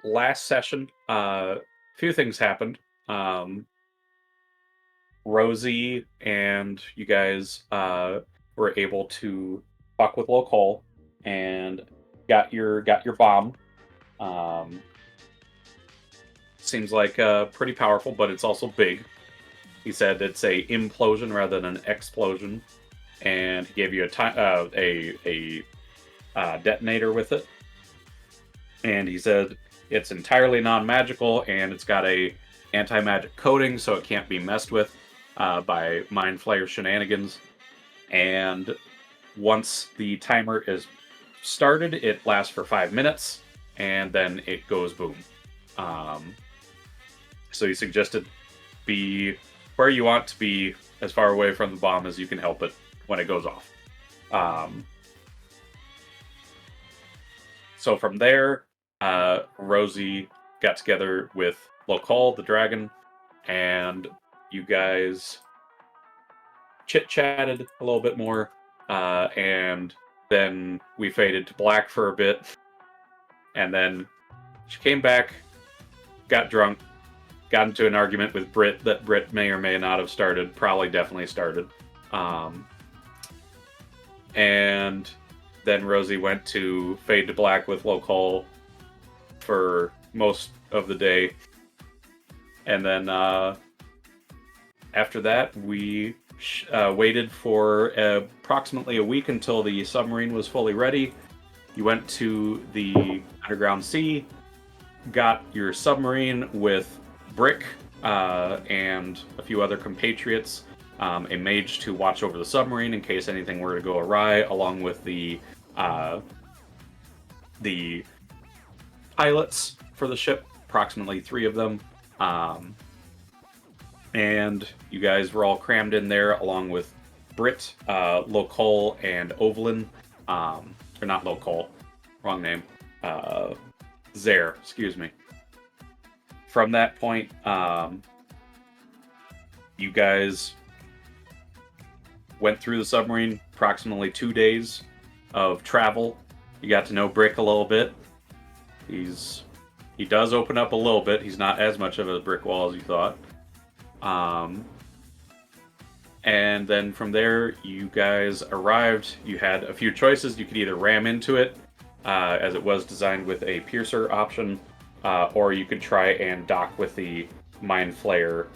last session, a few things happened. Rosie and you guys were able to fuck with local and got your bomb. Um, Seems like pretty powerful, but it's also big. He said it's a implosion rather than an explosion, and he gave you a detonator with it. And he said it's entirely non-magical and it's got a anti-magic coating, so it can't be messed with by Mind Flayer shenanigans. And once the timer is started, it lasts for 5 minutes, and then it goes boom. So he suggested be where you want to be, as far away from the bomb as you can help it when it goes off. So from there, Rosie got together with Lokal, the dragon, and you guys chit-chatted a little bit more, and then we faded to black for a bit, and then she came back, got drunk, got into an argument with Britt that Britt may or may not have started, probably definitely started, and then Rosie went to fade to black with Lokal for most of the day, and then after that we waited for approximately a week until the submarine was fully ready. You went to the underground sea, got your submarine with Brick and a few other compatriots, a mage to watch over the submarine in case anything were to go awry, along with the pilots for the ship, approximately 3 of them. And you guys were all crammed in there along with Britt, Lokal, and Ovalin. Or not Lokal, wrong name. Zare, excuse me. From that point, you guys went through the submarine, approximately 2 days of travel. You got to know Brick a little bit. He does open up a little bit. He's not as much of a brick wall as you thought. And then from there, you guys arrived. You had a few choices. You could either ram into it, as it was designed with a piercer option, or you could try and dock with the Mind Flayer,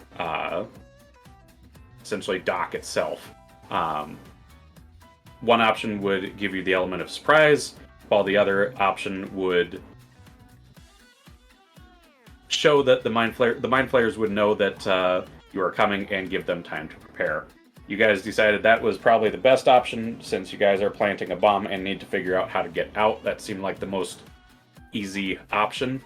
essentially dock itself. One option would give you the element of surprise, while the other option would show that the Mind Flayers would know that you are coming and give them time to prepare. You guys decided that was probably the best option since you guys are planting a bomb and need to figure out how to get out. That seemed like the most easy option.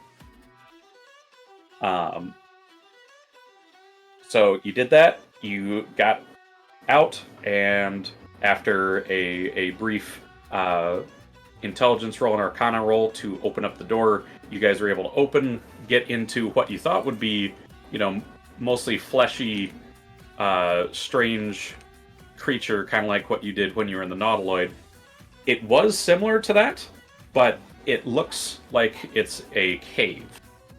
So you did that. You got out, and after a brief intelligence roll and arcana roll to open up the door, you guys were able to get into what you thought would be, mostly fleshy, strange creature, kind of like what you did when you were in the Nautiloid. It was similar to that, but it looks like it's a cave.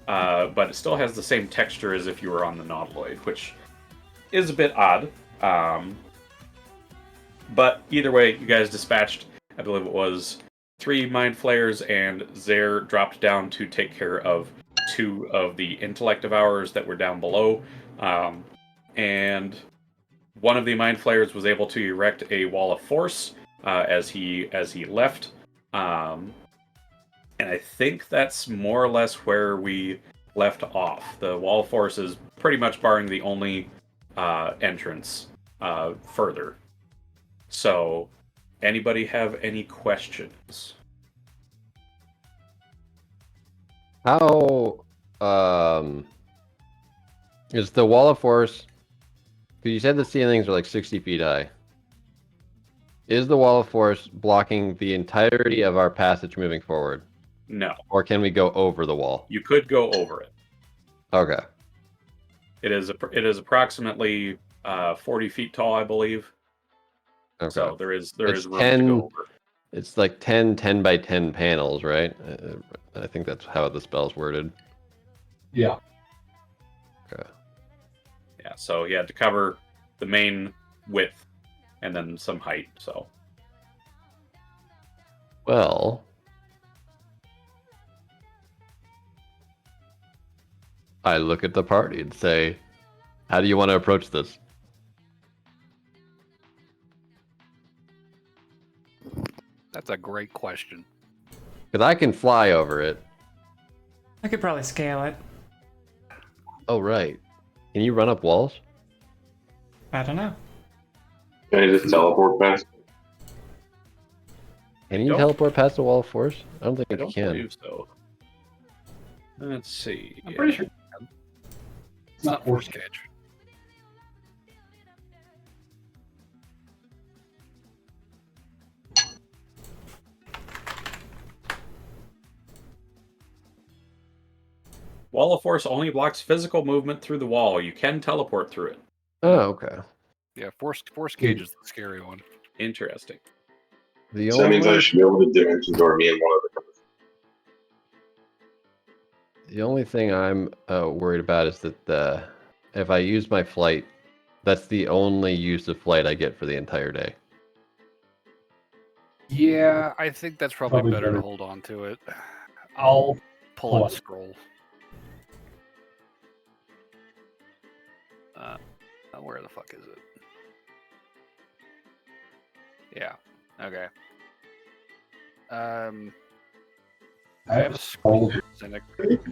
But it still has the same texture as if you were on the Nautiloid, which is a bit odd. But either way, you guys dispatched, I believe it was 3 Mind Flayers, and Zare dropped down to take care of 2 of the Intellect Devourers that were down below. And one of the Mind Flayers was able to erect a wall of force as he left. And I think that's more or less where we left off. The wall of force is pretty much barring the only entrance further. So, anybody have any questions? How is the wall of force? Because you said the ceilings are like 60 feet high. Is the wall of force blocking the entirety of our passage moving forward? No. Or can we go over the wall? You could go over it. Okay. It is approximately 40 feet tall, I believe. Okay. So there is room to go over. It's like 10 by 10 panels, right? I think that's how the spell's worded. Yeah. Okay. Yeah, so he had to cover the main width and then some height, so. Well, I look at the party and say, how do you want to approach this? That's a great question. Because I can fly over it. I could probably scale it. Oh, right. Can you run up walls? I don't know. Can I just teleport past? Can you don't- teleport past the wall of force? I don't think I you don't can. believe so. Let's see. I'm pretty sure. It's not force cage. Wall of Force only blocks physical movement through the wall. You can teleport through it. Oh, okay. Yeah, force cage is the scary one. Interesting. The So that means I only, should be able to dimension door me and one other. the only thing I'm worried about is that if I use my flight, that's the only use of flight I get for the entire day. Yeah, I think that's probably Probably better to better. hold on to it. I'll Pull out pull a it. scroll. Where the fuck is it? Yeah. Okay. I I have have a a scroll scroll cynic that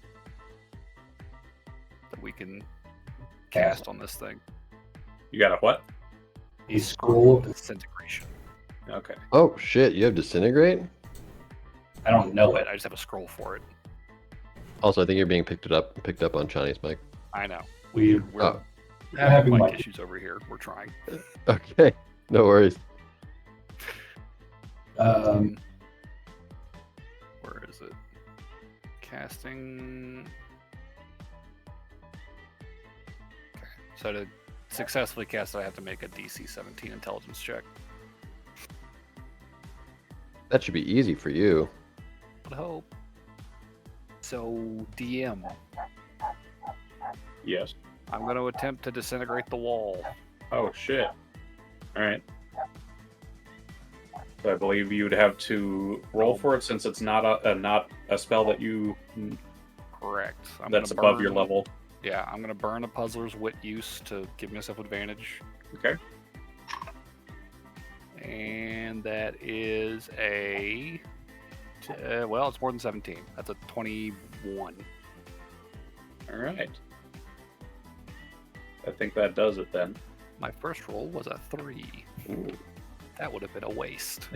we can cast on this thing. You got a what? a scroll of Disintegration. Okay. Oh, shit. You have disintegrate? I don't know But it. I just have a scroll for it. Also, I think you're being picked up on Chani's mic. I know. We're We're having mic like issues over here. We're trying. Okay. No worries. Where is it? Casting. Okay. So to successfully cast it, I have to make a DC 17 intelligence check. That should be easy for you. Would hope. So DM, Yes. I'm going to attempt to disintegrate the wall. Oh shit. All right. So I believe you would have to roll for it since it's not a spell that you Correct. I'm that's gonna above your burn- level. Yeah, I'm going to burn a puzzler's wit use to give myself advantage. Okay. And that is a. Well, it's more than 17. That's a 21. All right. I think that does it then. My first roll was a 3. Ooh. That would have been a waste.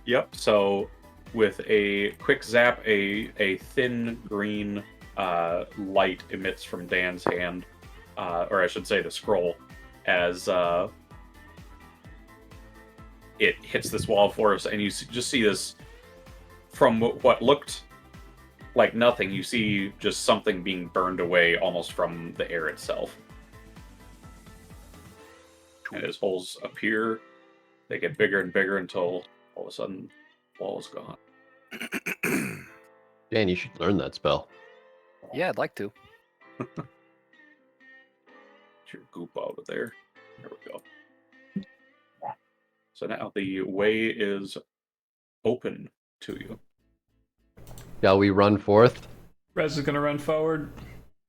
Yep. So with a quick zap, a thin green light emits from Dan's hand, or I should say the scroll, as it hits this wall of force, and you just see this from what looked like nothing. You see just something being burned away almost from the air itself. And as holes appear, they get bigger and bigger until all of a sudden, the wall is gone. Dan, you should learn that spell. Yeah, I'd like to. Get your goop out of there. There we go. So now the way is open to you. Shall we run forth? Rez is gonna run forward.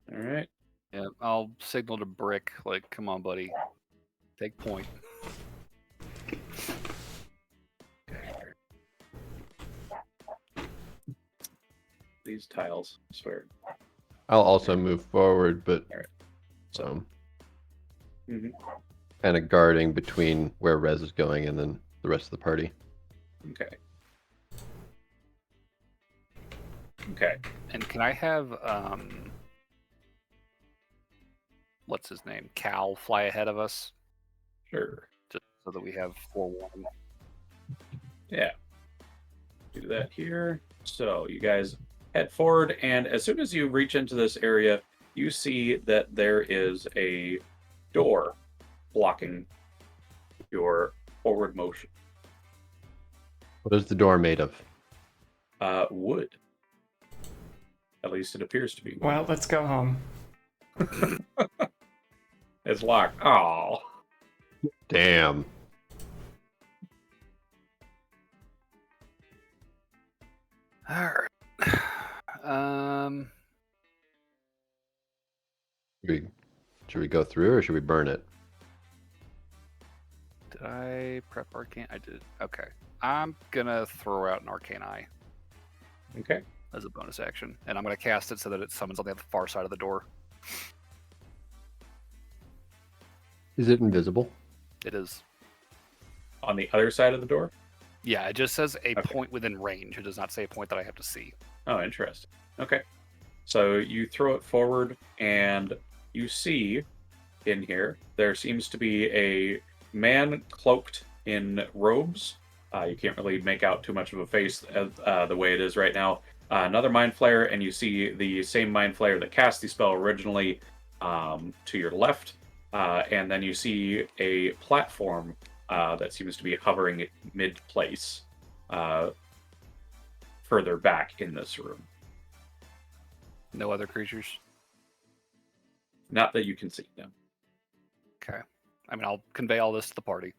All right. Yeah, I'll signal to Brick, like, come on, buddy. Take point. These tiles, I swear. I'll also move forward, but Alright. So. Mhm. kind of guarding between where Rez is going and then the rest of the party. Okay. Okay. And can I have, what's his name? Cal fly ahead of us? Sure. Just so that we have forewarning. Yeah. Do that here. So you guys head forward, and as soon as you reach into this area, you see that there is a door blocking your forward motion. What is the door made of? would. At least it appears to be. Well, let's go home. It's locked. Oh. Damn. All right. Should we go through or should we burn it? Did I prep arcane? I did. Okay. I'm gonna throw out an arcane eye Okay. as a bonus action, and I'm gonna cast it so that it summons on the far side of the door. Is it invisible? It is. On the other side of the door? Yeah, it just says a Okay. point within range. It does not say a point that I have to see. Oh, interesting. Okay. So you throw it forward, and you see in here, there seems to be a man cloaked in robes. You can't really make out too much of a face the way it is right now. Another Mind Flayer, and you see the same Mind Flayer that cast the spell originally to your left. And then you see a platform that seems to be hovering mid-place further back in this room. No other creatures. Not that you can see, no. Okay. I mean, I'll convey all this to the party.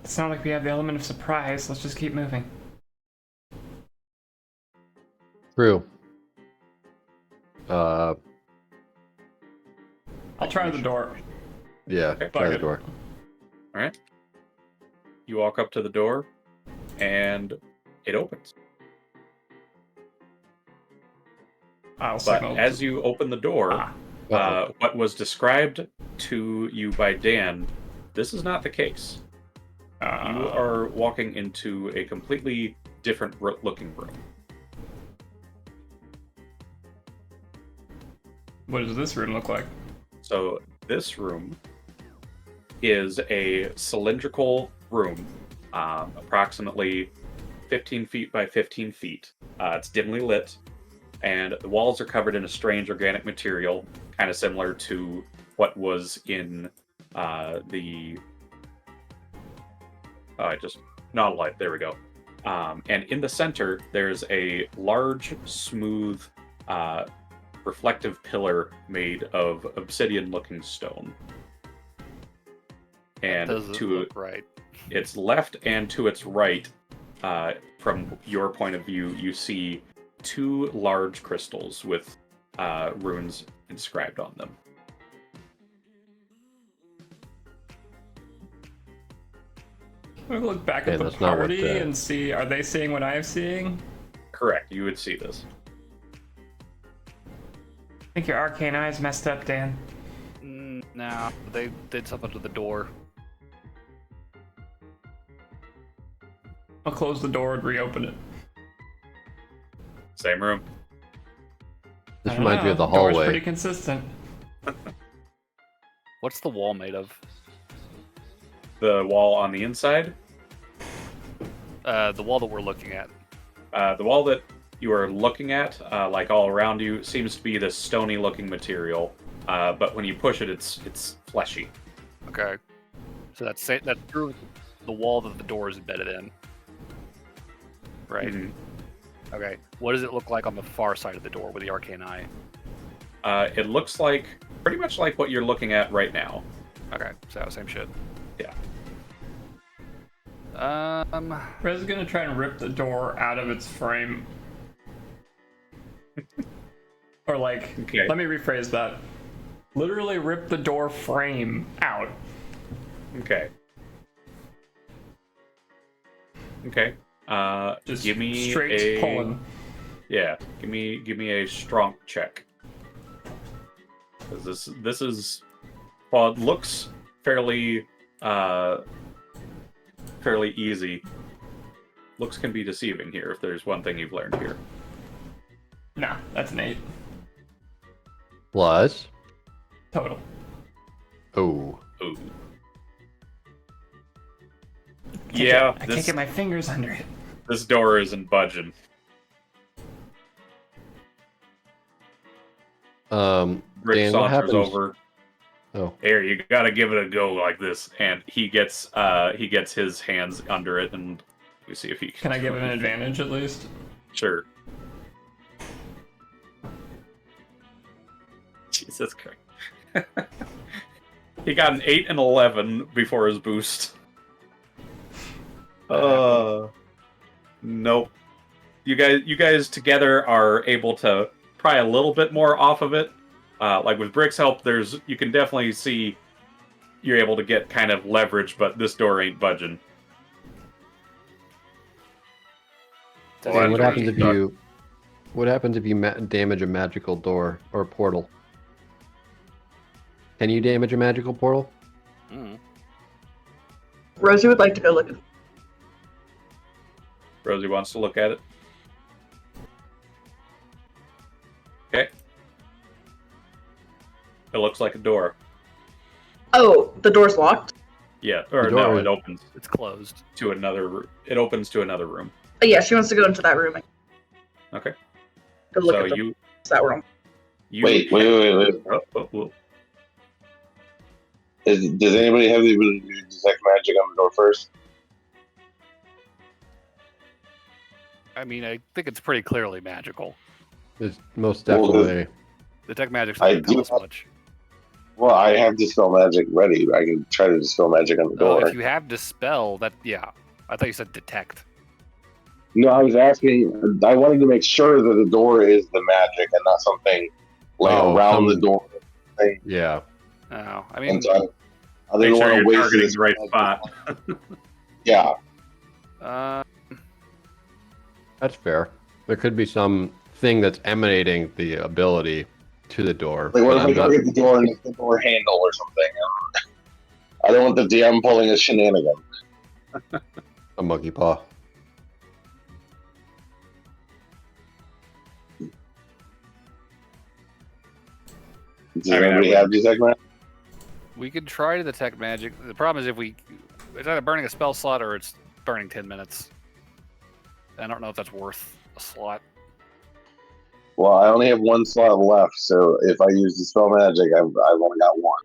It's not like we have the element of surprise. Let's just keep moving. True. Uh, I'll try the door. yeah, Okay. try the Bucket. door. All right. You walk up to the door, and it opens. I'll But signal. as you open the door, Ah. what was described to you by Dan, this is not the case. You are walking into a completely different looking room. What does this room look like? So this room is a cylindrical room, approximately 15 feet by 15 feet. It's dimly lit, and the walls are covered in a strange organic material, kind of similar to what was in the... just not light. There we go. And in the center, there's a large, smooth, reflective pillar made of obsidian-looking stone. And Doesn't to look right. its left and to its right, from your point of view, you see two large crystals with runes inscribed on them. I'm gonna look back Okay, at the that's not what party the- and see, are they seeing what I'm seeing? Correct, you would see this. I think your arcane eye's messed up, Dan. Nah, they did something to the door. I'll close the door and reopen it. Same room. This I don't reminds me know. of the Door's hallway. pretty consistent. What's the wall made of? The wall on the inside, The wall that we're looking at. the wall that you are looking at, like all around you, seems to be this stony-looking material. But when you push it, it's fleshy. Okay. So that's through the wall that the door is embedded in. Right. Mhm. Okay. What does it look like on the far side of the door with the arcane eye? It looks like pretty much like what you're looking at right now. Okay. So same shit. Yeah. Rez is gonna try and rip the door out of its frame. Or like, Okay. let me rephrase that. Literally rip the door frame out. Okay. Okay. Just give me straight pulling. Yeah, give me a strong check. 'Cause this is, well, it looks fairly fairly easy. Looks can be deceiving here if there's one thing you've learned here. Nah, that's an 8 Plus, total. oh, Ooh. Can't Yeah, I can't get my fingers under it. this door isn't budging. Dan, Rick what saunters happens? over. Oh, Here, you gotta give it a go like this. And he gets his hands under it, and we see if he Can I give him an advantage at least? Sure. Jesus Christ. He got an 8 and 11 before his boost. Nope. You guys together are able to pry a little bit more off of it. Like with Brick's help, you can definitely see you're able to get kind of leverage, but this door ain't budging. and what happens if you damage a magical door or portal? Can you damage a magical portal? Mm. Rosie would like to go look at. Rosie wants to look at it. Okay. It looks like a door. Oh, the door's locked. Yeah, or The door no, is- it opens It's closed. to another. It opens to another room. Oh, yeah, she wants to go into that room and Okay. go look So at you that room. Wait. Oh. Does anybody have the ability to detect magic on the door first? I mean, I think it's pretty clearly magical. It's most Well, definitely. Detect magic's I not going to do tell us much. Well, I have dispel magic ready. I can try to dispel magic on the Oh, door. if you have dispel, yeah. I thought you said detect. No, I was asking. I wanted to make sure that the door is the magic and not something like around the door. Yeah. Oh, I mean, And so I Make didn't sure want to you're waste targeting this. the right spot. Yeah. That's fair. There could be some thing that's emanating the ability to the door. Like, what but if I I'm not- target the door and it's the door handle or something? I don't want the DM pulling a shenanigan. a monkey paw. Does I mean, I anybody would- have detect magic? we could try to detect magic. The problem is it's either burning a spell slot or it's burning 10 minutes. I don't know if that's worth a slot. Well, I only have one slot left, so if I use dispel magic, I've only got one.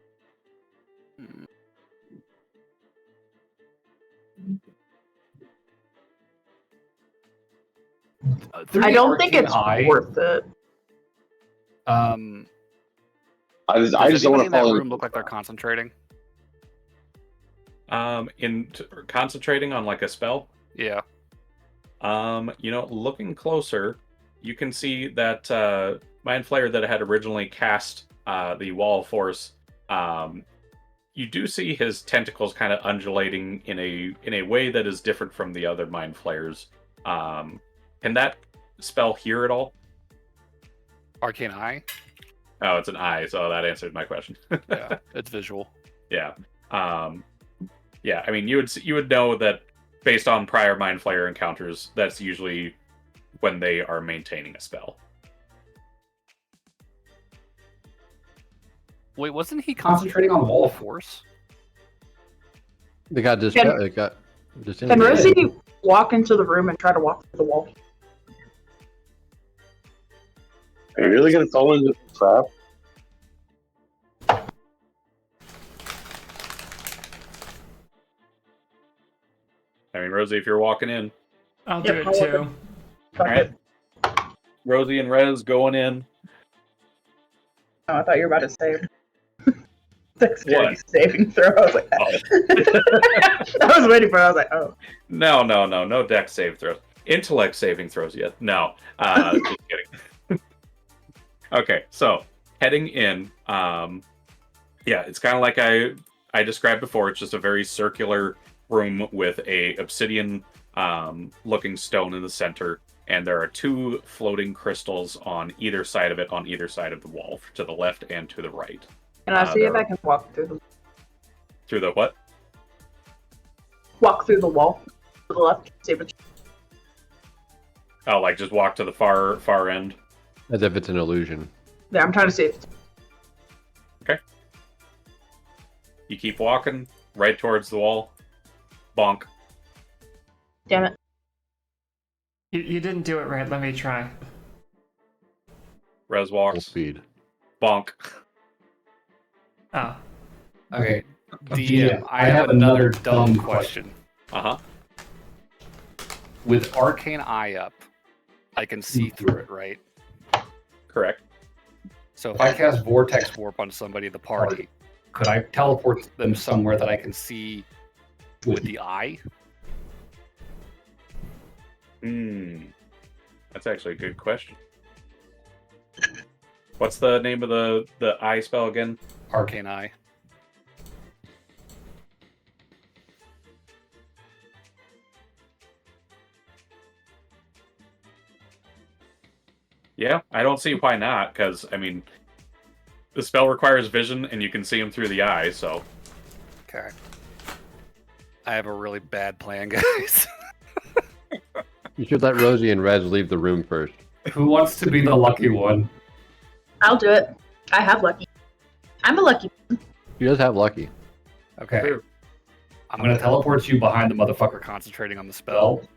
I don't think it's Arcane Eye. worth it. Um, I just does don't anybody want in to that fall room look like they're concentrating? Concentrating on like a spell. Yeah. Looking closer, you can see that Mind Flayer that had originally cast the Wall of Force. You do see his tentacles kind of undulating in a way that is different from the other Mind Flayers. Can that spell hear at all? Arcane Eye? Oh, it's an eye, so that answered my question. Yeah, it's visual. Yeah. Yeah, I mean, you would know that based on prior Mind Flayer encounters, that's usually when they are maintaining a spell. Wait, wasn't he Concentrating on the wall of force? They got just. Can- It got. Can Rosie walk into the room and try to walk through the wall? Are you really going to fall into the trap? I mean, Rosie, if you're walking in, I'll Yep, do it I'll too. walk all right. Rosie and Rez going in. Oh, I thought you were about to say dexterity What? saving throw. I was like, I was waiting for it. I was like, oh. No dex save throws. Intellect saving throws yet. No. Just kidding. Okay, so heading in, yeah, it's kind of like I described before. It's just a very circular room with a obsidian looking stone in the center, and there are two floating crystals on either side of it, on either side of the wall, to the left and to the right. Can I see if there- I can walk through the Through the what? wall to the left? See if it's Oh, like just walk to the far end. As if it's an illusion. there. I'm trying to see if it's You keep walking right towards the wall. Bonk. damn it. You didn't do it right. Let me try. Rez Full walks. speed. Bonk. Oh, Okay, DM, I have another dumb question. Uh-huh. With Arcane Eye up, I can see through it, right? Correct. So if I cast Vortex Warp on somebody in the party, could I teleport them somewhere that I can see with the eye? That's actually a good question. What's the name of the eye spell again? Arcane Eye. Yeah, I don't see why not, because, I mean, the spell requires vision, and you can see them through the eye, so... Okay. I have a really bad plan, guys. You should let Rosie and Rez leave the room first. Who wants to be the lucky one? I'll do it. I have lucky. I'm a lucky. She does have lucky. Okay. I'm gonna teleport you behind the motherfucker concentrating on the spell.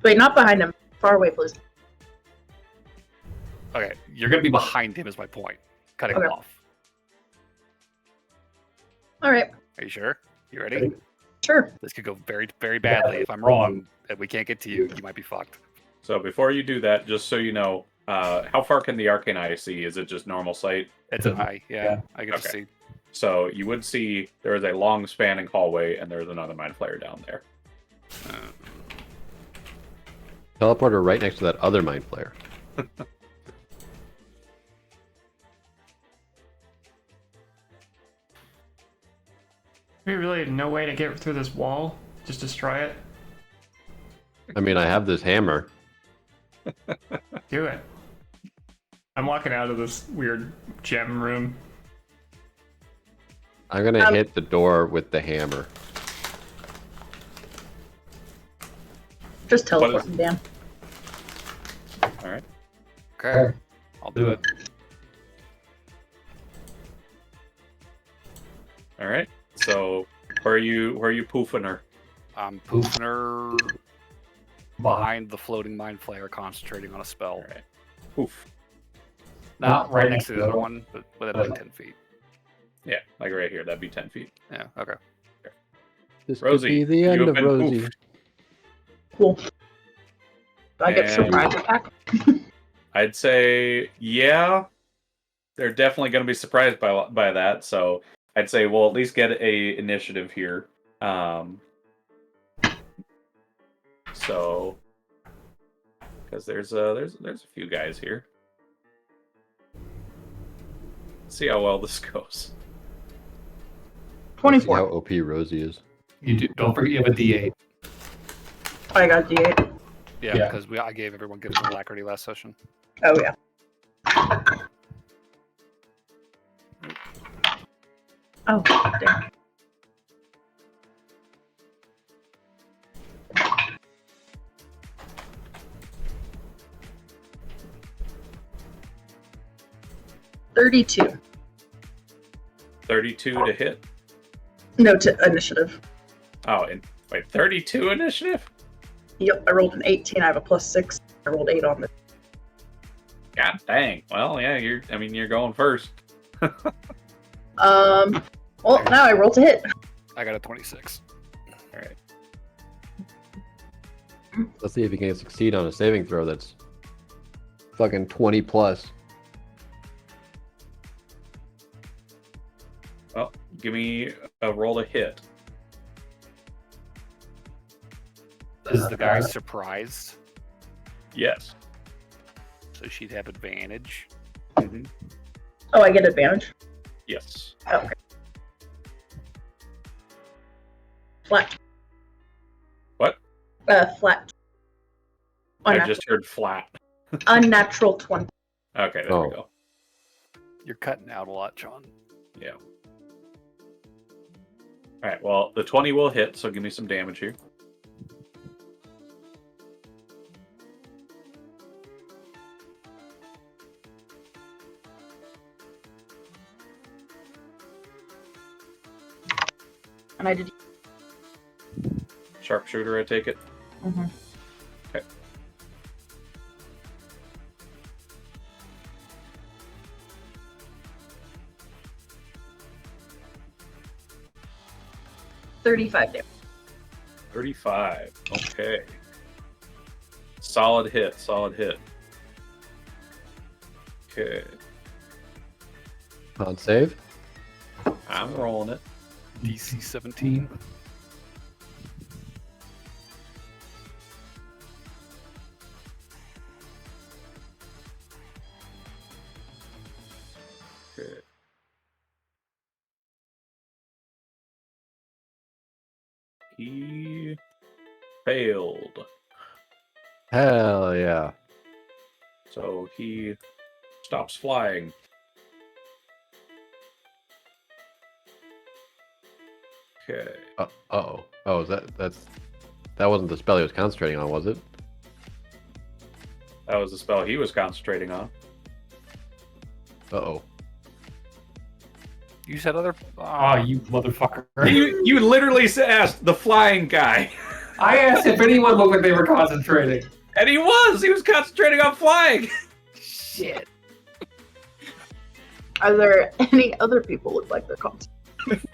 Wait, not behind him. Far away, please. Okay, you're gonna be behind him is my point. Cutting him Okay. off. All right. Are you sure? You ready? Sure. This could go very, very badly. If I'm wrong and we can't get to you, you might be fucked. So before you do that, just so you know, how far can the Arcane Eye see? Is it just normal sight? It's an eye, yeah. I can just Okay. see. So you would see there is a long spanning hallway, and there's another Mind Flayer down there. Teleport her right next to that other Mind Flayer. We really have no way to get through this wall. Just destroy it. I mean, I have this hammer. Do it. I'm walking out of this weird gem room. I'm gonna hit the door with the hammer. Just teleport him, Dan. All right. Okay. I'll do it. All right. So where are you poofing her? I'm poofing her behind the floating mind flayer concentrating on a spell. All right. Poof. Not right next to the other one, but within like 10 feet. Yeah, like right here. That'd be 10 feet. Yeah, okay. This Rosie, could be the you end have of been Rosie. poofed. Cool. Do I get And- surprise attack? I'd say, yeah. They're definitely going to be surprised by that. So I'd say we'll at least get a initiative here. So because there's a few guys here. Let's see how well this goes. See 24. how OP Rosie is. You do, don't forget you have a D8. I got a D8. Yeah, Yeah. because I gave everyone gifts of alacrity last session. Oh, yeah. Oh, damn. $32. 32 to hit. No, to initiative. Oh, and wait, 32 initiative? Yep, I rolled an 18. I have a +6. I rolled 8 on this. God dang. Well, yeah, you're going first. Well, now I roll to hit. I got a 26. All right. Let's see if you can succeed on a saving throw that's fucking 20 plus. Well, give me a roll to hit. Is the guy surprised? Yes. So she'd have advantage. Mhm. Oh, I get advantage. Yes. Okay. Flat. What? Flat. I just heard flat. Unnatural 20. Okay, there Oh. we go. You're cutting out a lot, John. Yeah. All right. Well, the 20 will hit, so give me some damage here. And I did. Sharpshooter, I take it. Mhm. Okay. 35 damage. 35. Okay. Solid hit. Solid hit. Okay. On save. I'm rolling it. DC 17. Okay. He failed. Hell yeah. So he stops flying. Okay. Uh-oh. Oh, that wasn't the spell he was concentrating on, was it? That was the spell he was concentrating on. Uh-oh. You said other. Oh, you motherfucker. You literally asked the flying guy. I asked if anyone looked like they were concentrating. And he was concentrating on flying. Shit. Are there any other people look like they're concentrating?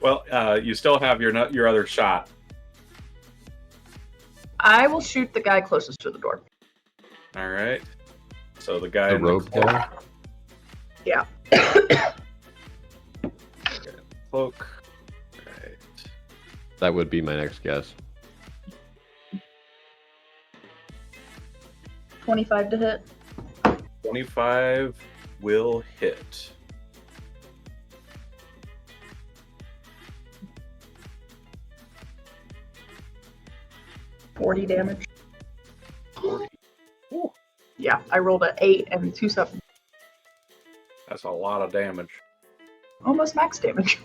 Well, you still have your other shot. I will shoot the guy closest to the door. All right. So the guy The in rogue guy? Yeah. cloak. Right. That would be my next guess. 25 to hit. 25 will hit. $40 damage. 40. Ooh, Yeah, I rolled an 8 and 2 7. that's a lot of damage. Almost max damage.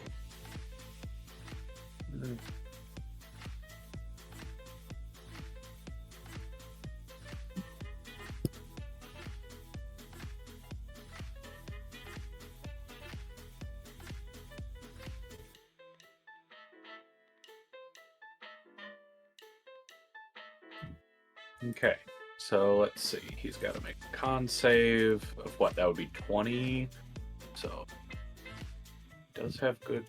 Okay, so let's see. He's got to make a con save of what? That would be 20. So he does have good.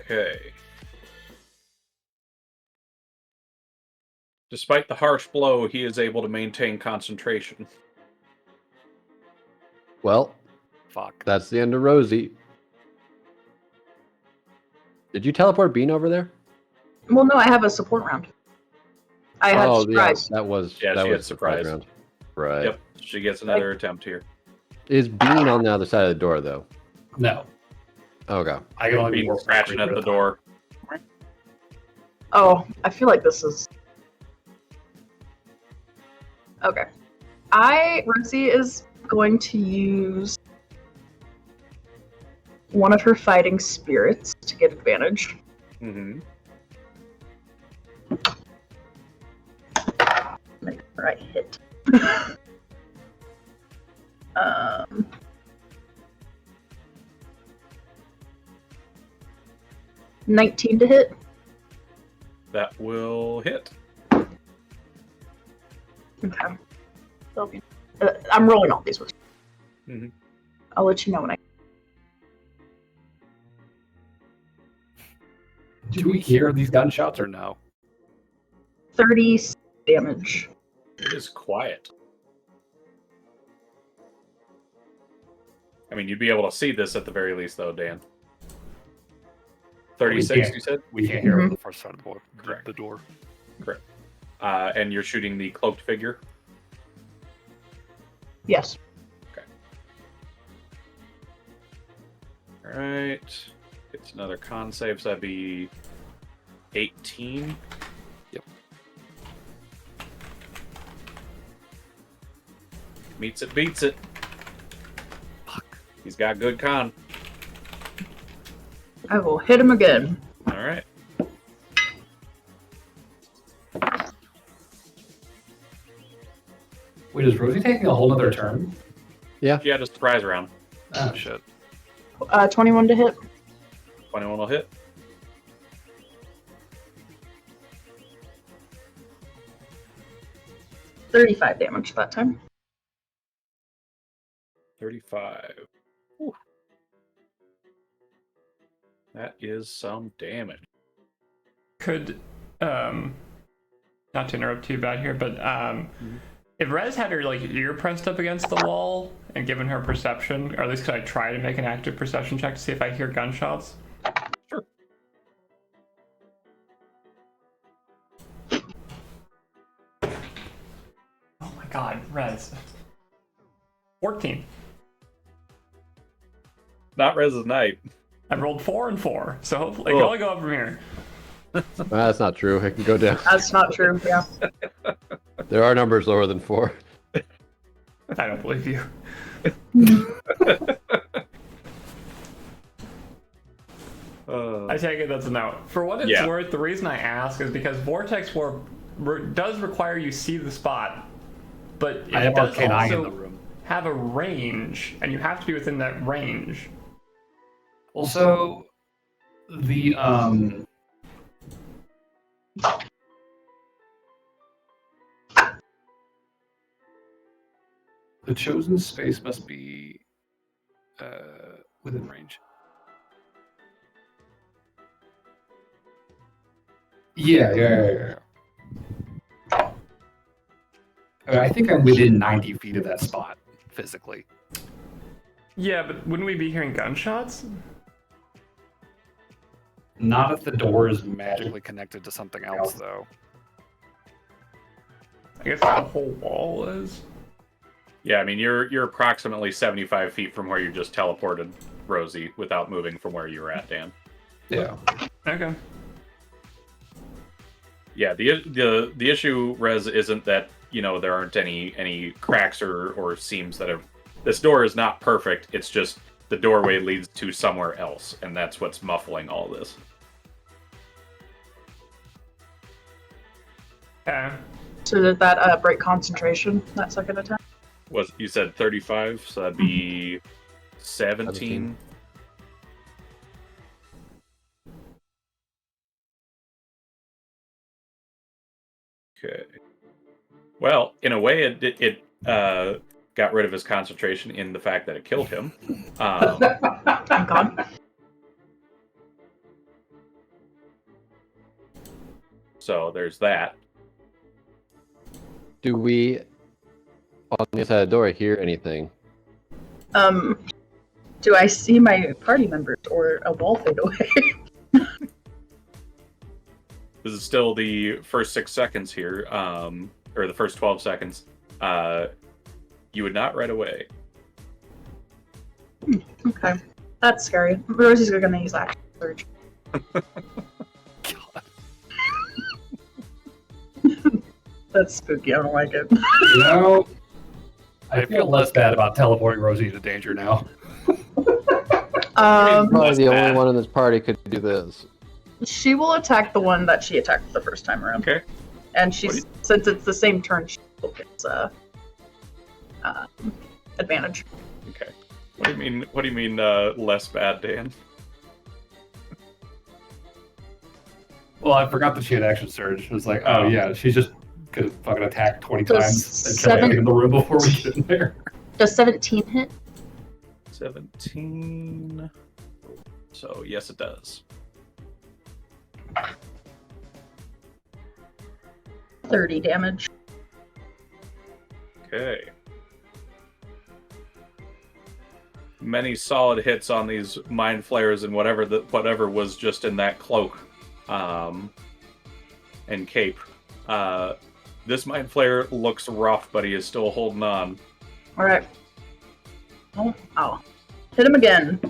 Okay. Despite the harsh blow, he is able to maintain concentration. Well, Fuck. that's the end of Rosie. Did you teleport Bean over there? Well, no, I have a support round. I had surprise. Yeah, that was Yeah, that she was had surprise. round. Right. Yep, she gets another attempt here. Is Bean on the other side of the door though? No. Okay. I can only be Being more scratching at the door. Oh, I feel like this is... Okay. Rosie is going to use one of her fighting spirits to get advantage. Mm-hmm. Make sure I hit. 19 to hit. That will hit. Okay. Okay. I'm rolling all these with you. Mhm. I'll let you know when I... Do we hear these gunshots Or or no? 30 damage. It is quiet. I mean, you'd be able to see this at the very least, though, Dan. 36, can't. you said? we can't hear Mhm. The first side of the door. Correct. The door. And you're shooting the cloaked figure? Yes. Alright. It's another con save, so that'd be 18. Yep. Meets it, beats it. Fuck. He's got good con. I will hit him again. Alright. Wait, is Rosie taking a whole other turn? She had a surprise round. Oh, Oh, shit. 21 to hit. 21 will hit. 35 damage that time. 35. Whew. That is some damage. Could, not to interrupt too bad here, but if Rez had her like ear pressed up against the wall and given her perception, or at least could I try to make an active perception check to see if I hear gunshots? Sure. Oh my god, Rez. 14. Not Rez's night. I rolled 4 and 4, so hopefully it can only go up from here. That's not true. It can go down. That's not true. Yeah. There are numbers lower than 4. I don't believe you. I take it that's a no. For what it's worth, the reason I ask is because Vortex Warp does require you see the spot, but it I have does Arcane Eye in also the room. have a range, and you have to be within that range. Also, the the chosen space must be Within range. yeah. I think I'm within 90 feet of that spot. Physically. Yeah, but wouldn't we be hearing gunshots? Not if the door is Magically magically. connected to something else, though. I guess the whole wall is. Yeah, I mean, you're approximately 75 feet from where you just teleported Rosie without moving from where you were at, Dan. Yeah. Okay. Yeah, the issue, Rez, isn't that, there aren't any cracks or seams that have... This door is not perfect, it's just the doorway leads to somewhere else, and that's what's muffling all this. Okay. So did that break concentration that second attack? You said 35, so that'd be 17. Okay. Well, in a way, it got rid of his concentration in the fact that it killed him. Thank God. So there's that. Do we, on the other side of the door, hear anything? Do I see my party members or a wall fade away? This is still the first 6 seconds here, or the first 12 seconds. You would not right away. Okay. That's scary. Rosie's gonna use action surge. God. That's spooky. I don't like it. I feel less bad about teleporting Rosie into danger now. Probably the only bad. one in this party could do this. She will attack the one that she attacked the first time around. Okay. And she's since it's the same turn, she will get advantage. Okay. What do you mean less bad, Dan? Well, I forgot that she had action surge. It was like, oh yeah, she's just gonna fucking attack 20 So times and kill everything in the room before we get in there. Does 17 hit? 17. So yes, it does. 30 damage. Okay. Many solid hits on these mind flayers and whatever was just in that cloak, and cape. This mind flayer looks rough, but he is still holding on. All right. Oh. Hit him again.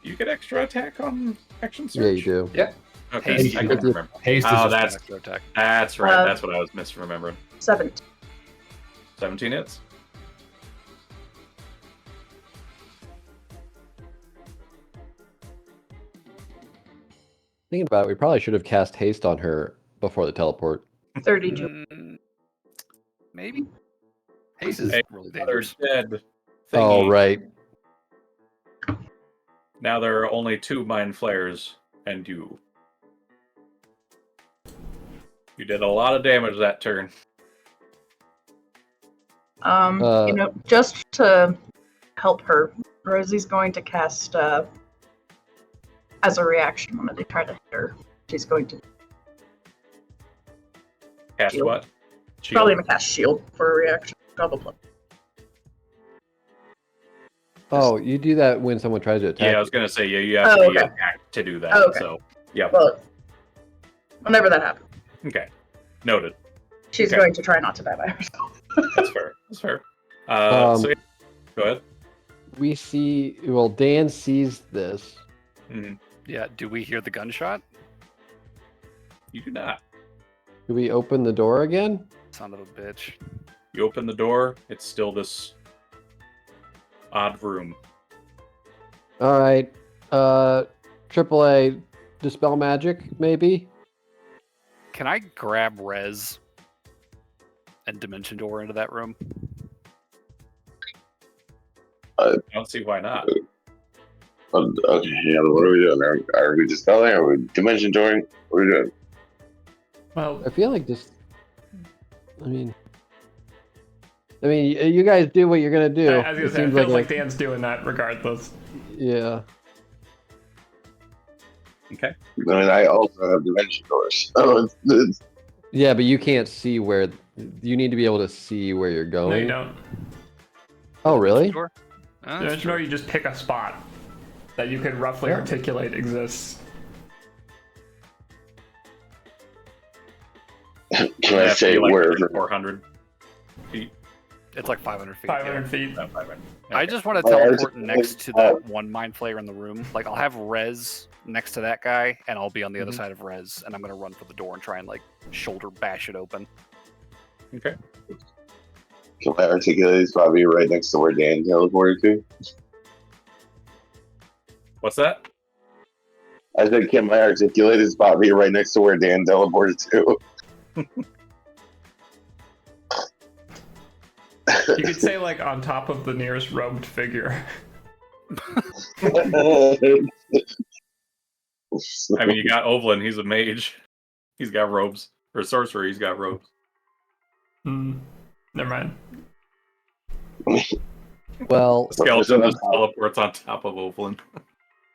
You get extra attack on action search? Yeah, you do. Yeah. Okay, Haste. I can remember. Haste is Oh, just Extra attack. That's right. That's what I was misremembering. 7. 17 hits. Thinking about it, we probably should have cast haste on her before the teleport. 32. Maybe. Haste is Hey, really Others dangerous. dead. Oh, Thingy. right. Now there are only 2 mind flayers and you. You did a lot of damage that turn. Just to help her, Rosie's going to cast, as a reaction when they try to hit her, she's going to Cast Shield. what? Shield. probably gonna cast shield for a reaction. Probably. Oh, you do that when someone tries to attack. Yeah, I was gonna say you have to be attacked to do that. Oh, okay. So yeah. Well, whenever that happens, Okay. Noted. she's Okay. going to try not to die by herself. That's fair. That's fair. So go ahead. We see. Well, Dan sees this. Mhm. Yeah, do we hear the gunshot? You do not. Do we open the door again? Son of a bitch. You open the door. It's still this odd room. All right. AAA dispel magic, maybe. Can I grab Rez and Dimension Door into that room? I don't see why not. Okay, yeah, what are we doing? Are we dispelling? Are we dimension dooring? What are we doing? Well, I feel like this. I mean, you guys do what you're gonna do. I was gonna say, it seems feels like Dan's doing that regardless. Yeah. Okay. I mean, I also have dimension doors. Oh, it's Yeah, but you can't see where. You need to be able to see where you're going. No, you don't. Oh, really? Door? Oh, that's Dimension door, you just pick a spot that you could roughly articulate exists. Can I say wherever? 400 feet. It's like 500 feet. 500 feet. Not 500. I Okay. just want to teleport next to that one mind flayer in the room. Like, I'll have Rez next to that guy, and I'll be on the other side of Rez, and I'm going to run for the door and try and, like, shoulder bash it open. Okay. Can I articulate his body right next to where Dan teleported to? What's that? I said, can I articulate his body right next to where Dan teleported to? You could say, like, on top of the nearest robed figure. I mean, you got Ovlin. He's a mage. He's got robes. Or sorcerer. He's got robes. Never mind. Well, Skeleton just teleports on top of Ovlin.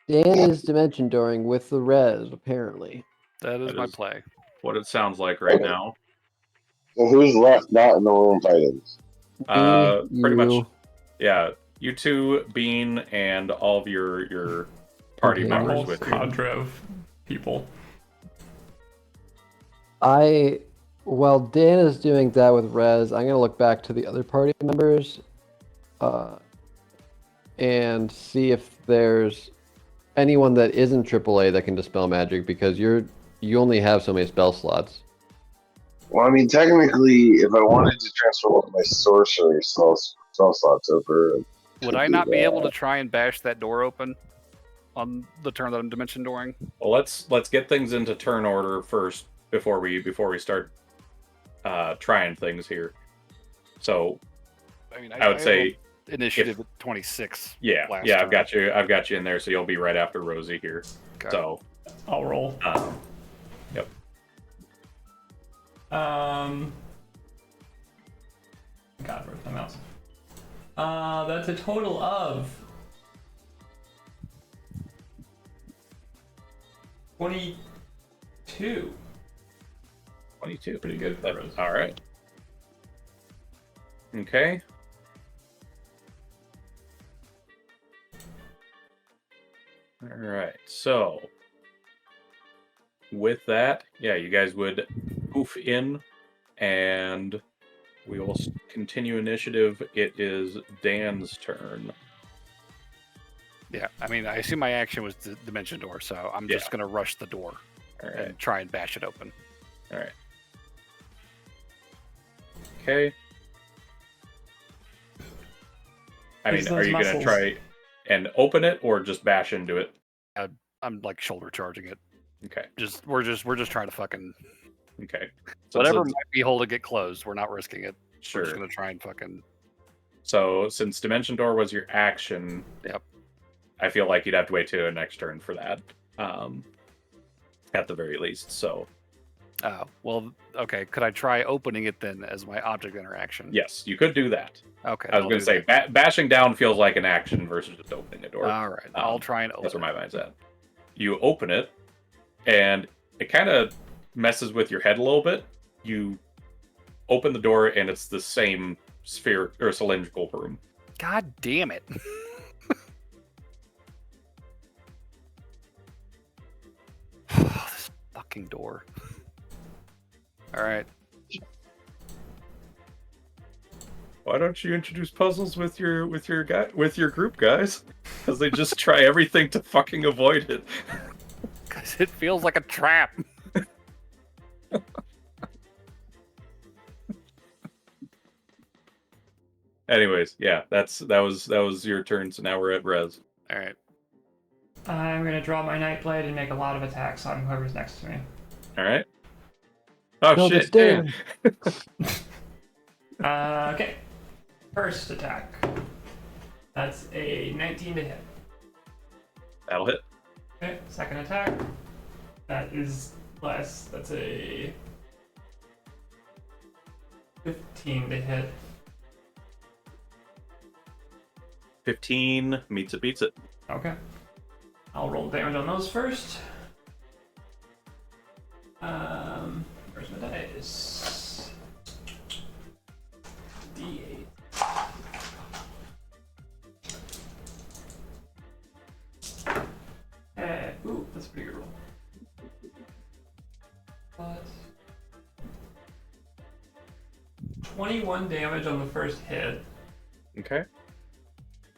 Dan is dimension dooring with the res, apparently. That is That my is- play. What it sounds like right now. So who's left not in the room fighting? Pretty much. You- Yeah. You two, Bean, and all of your party Okay. Our members whole with you. cadre of people. While Dan is doing that with Rez, I'm gonna look back to the other party members, and see if there's anyone that isn't AAA that can dispel magic, because you only have so many spell slots. Well, I mean, technically, if I wanted to transfer one of my sorcery spell slots over, Would I not be able to try and bash that door open on the turn that I'm dimension dooring? Well, let's get things into turn order first before we start trying things here. So I mean, I would say initiative at 26. yeah, last I've turn. got you in there, so you'll be right after Rosie here. Okay. So I'll roll. yep. God, where's my mouse? That's a total of 22. 22. Pretty good for us. All right. Okay. All right. So with that, yeah, you guys would poof in, and we will continue initiative. It is Dan's turn. Yeah, I mean, I assume my action was the dimension door, so I'm just going to rush the door All right. and try and bash it open. All right. Okay. I Use mean, are those you going to muscles. try and open it or just bash into it? I'm like shoulder charging it. Okay. We're just trying to fucking Okay. So whatever since- might be holding it closed. We're not risking it. We're Sure. just gonna try and fucking. So since Dimension Door was your action, Yep. I feel like you'd have to wait to the next turn for that. At the very least. So Oh, well, okay. Could I try opening it then as my object interaction? Yes, you could do that. Okay. I was going to say, bashing down feels like an action versus just opening a door. All right. I'll try and open That's where my mind's at. You open it, and it kind of messes with your head a little bit. You open the door, and it's the same sphere or cylindrical room. God damn it. This fucking door. All right. Why don't you introduce puzzles with your group, guys? Because they just try everything to fucking avoid it. Because it feels like a trap. Anyways, yeah, that was your turn. So now we're at Rez. All right. I'm gonna draw my Nightblade and make a lot of attacks on whoever's next to me. All right. Oh No, shit! that's damn. Okay. First attack. That's a 19 to hit. That'll hit. Okay. Second attack. That is less. That's a 15 to hit. 15 meets it, beats it. Okay. I'll roll damage on those first. Where's my dice? D8. Ooh, that's a pretty good roll. But 21 damage on the first hit. Okay.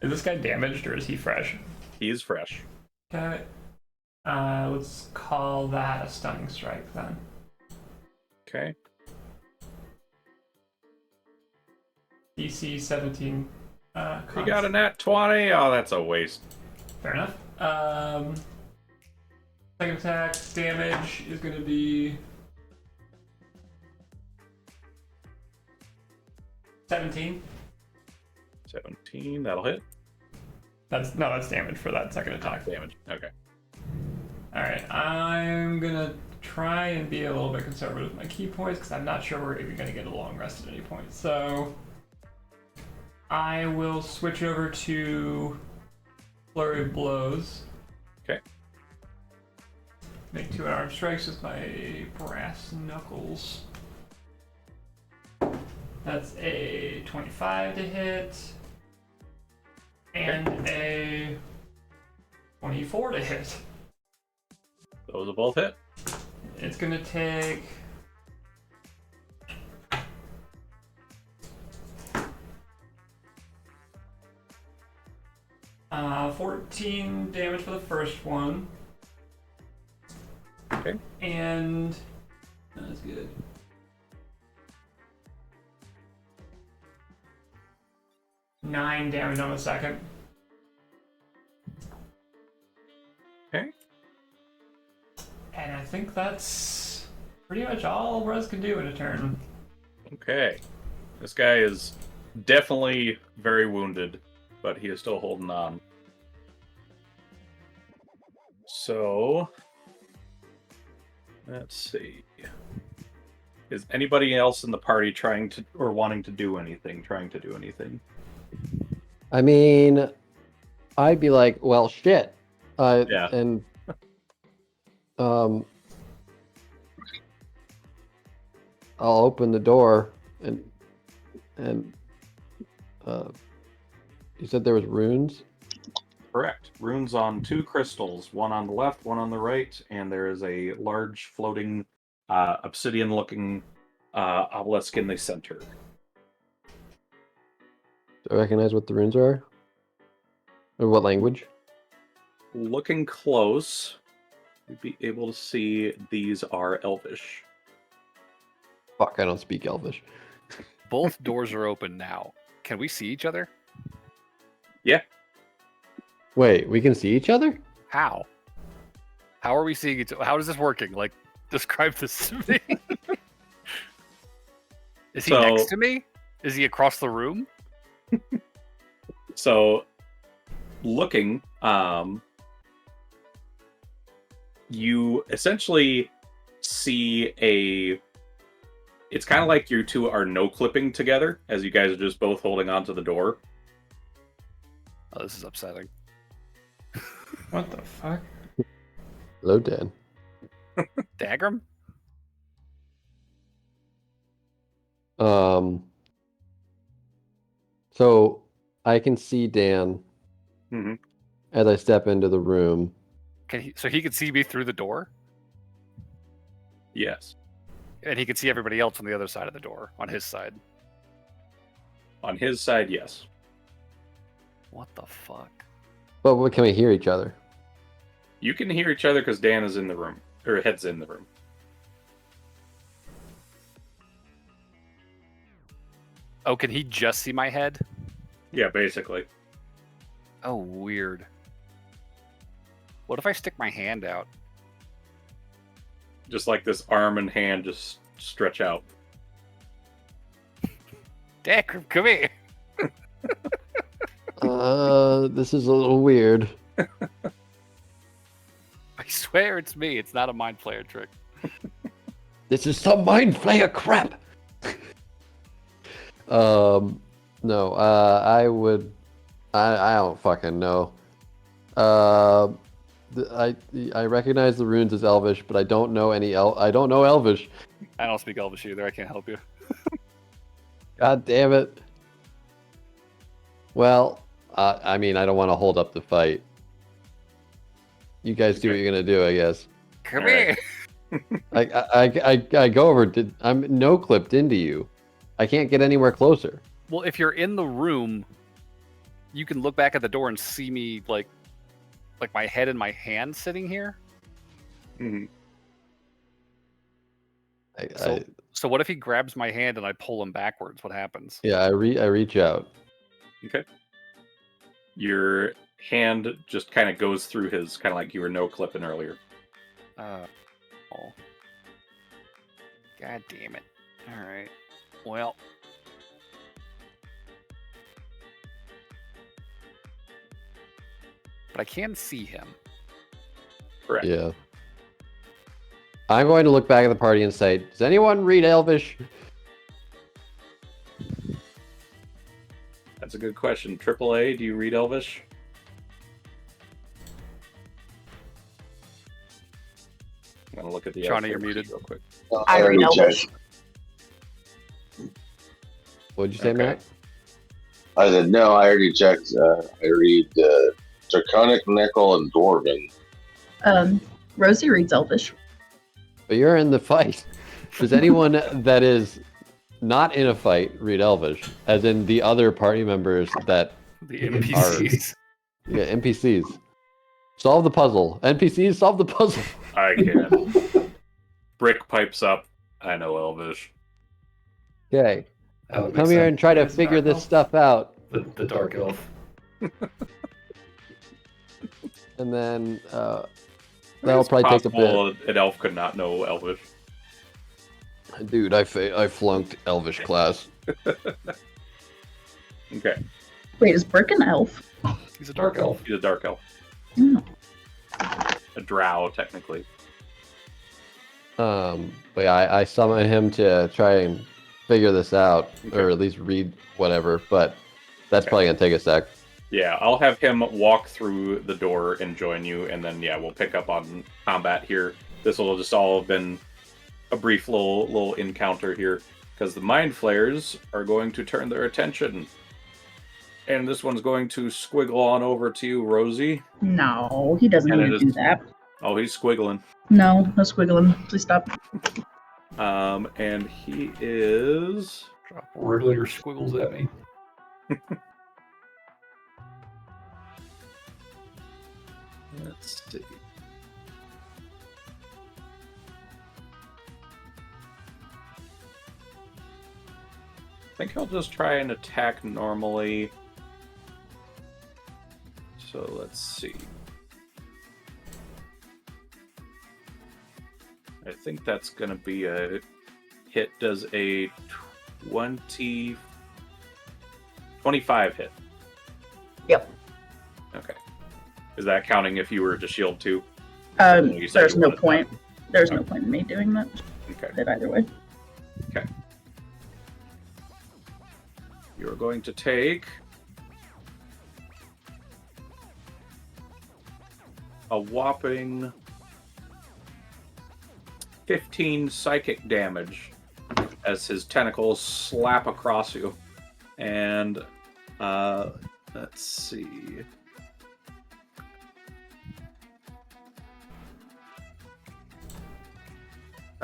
Is this guy damaged or is he fresh? He is fresh. Okay. Let's call that a stunning strike then. Okay. DC 17. You got a nat 20. Oh, that's a waste. Fair enough. Second attack damage is going to be 17. 17. That'll hit. That's damage for that second attack. Damage. Okay. All right, I'm gonna try and be a little bit conservative with my key points because I'm not sure we're even gonna get a long rest at any point. So I will switch over to Flurry of Blows. Okay. Make 2 unarmed strikes with my brass knuckles. That's a 25 to hit. And a 24 to hit. Those will both hit. It's gonna take 14 damage for the first one. Okay. And that's good. Nine damage on the second. Okay. And I think that's pretty much all Rez can do in a turn. Okay. This guy is definitely very wounded, but he is still holding on. So, let's see. Is anybody else in the party trying to, or wanting to do anything, trying to do anything? I mean, I'd be like, well, shit. Yeah. And, I'll open the door and, you said there was runes? Correct. Runes on 2 crystals, one on the left, one on the right, and there is a large floating obsidian-looking obelisk in the center. Do I recognize what the runes are? Or what language? Looking close, you'd be able to see these are Elvish. Fuck, I don't speak Elvish. Both doors are open now. Can we see each other? Yeah. Wait, we can see each other? How? How are we seeing each other? How is this working? Like, describe this to me. Is he next to me? Is he across the room? So, looking, you essentially see a... It's kind of like you two are no-clipping together, as you guys are just both holding onto the door. Oh, this is upsetting. What the fuck? Hello, Dan. Dagrim? So I can see Dan Mm-hmm. as I step into the room. So he could see me through the door? Yes. And he could see everybody else on the other side of the door, on his side. On his side, yes. What the fuck? But can we hear each other? You can hear each other because Dan is in the room, or head's in the room. Oh, can he just see my head? Yeah, basically. Oh, weird. What if I stick my hand out? Just like this arm and hand just stretch out. Dagrim, come here! This is a little weird. I swear it's me. It's not a mind flayer trick. This is some mind flayer crap. No, I would. I don't fucking know. I recognize the runes as Elvish, but I don't know any I don't know Elvish. I don't speak Elvish either. I can't help you. God damn it. Well, I mean, I don't want to hold up the fight. You guys do what you're gonna do, I guess. Come All right. here! I go over. I'm no clipped into you. I can't get anywhere closer. Well, if you're in the room, you can look back at the door and see me, like my head and my hand sitting here. Mm-hmm. So what if he grabs my hand and I pull him backwards? What happens? Yeah, I reach out. Okay. Your hand just kind of goes through his, kind of like you were no clipping earlier. Oh. God damn it. All right. Well. But I can see him. Correct. Yeah. I'm going to look back at the party and say, does anyone read Elvish? That's a good question. AAA, do you read Elvish? I'm going to look at the Chani, you're Elvish muted. real quick. I read Elvish. What'd you say, Okay. Matt? I said, no, I already checked. I read Draconic, Nickel, and Dwarven. Rosie reads Elvish. But you're in the fight. Does anyone that is not in a fight read Elvish? As in the other party members that The NPCs. yeah, NPCs. Solve the puzzle. NPCs, solve the puzzle. I can. Brick pipes up. I know Elvish. Okay. That would make Come here sense. and try to It's figure dark this elf. stuff out. The dark elf. And then that'll It's probably take a bit. possible an elf could not know Elvish. Dude, I flunked Elvish class. Okay. Wait, is Brick an elf? He's a Dark elf. He's a dark elf. Hmm. A drow, technically. But yeah, I summon him to try and figure this out, Okay. or at least read whatever. But that's Okay. probably gonna take a sec. Yeah, I'll have him walk through the door and join you, and then, yeah, we'll pick up on combat here. This will just all have been a brief little encounter here, because the Mind Flayers are going to turn their attention. And this one's going to squiggle on over to you, Rosie. No, he doesn't And need it to is- do that. Oh, he's squiggling. No, no squiggling. Please stop. And he is... Wriggler squiggles at me. Let's see. I think he'll just try and attack normally. So let's see. I think that's going to be a hit. Does a 25 hit? Yep. Okay. Is that counting if you were to shield too? You said There's you no wanted point. there's no point in me doing that. Okay. Hit either way. Okay. You're going to take a whopping 15 psychic damage as his tentacles slap across you. And let's see.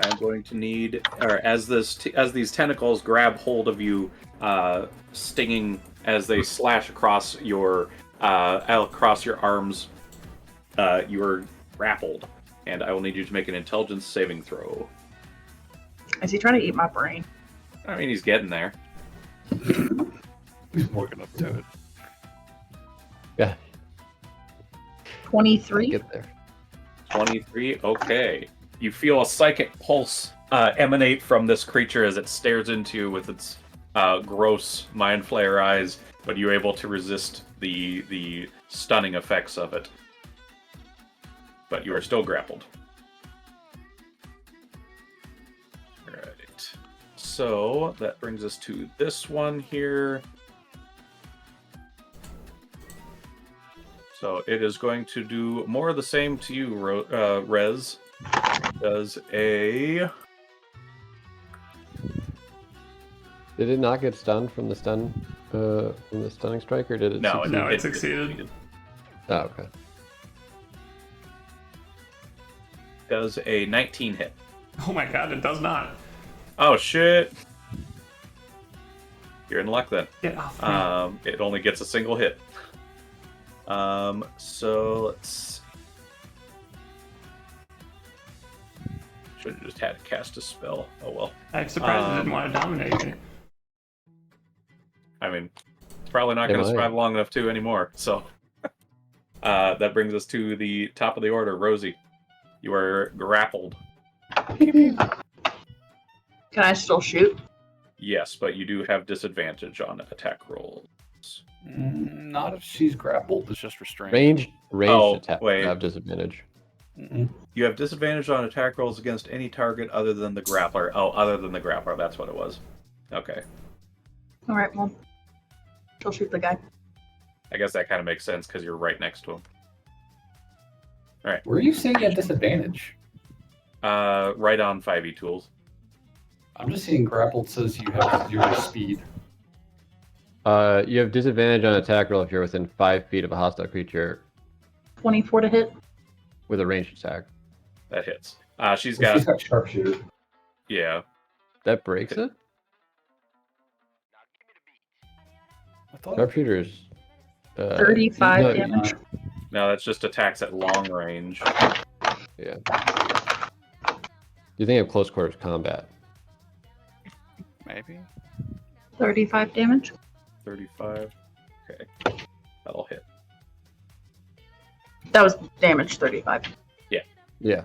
I'm going to need, or as these tentacles grab hold of you, stinging as they slash across your arms, you are grappled, and I will need you to make an intelligence saving throw. Is he trying to eat my brain? I mean, he's getting there. He's working up to it. Yeah. 23. Get there. 23. Okay. You feel a psychic pulse emanate from this creature as it stares into you with its gross mind flayer eyes, but you're able to resist the stunning effects of it. But you are still grappled. Alright. So that brings us to this one here. So it is going to do more of the same to you, Rez. Does a... Did it not get stunned from the stunning strike, or did it? No, succeed? No, it succeeded. Oh, okay. Does a 19 hit. Oh my god, it does not. Oh shit! You're in luck then. Get off me. It only gets a single hit. So let's... Should have just had to cast a spell. Oh well. I'm surprised it didn't want to dominate me. I mean, it's probably not going to survive long enough to anymore. So that brings us to the top of the order. Rosie, you are grappled. Can I still shoot? Yes, but you do have disadvantage on attack rolls. Not if she's grappled. It's just restrained. Ranged attack. wait. Have disadvantage. You have disadvantage on attack rolls against any target other than the grappler. Oh, other than the grappler. That's what it was. Okay. All right, well, she'll shoot the guy. I guess that kind of makes sense because you're right next to him. All right. Where are you seeing at disadvantage? Right on 5e tools. I'm just seeing grappled says you have 0 speed. You have disadvantage on attack roll if you're within 5 feet of a hostile creature 24 to hit. with a ranged attack. That hits. She's Well, got... she's got sharpshooter. Yeah. That breaks it? I thought Sharpshooter is... 35 no, damage. No, that's just attacks at long range. Yeah. You think of close quarters combat. maybe. 35 damage. 35. Okay. That'll hit. That was damage 35. Yeah.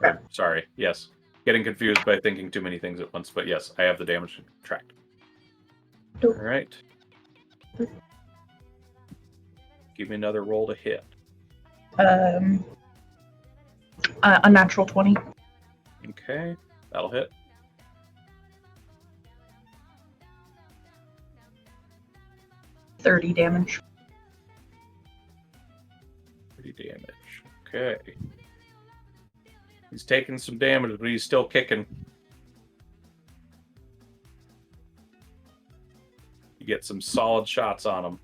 Or, sorry. Yes. Getting confused by thinking too many things at once, but yes, I have the damage tracked. All Dope. right. Give me another roll to hit. A natural 20. Okay. That'll hit. 30 damage. 30 damage. Okay. He's taking some damage, but he's still kicking. You get some solid shots on him.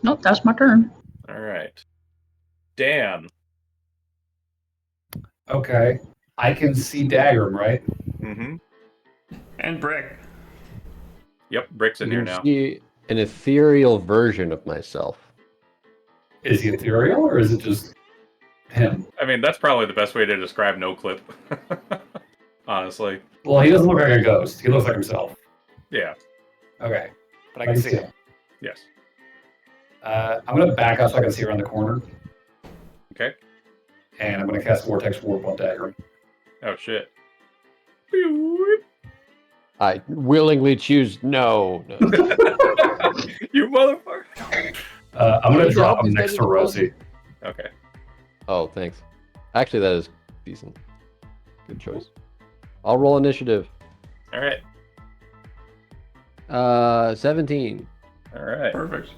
Nope, that's my turn. All right. Dan. Okay. I can see Dagrim, right? Mm-hmm. And Brick. Yep, Brick's in here now. See an ethereal version of myself. Is he ethereal or is it just him? I mean, that's probably the best way to describe No Clip. Honestly. Well, he doesn't look like a ghost. He looks like himself. Yeah. Okay. But I can see it. Yes. I'm going to back up so I can see around the corner. Okay. And I'm going to cast Vortex Warp on Dagrim. Oh, shit. I willingly choose no. You motherfucker. I'm going to drop him next to Rosie. Okay. Oh, thanks. Actually, that is decent. Good choice. I'll roll initiative. All right. 17. All right. Perfect.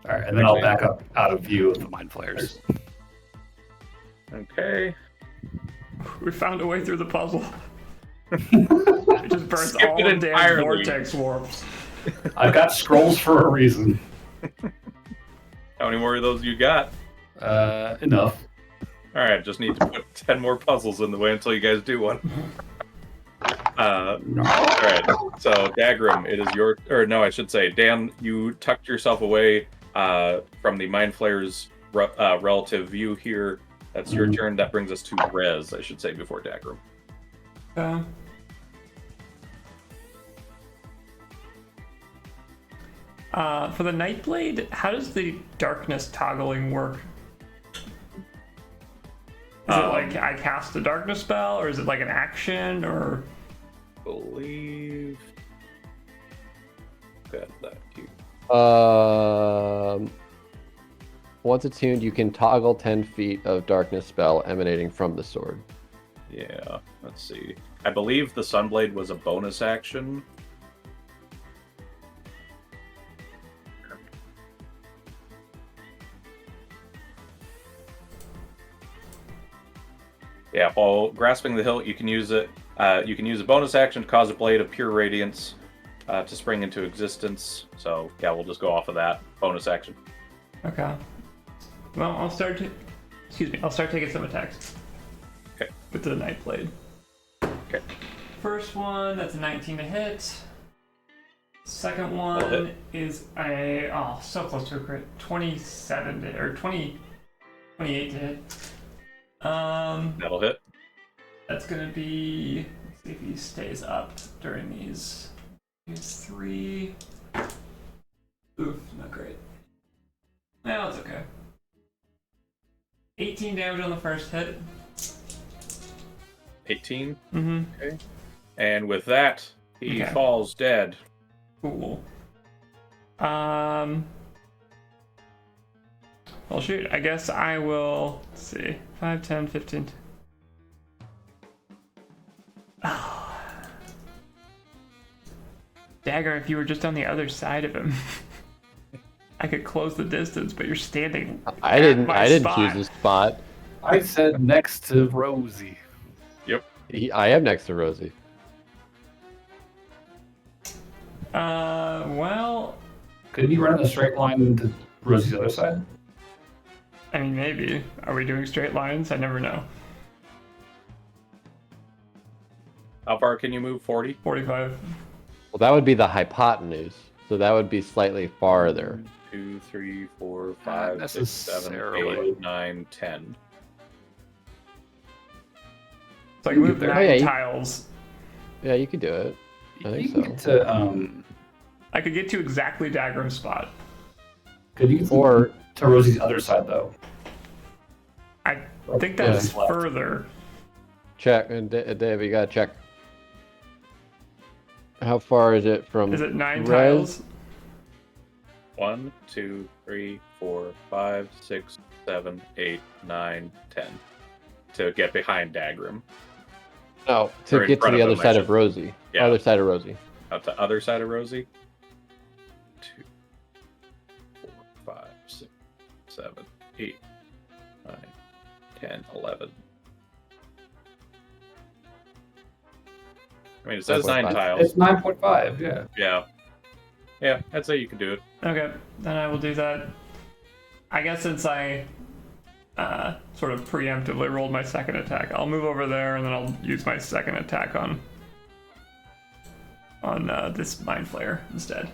All right, and then I'll back up out of view of the Mind flares. Okay. We found a way through the puzzle. It just burns Skip all it the damn entirely. vortex warps. I've got scrolls for a reason. How many more of those you got? Enough. All right, just need to put 10 more puzzles in the way until you guys do one. All right, so Dagrim, it is your, or no, I should say, Dan, you tucked yourself away from the Mind Flayer's relative view here. That's your turn. That brings us to Rez, I should say, before Dagrim. For the Nightblade, how does the darkness toggling work? Is it like I cast a darkness spell, or is it like an action, or? Believe. Got that here. Once attuned, you can toggle 10 feet of darkness spell emanating from the sword. Yeah, let's see. I believe the Sunblade was a bonus action. Yeah, while grasping the hilt, you can use it. You can use a bonus action to cause a blade of pure radiance to spring into existence. So yeah, we'll just go off of that bonus action. Okay. Well, I'll start. I'll start taking some attacks. Okay. With the Nightblade. Okay. First one, that's a 19 to hit. Second That'll one hit. is a so close to a crit. 27 to, or 28 to hit. That'll hit. That's gonna be. Let's see if he stays up during these. Here's 3. Oof, not great. Well, it's okay. 18 damage on the first hit. 18. Mm-hmm. Okay. And with that, he Okay. falls dead. Cool. Well, shoot. I guess I will. Let's see. 5, 10, 15. Oh. Dagger, if you were just on the other side of him, I could close the distance, but you're standing. I at didn't. my I didn't spot. choose this spot. I said next to Rosie. I am next to Rosie. Well, Could you run in a straight line to Rosie's other side? I mean, maybe. Are we doing straight lines? I never know. How far can you move? 40? 45. Well, that would be the hypotenuse, so that would be slightly farther. 2, 3, 4, 5, 6, 7, necessarily. 8, 9, 10. So I can move the Oh, 9 yeah, you- tiles. Yeah, you could do it. I think You can so. get to, I could get to exactly Dagrim's spot. could you get Or to Rosie's other side, though? I think that's Yeah. further. check, and Dave, you gotta check. How far is it from? Is it 9 Rez? tiles? 1, 2, 3, 4, 5, 6, 7, 8, 9, 10. To get behind Dagrim. No, Or to in get to front the of other him, I side should- of Rosie. Yeah. Other side of Rosie. Out the other side of Rosie. 2, 4, 5, 6, 7, 8, 9, 10, 11. I mean, it says 9 9.5. tiles. It's 9.5, yeah. Yeah. Yeah, I'd say you can do it. Okay, then I will do that. I guess since I sort of preemptively rolled my second attack, I'll move over there and then I'll use my second attack on this Mind Flayer instead.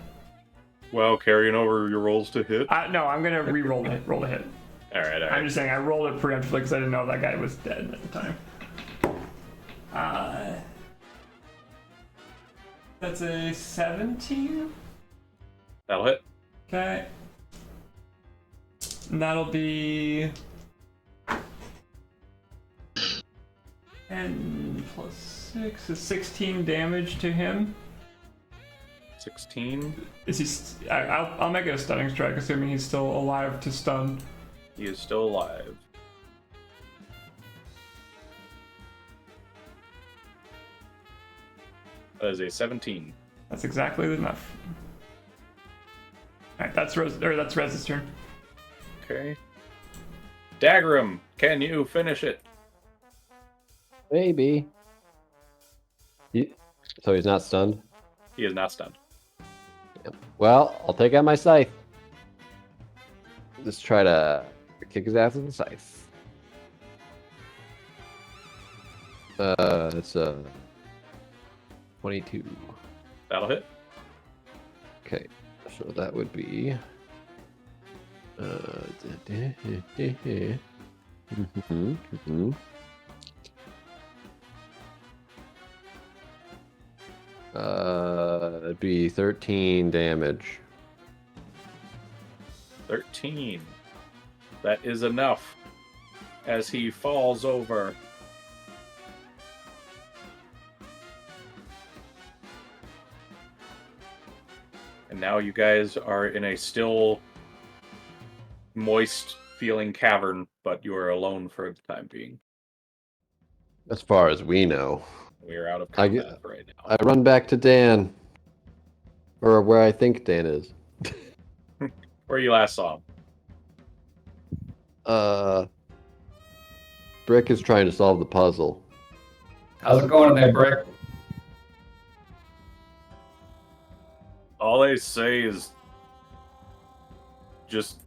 Well, carrying over your rolls to hit. No, I'm gonna re-roll the roll the hit. All right, all I'm right. just saying I rolled it preemptively because I didn't know that guy was dead at the time. That's a 17. That'll hit. Okay. And that'll be 10 plus 6 is 16 damage to him. 16. Is he? I'll make it a stunning strike, assuming he's still alive to stun. He is still alive. That is a 17. That's exactly enough. Alright, that's Rez's turn. Okay. Dagrim, can you finish it? Maybe. So he's not stunned? He is not stunned. Yep. Well, I'll take out my scythe. Just try to kick his ass with the scythe. It's 22. That'll hit. Okay, so that would be 13 damage. 13. That is enough. As he falls over. And now you guys are in a still moist feeling cavern, but you are alone for the time being. As far as we know. We are out of combat right now. I run back to Dan. Or where I think Dan is. Where you last saw him. Brick is trying to solve the puzzle. How's it going in there, Brick? All they say is just,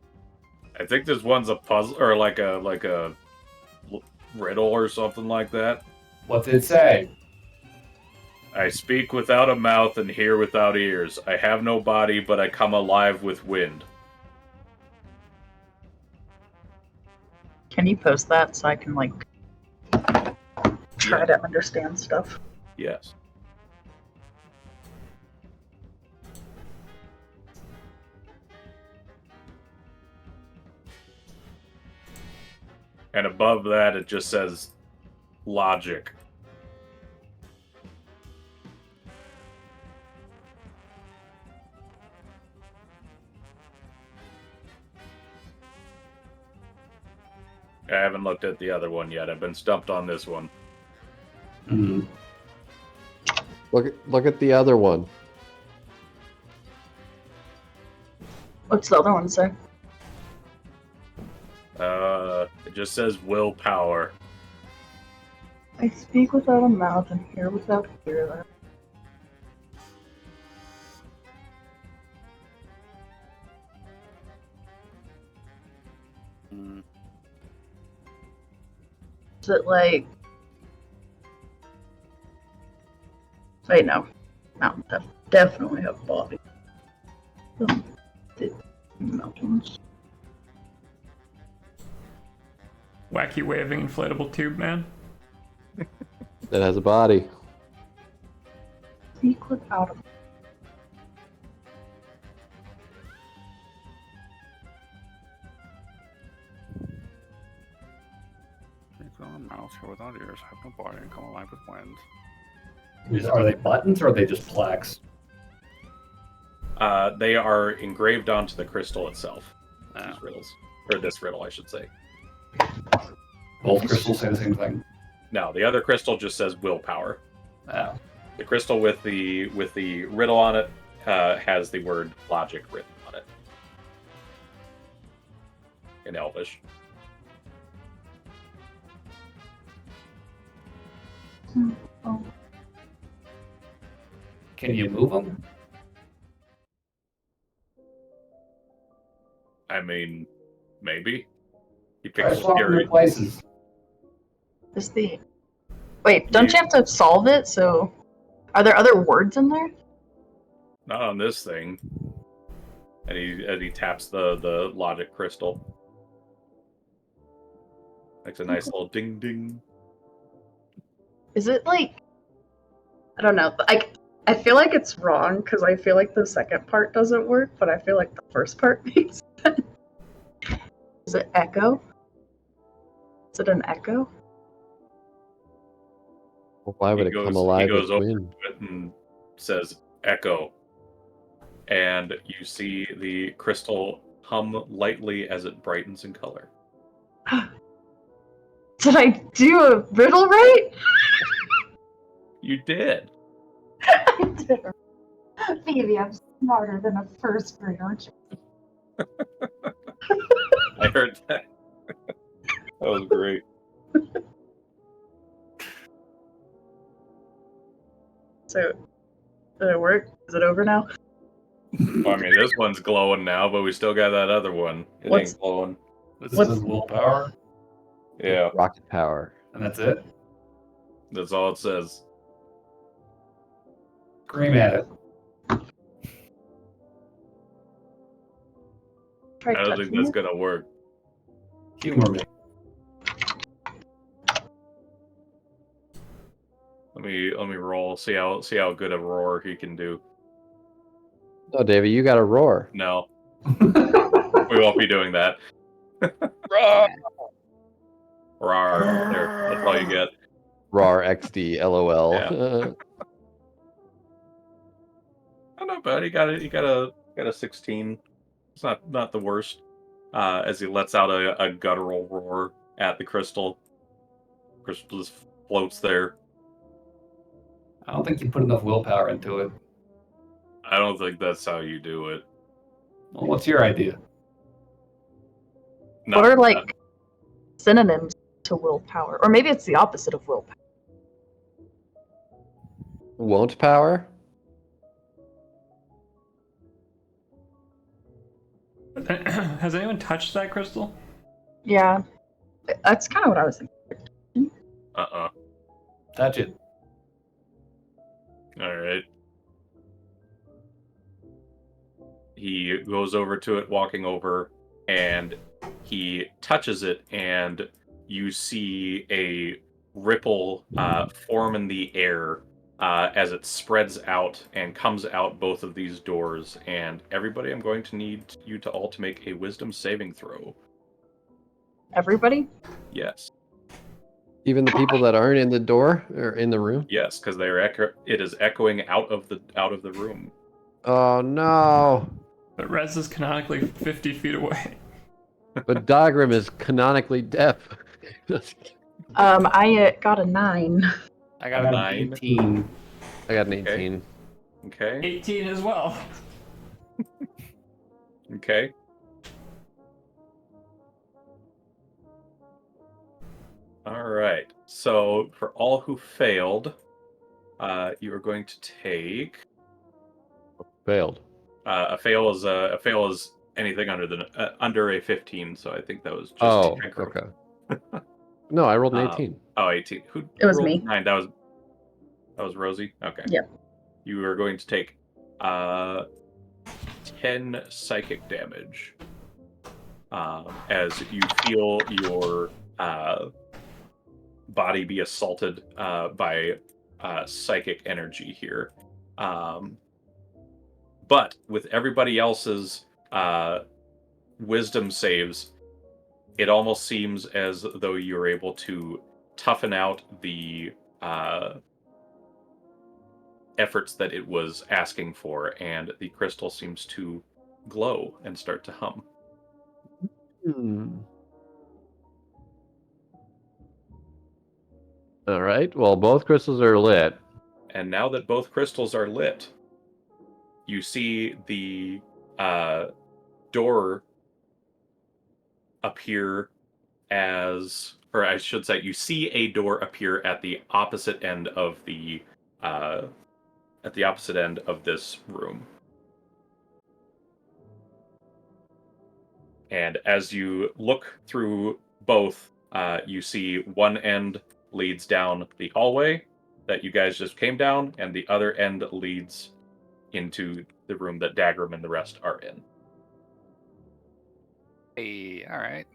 I think this one's a puzzle or like a riddle or something like that. What's it say? I speak without a mouth and hear without ears. I have no body, but I come alive with wind. Can you post that so I can like try to understand stuff? Yes. And above that, it just says logic. I haven't looked at the other one yet. I've been stumped on this one. Mm-hmm. Look at the other one. What's the other one say? It just says willpower. I speak without a mouth and hear without ear. Is it like... Wait, no. Mountains definitely have body. Mountains. Wacky waving inflatable tube man. That has a body. Speak without a... Mouse here without ears, have no body, and come alive with wind. Are they buttons or are they just plaques? They are engraved onto the crystal itself. Oh. These riddles. Or this riddle, I should say. Both crystals say the same thing. No, the other crystal just says willpower. Oh. The crystal with the riddle on it has the word logic written on it. In Elvish. Oh. Can you move them? I mean, maybe. He Try picks swapping their places. Is the... Wait, don't you have to solve it? So, are there other words in there? Not on this thing. And he taps the logic crystal. Makes a nice little ding ding. Is it like... I don't know. I feel like it's wrong because I feel like the second part doesn't work, but I feel like the first part makes sense. Is it echo? Is it an echo? Well, why would it come alive He goes with over wind? to it and says echo. And you see the crystal hum lightly as it brightens in color. Did I do a riddle right? You did. I did. Phoebe, I'm smarter than a first grade, aren't you? I heard that. That was great. So, did it work? Is it over now? Well, I mean, this one's glowing now, but we still got that other one. It What's- ain't glowing. This What's- is willpower, Yeah, Rocket power. and that's it. that's all it says. Scream at it. Try I don't think touching that's it? gonna work. Humor me. Let me roll. See how good a roar he can do. No, Davey, you got to roar. No, we won't be doing that. Roar! There, that's all you get. Roar XD, LOL. Yeah. Oh, not bad. He got a 16. It's not the worst. As he lets out a guttural roar at the crystal. Crystal just floats there. I don't think you put enough willpower into it. I don't think that's how you do it. Well, what's your idea? Not What are that. like synonyms to willpower? Or maybe it's the opposite of willpower. Won't power? Has anyone touched that crystal? Yeah. That's kind of what I was thinking. Touch it. All right. He goes over to it, walking over, and he touches it, and you see a ripple form in the air as it spreads out and comes out both of these doors. And everybody, I'm going to need you to all to make a wisdom saving throw. Everybody? Yes. Even the people that aren't in the door or in the room? Yes, because it is echoing out of the room. Oh no! But Rez is canonically 50 feet away. But Dagrim is canonically deaf. I got a 9. I I got got a nine. an 18. I got an Okay. 18. Okay. 18 as well. Okay. All right. So for all who failed, you are going to take Failed. a fail is anything under a 15. So I think that was just Oh, aggro. okay. No, I rolled an 18. Oh, 18. Who It was rolled me. 9? That was Rosie. Okay. Yep. You are going to take 10 psychic damage as you feel your body be assaulted by psychic energy here. But with everybody else's wisdom saves, it almost seems as though you're able to toughen out the efforts that it was asking for, and the crystal seems to glow and start to hum. All right. Well, both crystals are lit. And now that both crystals are lit, you see the door appear or I should say, you see a door appear at the opposite end of this room. And as you look through both, you see one end leads down the hallway that you guys just came down, and the other end leads into the room that Dagrim and the rest are in. Hey, all right.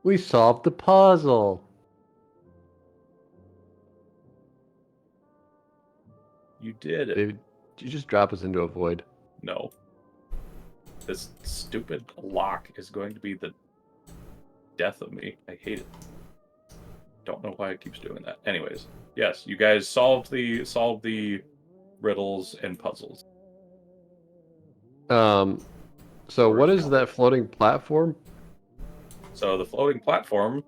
We solved the puzzle. You did it. David, did you just drop us into a void? No. This stupid lock is going to be the death of me. I hate it. Don't know why it keeps doing that. Anyways, yes, you guys solved the riddles and puzzles. So what is that floating platform? So the floating platform,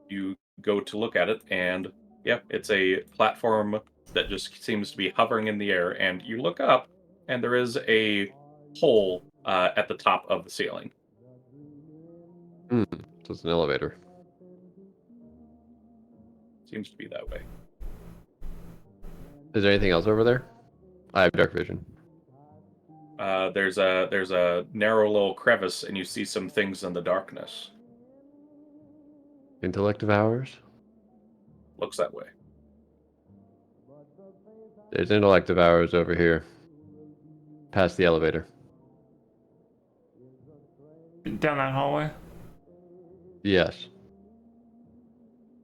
you go to look at it, and yeah, it's a platform that just seems to be hovering in the air, and you look up, and there is a hole at the top of the ceiling. So it's an elevator. Seems to be that way. Is there anything else over there? I have dark vision. There's a narrow little crevice, and you see some things in the darkness. Intellect hours? Looks that way. There's intellect hours over here. Past the elevator. Down that hallway. Yes.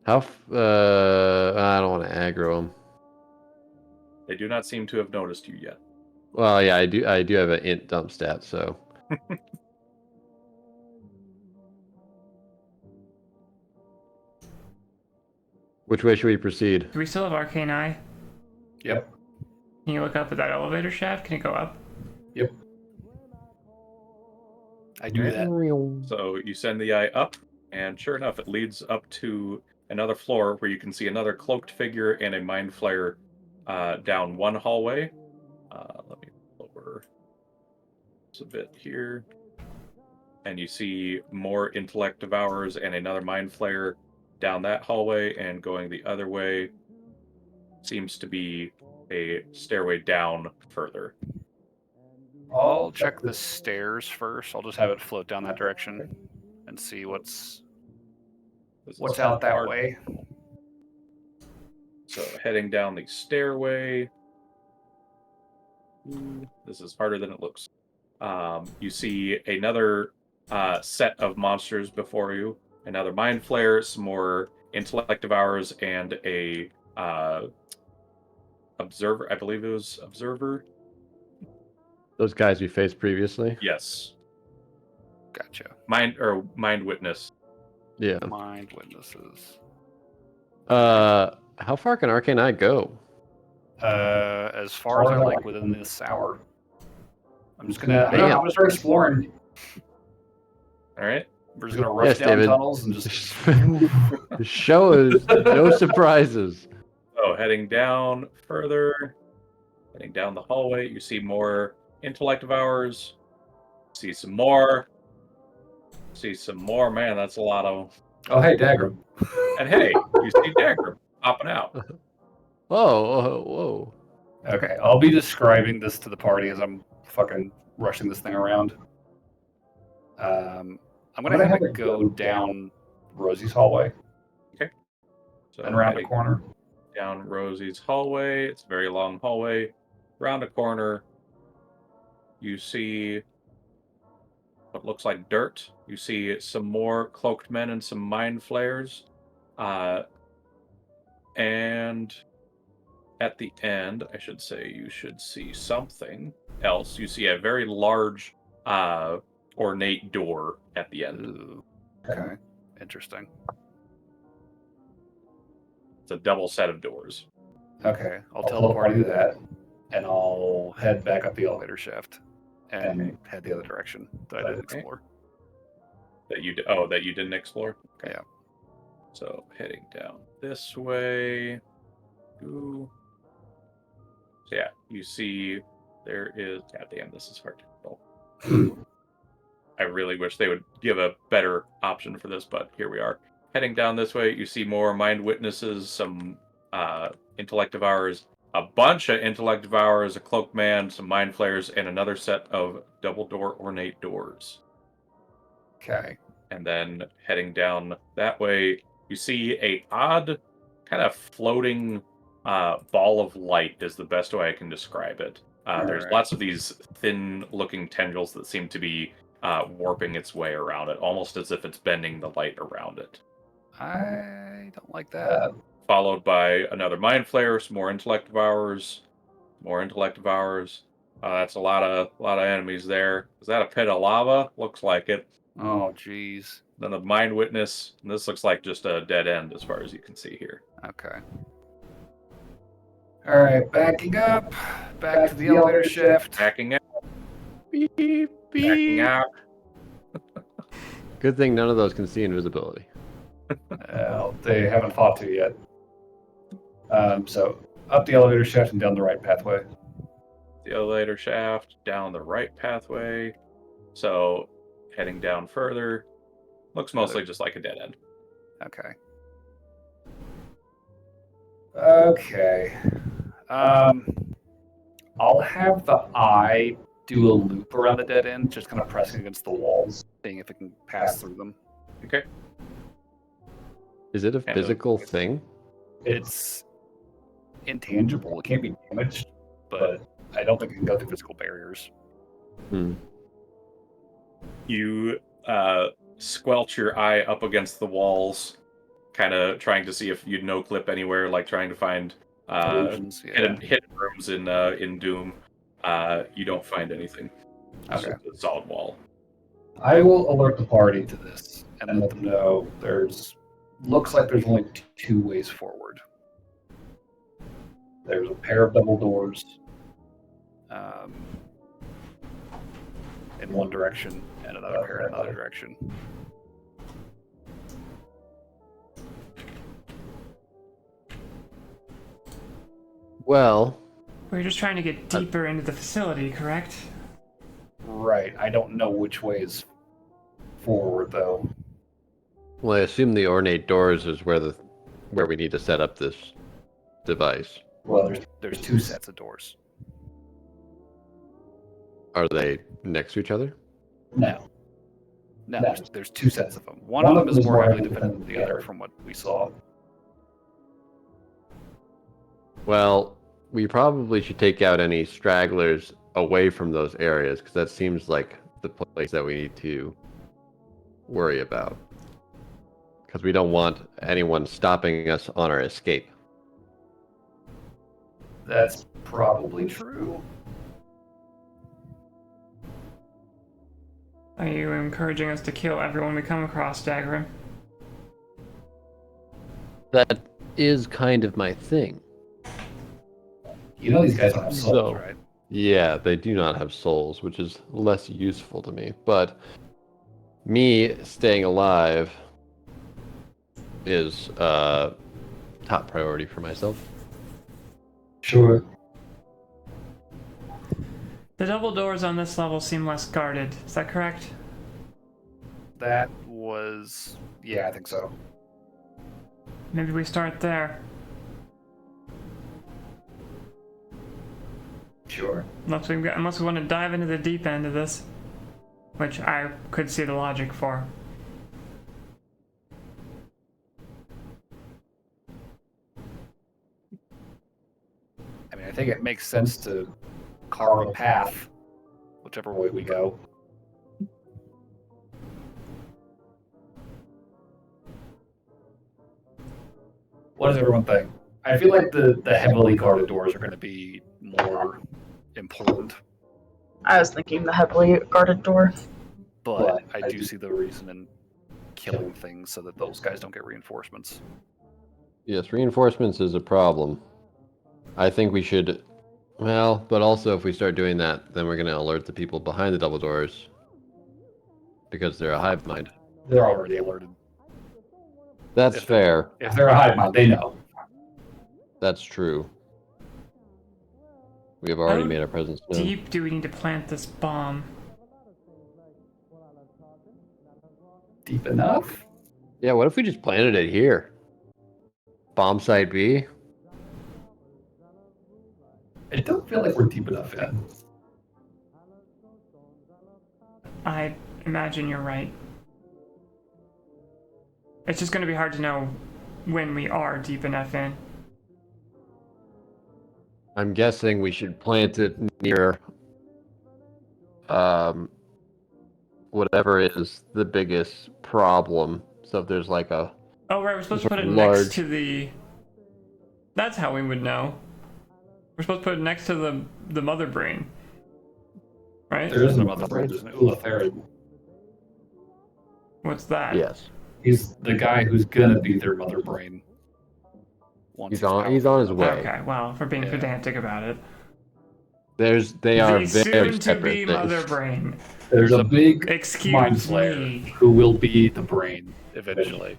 I don't want to aggro them. They do not seem to have noticed you yet. Well, yeah, I do have an int dump stat, so. Which way should we proceed? Do we still have arcane eye? Yep. Can you look up at that elevator shaft? Can it go up? Yep. I do that. So you send the eye up, and sure enough, it leads up to another floor where you can see another cloaked figure and a mind flayer down one hallway. Let me lower this a bit here. And you see more intellect devourers and another mind flayer down that hallway, and going the other way seems to be a stairway down further. I'll check the stairs first. I'll just have it float down that direction and see what's out that hard. way. So heading down the stairway. This is harder than it looks. You see another set of monsters before you. Another mind flayer, some more intellect devourers, and a observer. I believe it was observer. Those guys we faced previously? Yes. Gotcha. Mind witness. Yeah. Mind witnesses. How far can Arcane Eye go? As far as I like within this hour. I'm just gonna start exploring. All right. We're just gonna rush down David. tunnels and just. The show is no surprises. So heading down further, heading down the hallway, you see more intellect devourers. See some more. See some more. Man, that's a lot of them. Oh, hey, Dagrim. And hey, you see Dagrim popping out. Whoa. Okay, I'll be describing this to the party as I'm fucking rushing this thing around. I'm gonna have it go down Rosie's hallway So and around the heading corner. down Rosie's hallway. It's a very long hallway. Round a corner, you see what looks like dirt. You see some more cloaked men and some mind flayers. And at the end, I should say, you should see something else. You see a very large, ornate door at the end. Ooh. Okay. Interesting. It's a double set of doors. Okay. I'll tell the party that, and I'll head back up the elevator shaft and head the other direction that I didn't explore. That you didn't explore? Okay. Yeah. So heading down this way. Ooh. So yeah, you see there is. God damn, this is hard to control. I really wish they would give a better option for this, but here we are. Heading down this way, you see more mind witnesses, some intellect devourers, a bunch of intellect devourers, a cloaked man, some mind flayers, and another set of double door ornate doors. Okay. And then heading down that way, you see a odd kind of floating ball of light is the best way I can describe it. There's lots of these thin-looking tendrils that seem to be warping its way around it, almost as if it's bending the light around it. I don't like that. Followed by another mind flayer, some more intellect devourers, that's a lot of enemies there. Is that a pit of lava? Looks like it. Oh, jeez. Then the mind witness, and this looks like just a dead end as far as you can see here. Okay. All right, backing up. Back to the elevator shaft. Backing out. Beep, Backing beep. out. Good thing none of those can see invisibility. They haven't fought to yet. So Up the elevator shaft and down the right pathway. The elevator shaft, down the right pathway. So, heading down further. Looks mostly just like a dead end. Okay. Okay. I'll have the eye do a loop around the dead end, just kind of pressing against the walls, Seeing if it can pass through them. Okay. Is it a physical thing? It's intangible. It can't be damaged, but I don't think it can go through Physical barriers. You squelch your eye up against the walls, kind of trying to see if you'd no-clip anywhere, like trying to find Illusions, yeah. hidden rooms in Doom. You don't find anything. It's Okay. just a solid wall. I will alert the party to this and let them know looks like there's only two ways forward. There's a pair of double doors In one direction and another pair in another direction. Well, We're just trying to get deeper into the facility, correct? right. I don't know which way is forward though. I assume the ornate doors is where we need to set up this device. Well, There's two sets of doors. Are they next to each other? no. No, there's two sets of them. One of them is more heavily defended than the other from what we saw. Well, we probably should take out any stragglers away from those areas, because that seems like the place that we need to worry about. Because we don't want anyone stopping us on our escape. That's probably true. Are you encouraging us to kill everyone we come across, Dagrim? That is kind of my thing. You know these guys don't have souls, So- right? Yeah, they do not have souls, which is less useful to me. But me staying alive is top priority for myself. Sure. The double doors on this level seem less guarded. Is that correct? That was... Yeah, I think so. Maybe we start there. Sure. Unless we want to dive into the deep end of this, which I could see the logic for. I mean, I think it makes sense to carve a path, whichever way we go. What does everyone think? I feel like the heavily guarded doors are Are going to be more important, I was thinking the heavily guarded door. but I do see the reason in killing things so that those guys don't get reinforcements. Yes, reinforcements is a problem. I think we should... Well, but also if we start doing that, then we're going to alert the people behind the double doors. Because they're a hive mind. They're already alerted. That's fair. If they're a hive mind, they know. That's true. We have already How made our presence known. Deep do we need to plant this bomb? Deep enough? Yeah, what if we just planted it here? Bomb site B? I don't feel like we're deep enough in. I imagine you're right. It's just going to be hard to know when we are deep enough in. I'm guessing we should plant it near whatever is the biggest problem. So if there's like a Oh, right, we're supposed to put it large- next to the... That's how we would know. We're supposed to put it next to the mother brain. Right? There isn't a mother brain, there's an Ulatherid. What's that? yes. He's the guy who's gonna be their mother brain. Once He's it's on his powerful. way. Okay, well, for being Yeah. pedantic about it. They are The very soon-to-be separate mother things. brain. There's a big mind Excuse flayer me. who will be the brain. Eventually.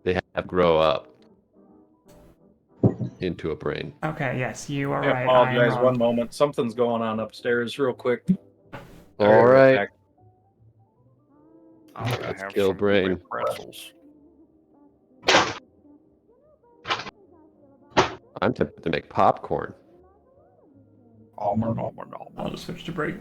They have to grow up. into a brain. Okay, yes, you are I right. apologize. I am One wrong. moment. Something's going on upstairs, real quick. I'll be All right. back. I'm gonna Let's have kill some brain. quick pretzels. I'm tempted to make popcorn. Almond. I'll just switch to break.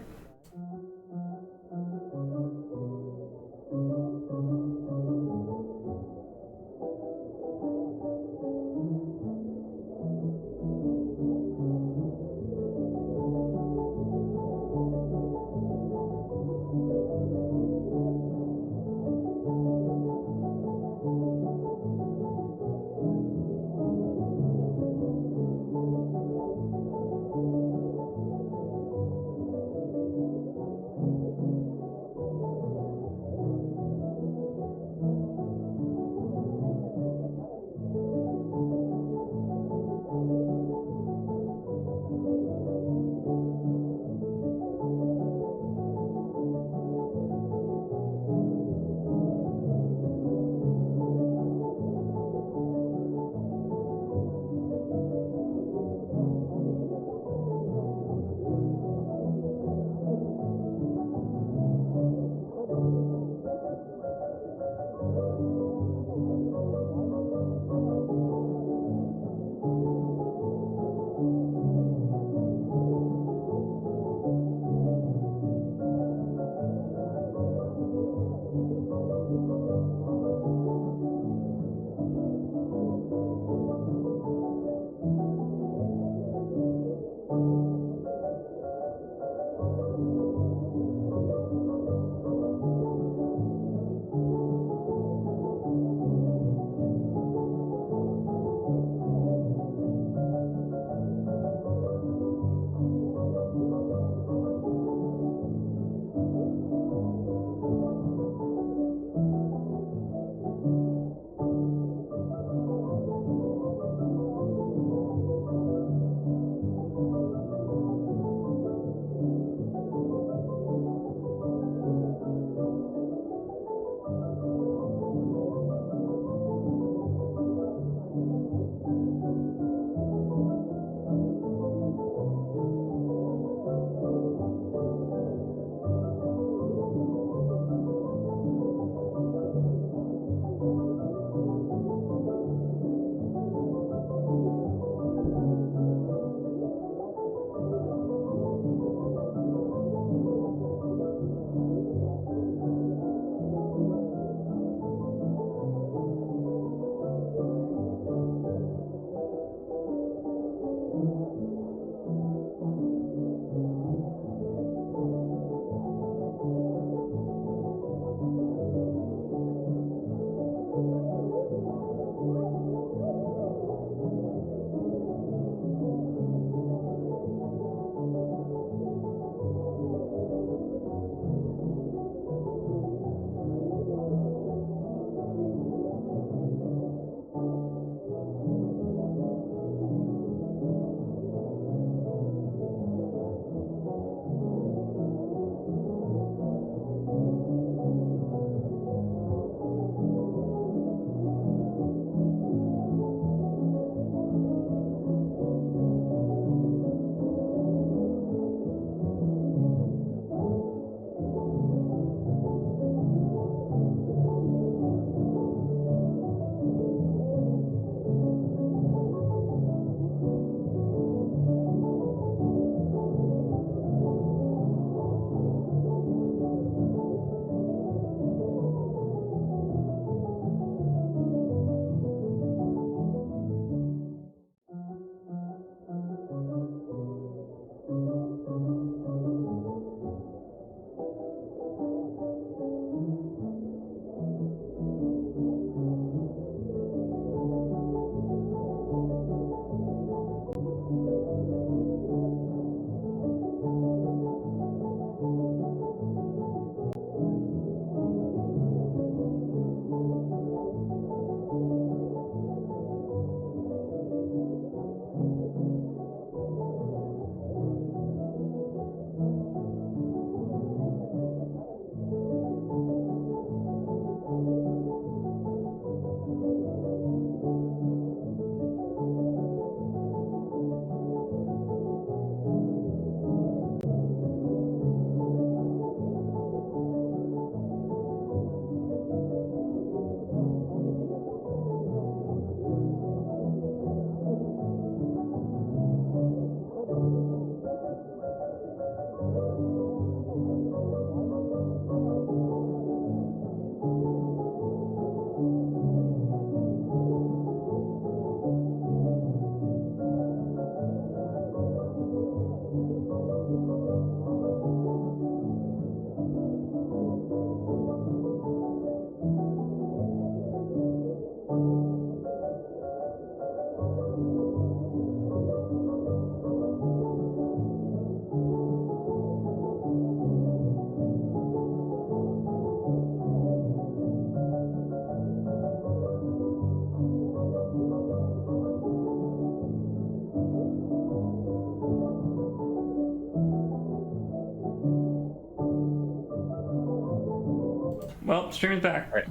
Well, stream is back. Right.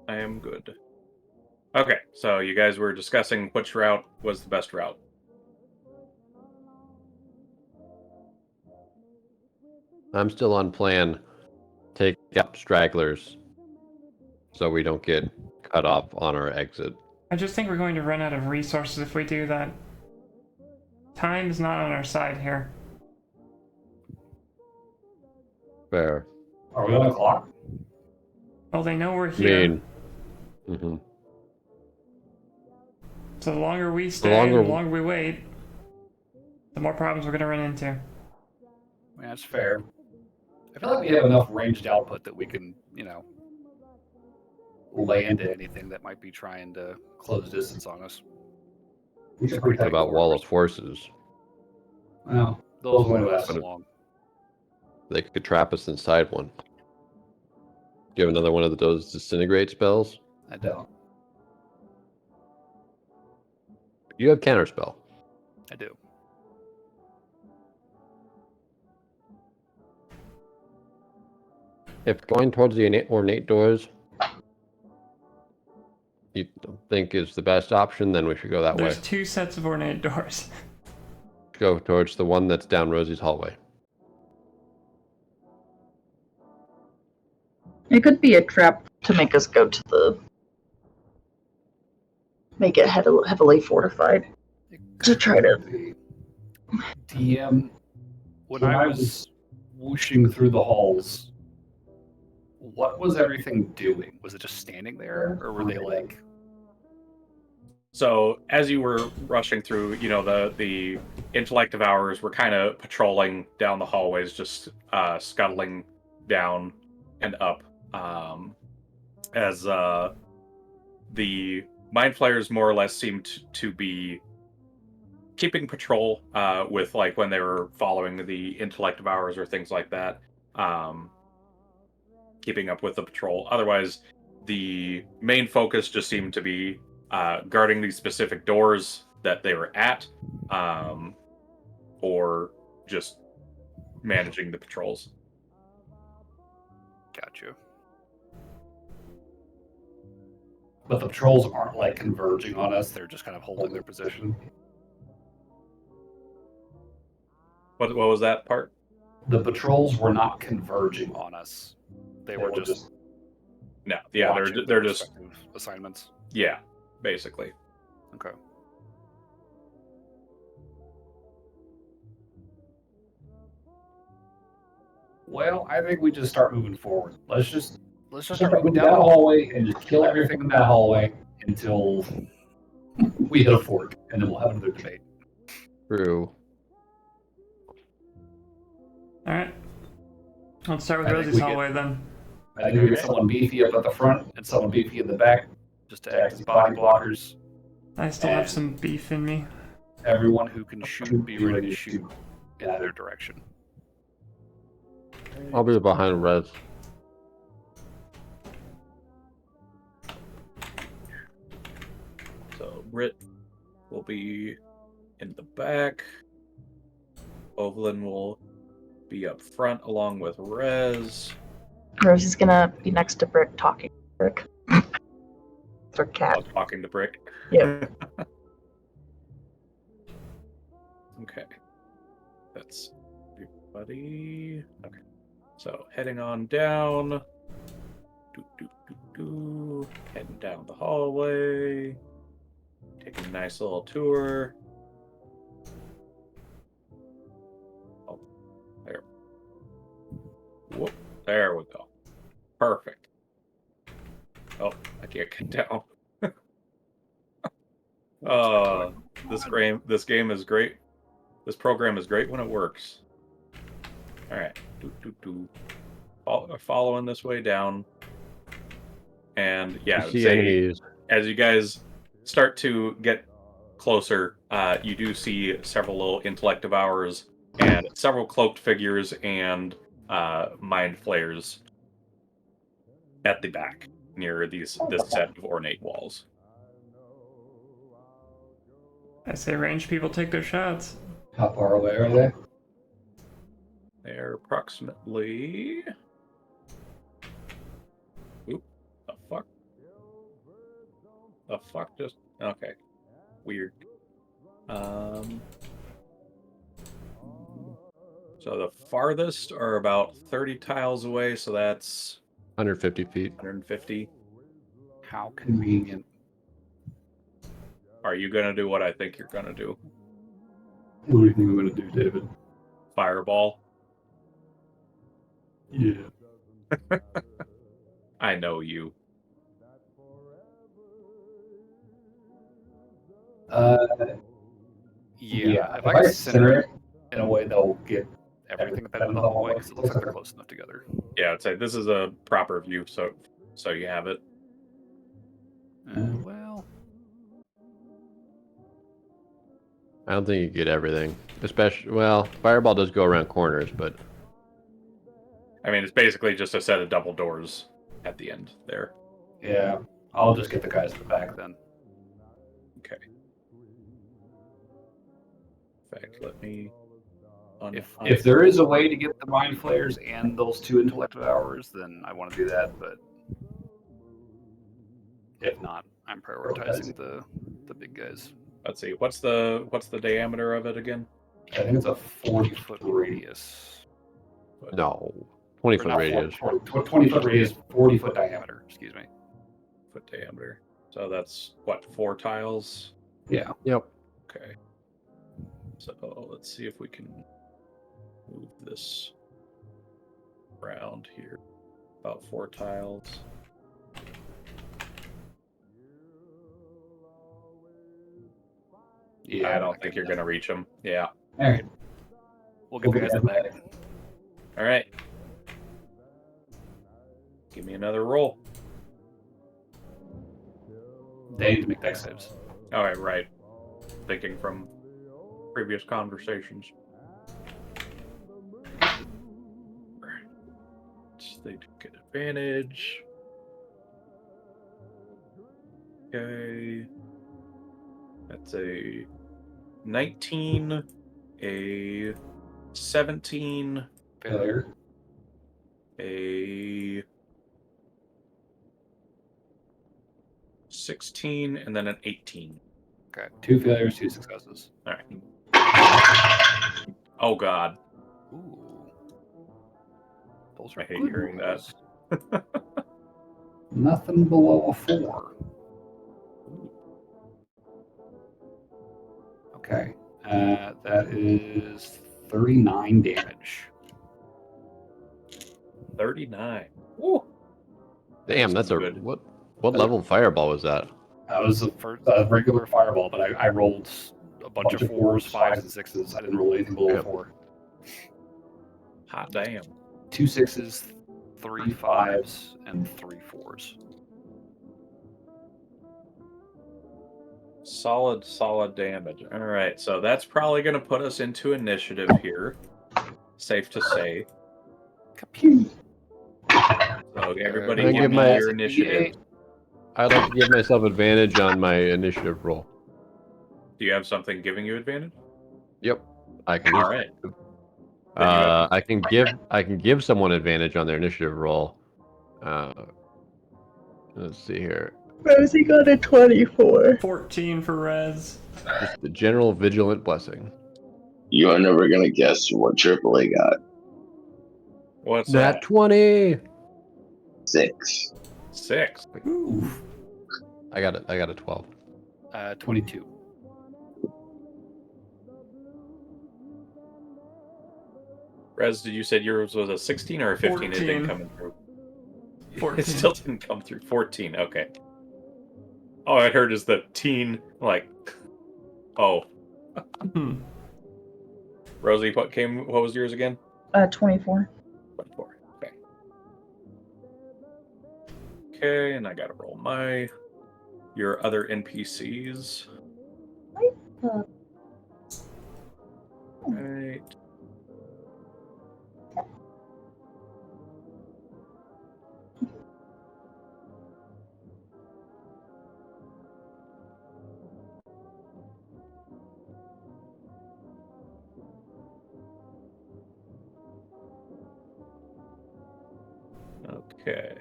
I am good. Okay, so you guys were discussing which route was the best route. I'm still on plan. Take out stragglers so we don't get cut off on our exit. I just think we're going to run out of resources if we do that. Time is not on our side here. Fair. Are we on the clock? Well, they know we're I here. mean, mm-hmm. So the longer we stay, longer- the longer we wait, the more problems we're going to run into. Yeah, that's fair. I feel like we have enough ranged output Output that we can, lay into anything that might be trying to close distance on us. We should protect about wall of forces. Well, Those won't won't last last. long. They could trap us inside one. Do you have another one of those disintegrate spells? I don't. You have counterspell. I do. If going towards the ornate doors you think is the best option, then we should go that There's way. 2 sets of ornate doors. Go towards the one that's down Rosie's hallway. It could be a trap to make us go to the. Make it heavily fortified. To try to. DM, when I was whooshing through the halls, what was everything doing? Was it just standing there, or were they like? So as you were rushing through, the intellect of ours were kind of patrolling down the hallways, just scuttling down and up. As the mind flayers more or less seemed to be keeping patrol with like when they were following the intellect of ours or things like that. Keeping up with the patrol. Otherwise, the main focus just seemed to be guarding these specific doors that they were at, or just managing the patrols. Got you. But the patrols aren't like converging on us. They're just kind of holding their position. What was that part? The patrols were not converging On us. They were just No, yeah, watching they're their just respective assignments. yeah, basically. Okay. Well, I think we just start moving forward. Let's just Let's start moving down the hallway and just kill everything in that hallway until we hit a fork, and then we'll have another debate. True. All right. Let's start with I think Rosie's we get- hallway then. I think we get someone beefy up at the front and someone beefy in the back just to act as body blockers. I still have some beef in me. Everyone Who can shoot, be ready to shoot in either direction. I'll be behind Rez. So Brit will be in the back. Ovalin will be up front along with Rez. Rosie's gonna be next to Brick talking to Brick. It's her cat. Talking to Brick. Yeah. Okay. That's everybody. Okay. So heading on down. Heading down the hallway. Taking a nice little tour. Oh, there. Whoop. There we go. Perfect. Oh, I can't get down. This game is great. This program is great when it works. All right, following this way down, and yeah, You see enemies. as you guys start to get closer, you do see several little intellect devourers and several cloaked figures and mind flayers at the back near this set of ornate walls. I say range people take their shots. How far away are they? They're approximately The fuck just... Okay. Weird. So the farthest are about 30 tiles away, so that's 150 feet. 150. How convenient. Are you gonna do what I think you're gonna do? What do you think I'm going to do, David? Fireball? Yeah. I know you. Yeah, if I can center it in a way that'll get everything at that end of the hallway, because it looks like they're close enough together. Yeah, I'd say this is a proper view, so you have it. Well, I don't think you get everything. Especially, well, fireball does go around corners, but I mean, it's basically just a set of double doors at the end there. Yeah. I'll just get the guys at the back then. Okay. In fact, let me... If there is a way to get the mind flayers and those 2 intellect hours, then I want to do that, but if not, I'm prioritizing the big guys. Let's see, what's the diameter of it again? I think it's a 40-foot Radius. no. 20-foot not radius. 20-foot radius, 40-foot diameter. Excuse me. Foot diameter. So that's, what, 4 tiles? Yeah. Yep. Okay. So let's see if we can move this around here. About 4 tiles. Yeah. I don't think you're going to reach them. Yeah. All right. We'll get the guys at the back. All right. Give me another roll. They need to make dex saves. All right, right. Thinking from previous conversations. They do get advantage. Okay. That's a 19, a 17, Failure. a 16, and then an 18. Okay. 2 failures, 2 successes. All right. Oh, God. Ooh. Those I are hate good hearing that. rolls. Nothing below a 4. Okay. That is 39 damage. 39. Woo. Damn, that's a good. what level fireball was that? That was a regular fireball, but I rolled a bunch of 4s, 5s, and 6s. I didn't roll anything below Yep. 4. Hot damn. 2 6s, 3 5s and 3 4s. Solid damage. All right, so that's probably going to put us into initiative here. Safe to say. So everybody I give give me my- your initiative. I'd like to give myself advantage on my initiative roll. Do you have something giving you advantage? Yep. I can All use right. it. Then you have- I can give someone advantage on their initiative roll. Let's see here. Rosie got a 24. 14 for Rez. Just the general vigilant blessing. You are never gonna guess what AAA got. What's Nat that? 20. 6. 6. Ooh. I got a 12. 22. Rez, did you say yours was a 16 or a 15? It didn't 14. come through. 14. It still didn't come through. 14. Okay. All I heard is the teen, like, oh. Hmm. Rosie, what was yours again? 24. 24. Okay. Okay, and I gotta roll your other NPCs. Right. Okay.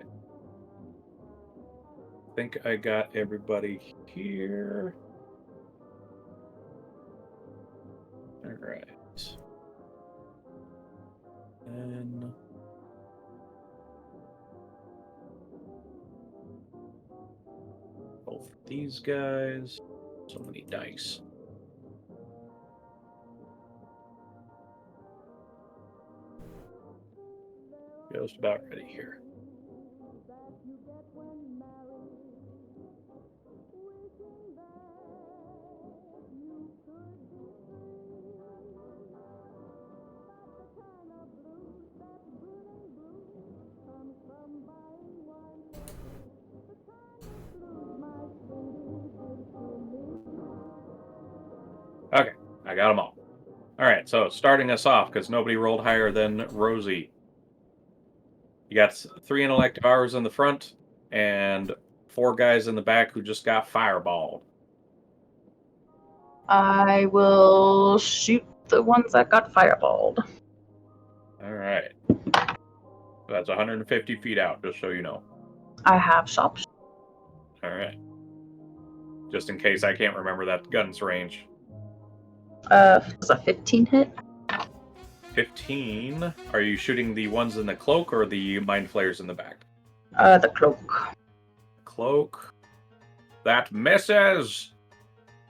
I think I got everybody here. All right. And both these guys. So many dice. Just about ready here. Okay, I got them all. All right, so starting us off, because nobody rolled higher than Rosie. You got 3 intellective hours in the front, and 4 guys in the back who just got fireballed. I will shoot the ones that got fireballed. All right. That's 150 feet out, just so you know. I have sharpshooter. All right. Just in case I can't remember that gun's range. Was a 15 hit? 15. Are you shooting the ones in the cloak or the mind flayers in the back? The cloak. Cloak. That misses!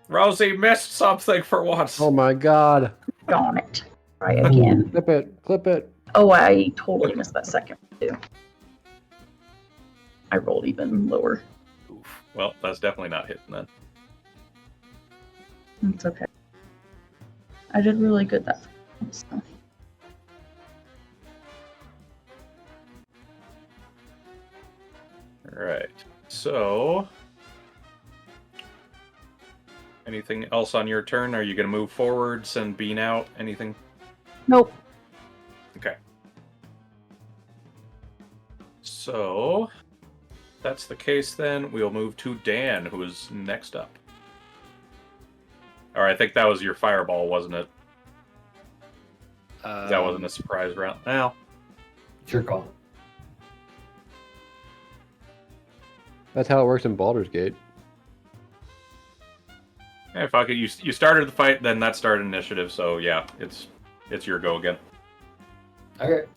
Rosie missed something for once. Oh my god. Darn it. Try again. Clip it. Clip it. Oh, I totally missed that second too. I rolled even lower. Oof. Well, that's definitely not hitting then. It's okay. I did really good that time, so. Alright. So, anything else on your turn? Are you going to move forward, send Bean out? Anything? Nope. Okay. So, if that's the case then, we'll move to Dan, who is next up. Or I think that was your fireball, wasn't it? That wasn't a surprise round. Well, It's your call. That's how it works in Baldur's Gate. hey, fuck it. You started the fight, then that started initiative, so yeah, it's your go again. Okay.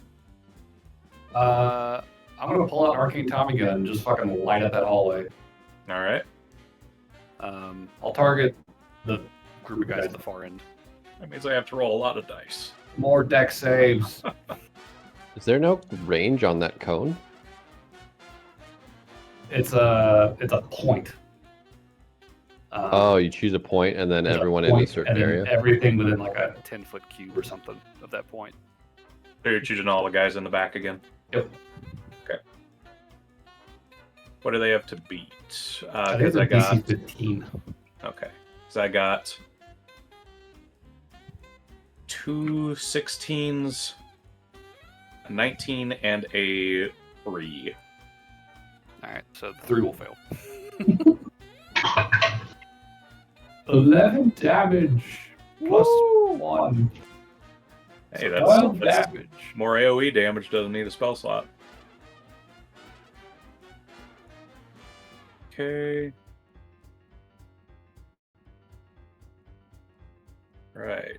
I'm I'm gonna pull out an arcane Tommy gun and just fucking light up that hallway. Alright. I'll target the group of guys at the far end. That means I have to roll a lot of dice. more deck saves. Is there no range on that cone? It's a point. Oh, you choose a point and then There's a everyone in a point, certain and then area? everything within like a 10-foot cube or something of that point. So you're choosing all the guys in the back again? Yep. Okay. What do they have to beat? I think it's a DC 15. Okay. So I got 2 16s, a 19, and a 3. Alright, so 3 will fail. 11 damage plus 1. Hey, So 12 that's damage. more AoE damage, doesn't need a spell slot. Okay. Right.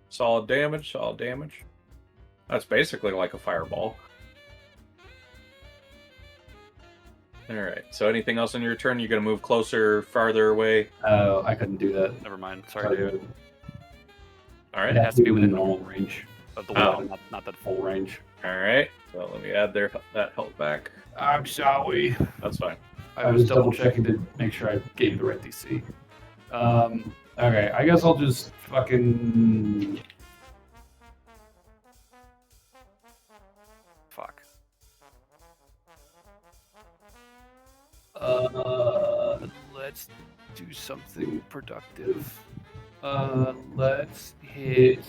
Solid damage, solid damage. That's basically like a fireball. Alright, so anything else on your turn? You're going to move closer, farther away? Oh, I couldn't do that. Never mind. Sorry, Sorry. dude. Alright. It has to be within normal range. Of the Oh. wall, not that Full range. Alright. So let me add that health back. I'm sorry. That's fine. I was double checking to make sure I gave you the right DC. Okay, I guess I'll just fucking. fuck. Let's do something productive. Let's hit.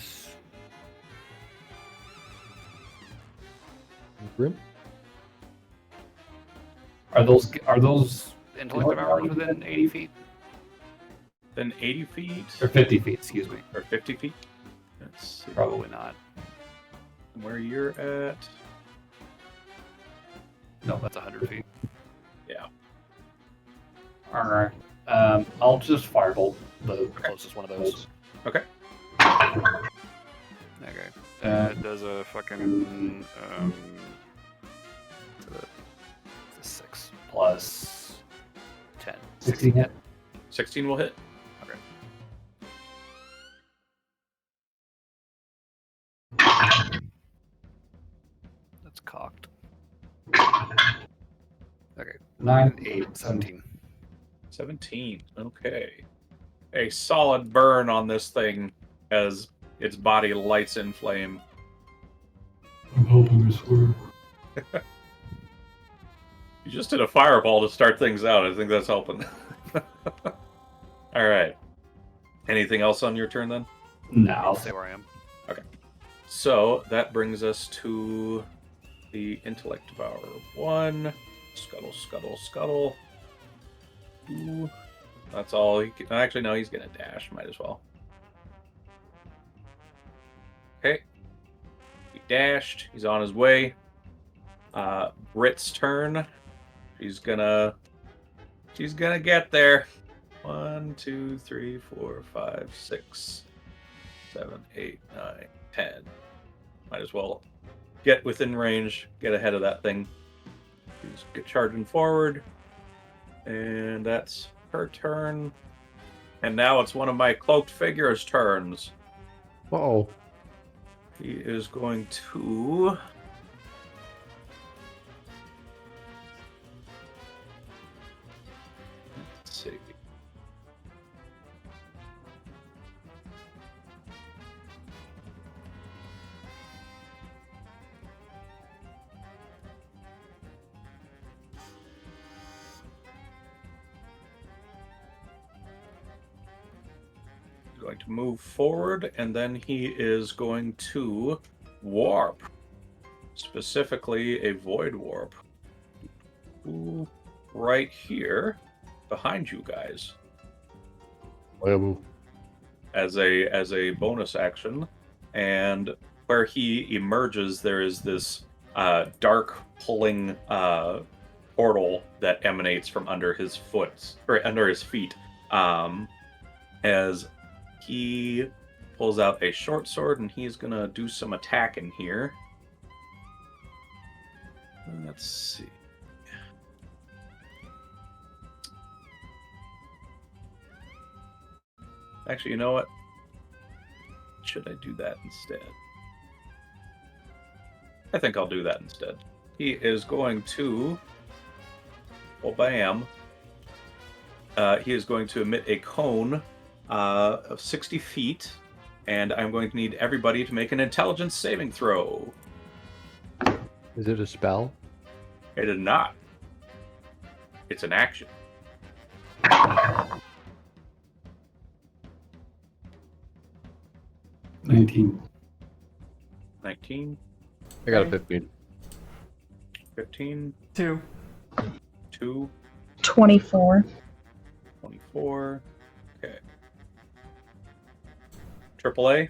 Grim? Are those Intellective hours within 80 feet? Then 80 feet? or 50 feet? Excuse me. Or 50 feet? Let's see Probably not. where you're at. No, that's 100 feet. Yeah. Alright. I'll just firebolt the Closest one of those. Okay. Okay. That does a fucking it's a 6 plus 10. 16 hit. 16 will hit. Okay. That's cocked. Okay. 9, 8, 17. 17. Okay. A solid burn on this thing as its body lights in flame. I'm helping this work. You just did a fireball to start things out. I think that's helping. All right. Anything else on your turn then? No. I'll stay where I am. So that brings us to the intellect devourer. 1. Scuttle, scuttle, scuttle. 2. That's all. Actually, no, he's going to dash. Might as well. Okay. He dashed. He's on his way. Brit's turn. She's gonna get there. 1, 2, 3, 4, 5, 6, 7, 8, 9, 10. Might as well get within range, get ahead of that thing. She's charging forward. And that's her turn. And now it's one of my cloaked figures' turns. Uh-oh. He is going to... Let's see. Going to move forward, and then he is going to warp. Specifically, a void warp. Ooh, right here, behind you guys, as a bonus action, and where he emerges, there is this dark pulling portal that emanates from under his feet. As he pulls out a short sword, and he's gonna do some attacking here. Let's see. Actually, you know what? Should I do that instead? I think I'll do that instead. He is going to... Well, bam. He is going to emit a cone of 60 feet, and I'm going to need everybody to make an intelligence saving throw. Is it a spell? It is not. It's an action. 19. 19, I got a 15. 15, 2. 2, 24. 24. Okay. AAA. Need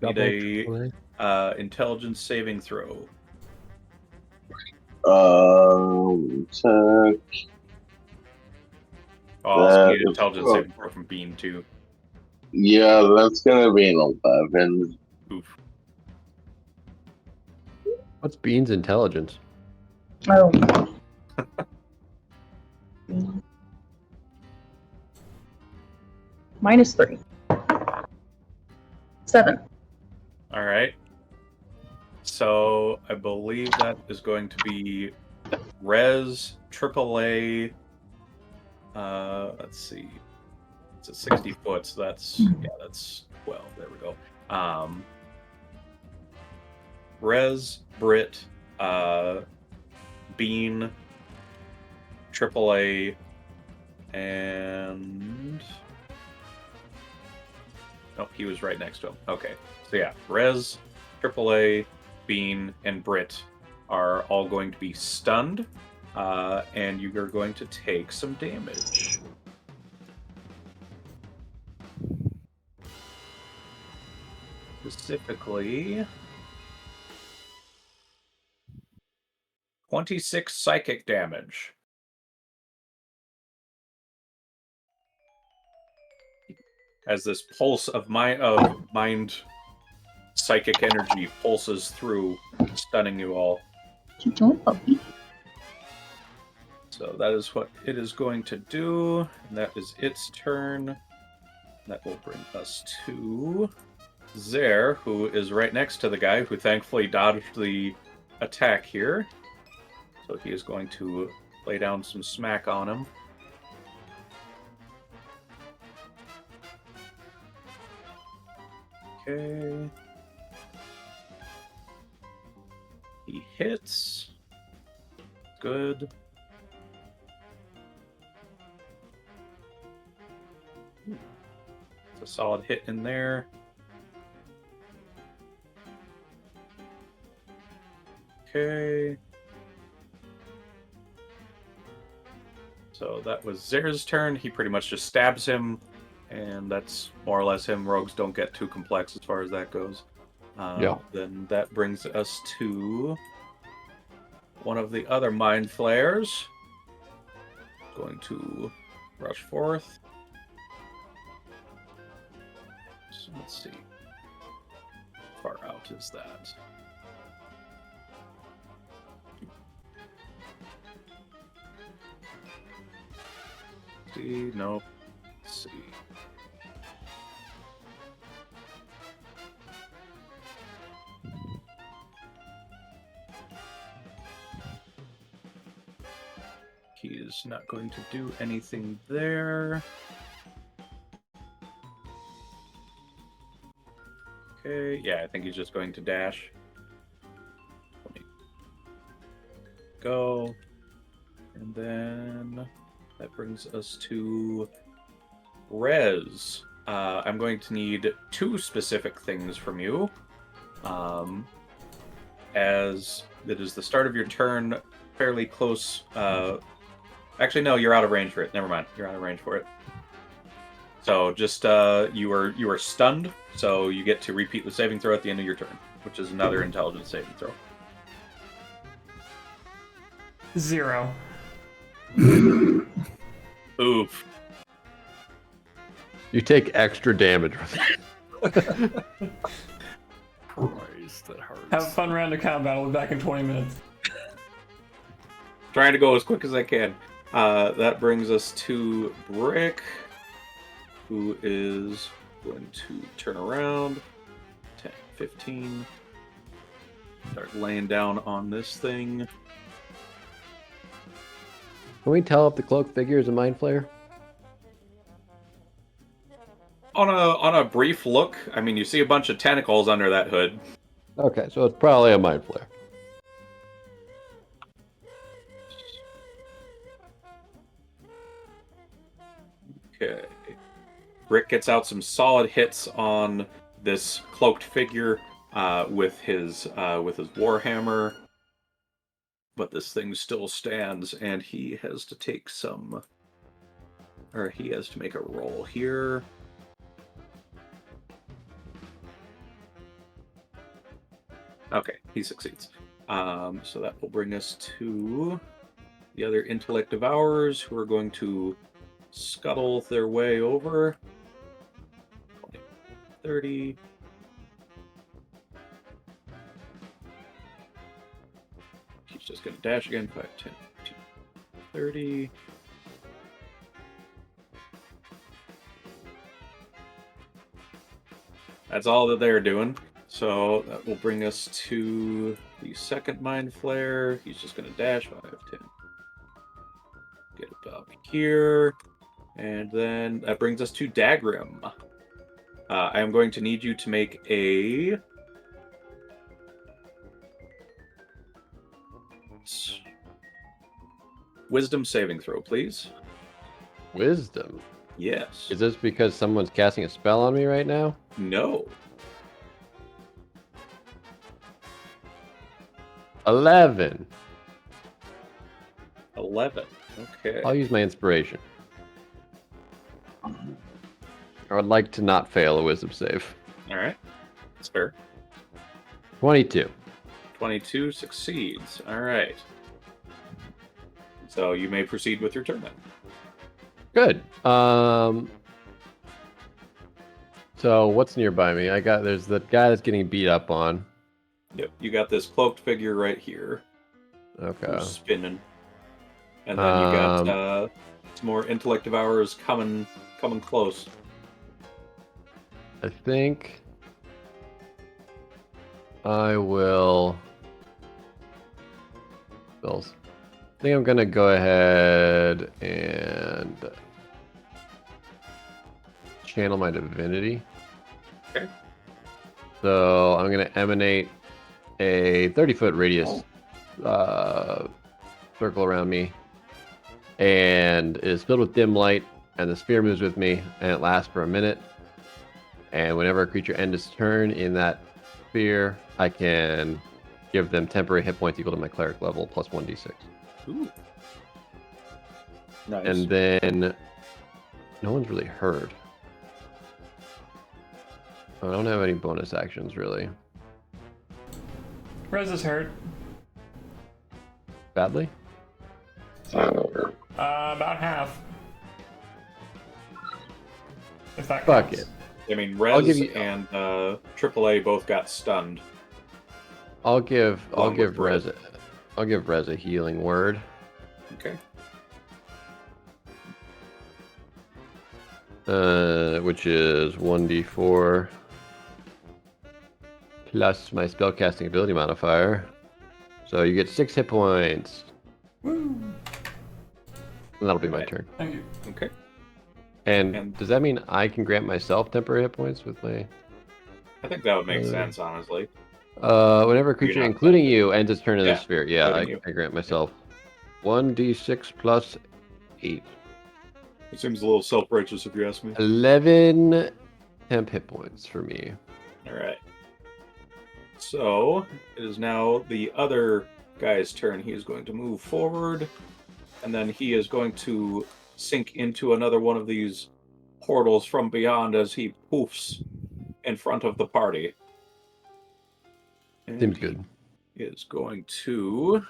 Double a AAA? intelligence saving throw. Check. Oh, also need an That- intelligence saving throw from Bean too. Yeah, that's gonna be an 11. Oof. What's Bean's intelligence? Oh. -3. 7. All right. So I believe that is going to be Rez, AAA. Let's see. It's a 60 foot, so that's that's 12. There we go. Rez, Brit, Bean, AAA, and oh, he was right next to him. Okay, so yeah, Rez, AAA, Bean, and Brit are all going to be stunned, and you are going to take some damage. Specifically, 26 psychic damage. as this pulse of mind psychic energy pulses through, stunning you all. What you doing, puppy? So that is what it is going to do. And that is its turn. That will bring us to Zer, who is right next to the guy who thankfully dodged the attack here. So he is going to lay down some smack on him. Okay. He hits. Good. It's a solid hit in there. Okay. So that was Zer's turn. He pretty much just stabs him, and that's more or less him. Rogues don't get too complex as far as that goes. Yeah. Then that brings us to one of the other Mind Flayers. Going to rush forth. So let's see. How far out is that? See, nope. Let's see. He is not going to do anything there. Okay, yeah, I think he's just going to dash. Let me go. And then that brings us to Rez. I'm going to need 2 specific things from you. As it is the start of your turn, fairly close. Actually, no, you're out of range for it. Never mind, you're out of range for it. So just you are stunned, so you get to repeat the saving throw at the end of your turn, which is another intelligence saving throw. 0. Oof. You take extra damage. Christ, that hurts. Have a fun round of combat. I'll be back in 20 minutes. Trying to go as quick as I can. That brings us to Brick, who is going to turn around. 10, 15. Start laying down on this thing. Can we tell if the cloak figure is a mind flayer? On a brief look, I mean, you see a bunch of tentacles under that hood. Okay, so it's probably a mind flayer. Okay. Brick gets out some solid hits on this cloaked figure with his warhammer, but this thing still stands, and he has to take some, or he has to make a roll here. Okay, he succeeds. So that will bring us to the other intellect devourers, who are going to scuttle their way over. 20, 30. He's just going to dash again. 5, 10, 15, 30. That's all that they're doing. So that will bring us to the second Mind Flare. He's just going to dash 5, 10. Get about here. And then that brings us to Dagrim. I am going to need you to make a wisdom saving throw, please. Wisdom? Yes. Is this because someone's casting a spell on me right now? No. 11. 11. Okay. I'll use my inspiration. I would like to not fail a wisdom save. All right. That's fair. 22. 22 succeeds. All right. So you may proceed with your turn then. Good. So what's nearby me? There's the guy that's getting beat up on. Yep, you got this cloaked figure right here Okay. who's spinning, and then you got Um, some more intellect devourers coming close. I think I will. Bills. I think I'm gonna go ahead and channel my divinity. Okay. So I'm gonna emanate a 30-foot radius circle around me, and it is filled with dim light, and the sphere moves with me, and it lasts for a minute. And whenever a creature ends its turn in that sphere, I can give them temporary hit points equal to my cleric level plus 1d6. Ooh. Nice. And then no one's really hurt. I don't have any bonus actions really. Rez is hurt. Badly? About half. If that Fuck counts. it. I mean, I'll Rez give you- and AAA both got stunned. I'll give Along with Rez a healing word. Okay. Which is 1d4 plus my spellcasting ability modifier. So you get 6 hit points. Woo! And that'll be my Right. turn. Thank you. Okay. And does that mean I can grant myself temporary hit points with my... I think that would make sense, honestly. Whenever a creature, not including you, ends its turn in Yeah, the sphere. Yeah, I including grant myself 1d6 plus 8. It seems a little self-righteous if you ask me. 11 temp hit points for me. All right. So it is now the other guy's turn. He is going to move forward, and then he is going to sink into another one of these portals from beyond as he poofs in front of the party. And Seems good. He is going to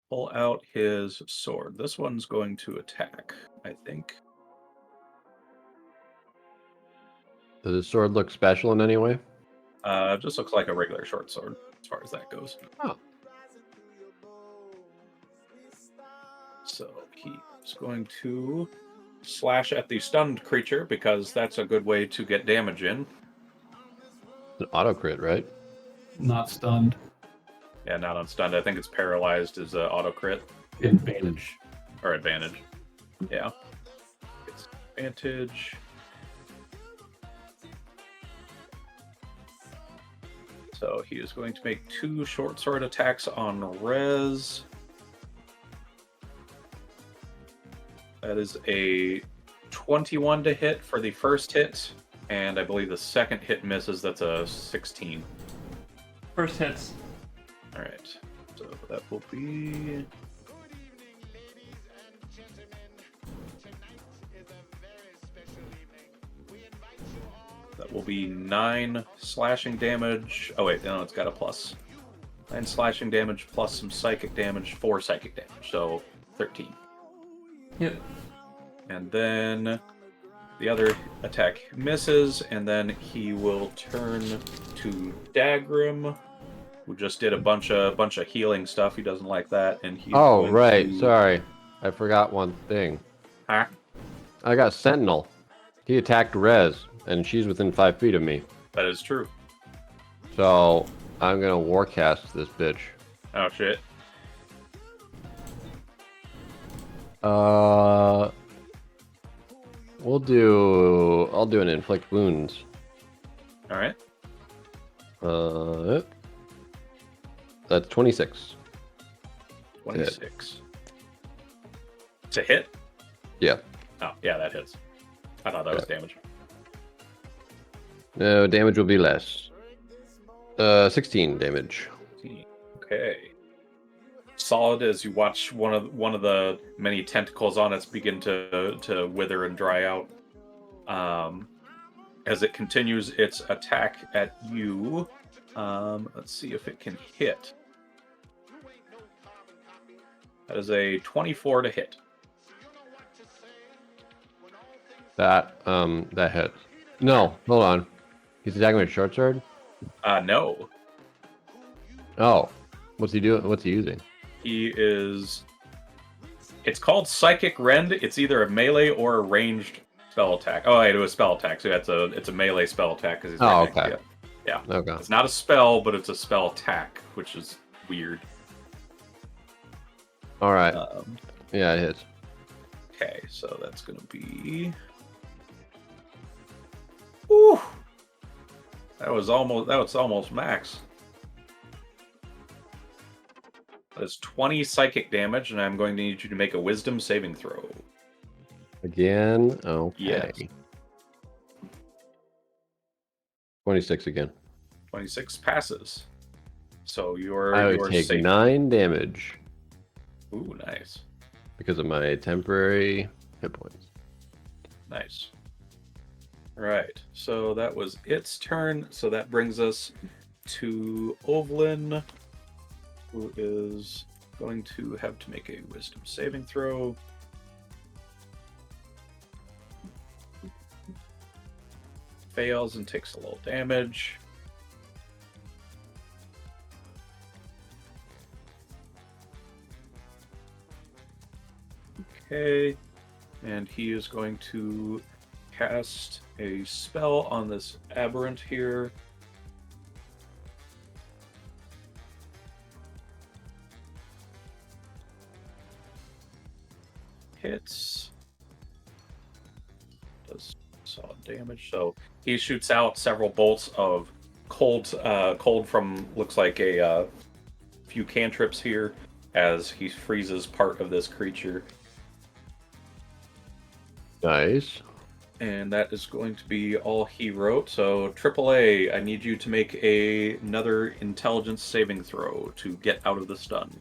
pull out his sword. This one's going to attack, I think. Does the sword look special in any way? Just looks like a regular short sword as far as that goes. Oh. So he's going to slash at the stunned creature because that's a good way to get damage in. It's an auto crit, right? Not stunned. Yeah, not on stunned. I think it's paralyzed as auto crit Advantage. or advantage. Yeah. It's advantage. So he is going to make 2 short sword attacks on Rez. That is a 21 to hit for the first hit, and I believe the second hit misses. That's a 16. First hits. All right, so that will be that will be 9 slashing damage. Oh wait, no, it's got a plus. 9 slashing damage plus some psychic damage, 4 psychic damage, so 13. Yep. And then the other attack misses, and then he will turn to Dagrim, who just did a bunch of healing stuff. He doesn't like that, and he's Oh, going right. to... Sorry. I forgot one thing. Huh? I got Sentinel. He attacked Rez, and she's within 5 feet of me. That is true. So I'm gonna warcast this bitch. Oh shit. I'll do an inflict wounds. All right. That's 26. 26. It's a hit? Yeah. Oh, yeah, that hits. I thought that was damage. No, damage will be less. 16 damage. Okay. Solid as you watch one of the many tentacles on it begin to wither and dry out. As it continues its attack at you, let's see if it can hit. That is a 24 to hit. That hit. No, hold on. He's attacking with a short sword? No. Oh. What's he doing? What's he using? He is... It's called Psychic Rend. It's either a melee or a ranged spell attack. Oh, I do a spell attack, so it's a melee spell attack. Cause he's right next to you. Yeah. Okay. It's not a spell, but it's a spell attack, which is weird. Alright. Yeah, it hits. Okay, so that's going to be... Whew! That was almost max. That's 20 psychic damage, and I'm going to need you to make a wisdom saving throw. Again? Okay. Yes. 26 again. 26 passes. So you're I would take safe. 9 damage Ooh, nice. because of my temporary hit points. Nice. Right. So that was its turn. So that brings us to Ovlin, who is going to have to make a wisdom saving throw. Fails and takes a little damage. Okay. And he is going to cast a spell on this aberrant here. Hits. Does solid damage. So he shoots out several bolts of cold from, looks like a few cantrips here, as he freezes part of this creature. Nice. And that is going to be all he wrote. So AAA, I need you to make another intelligence saving throw to get out of the stun.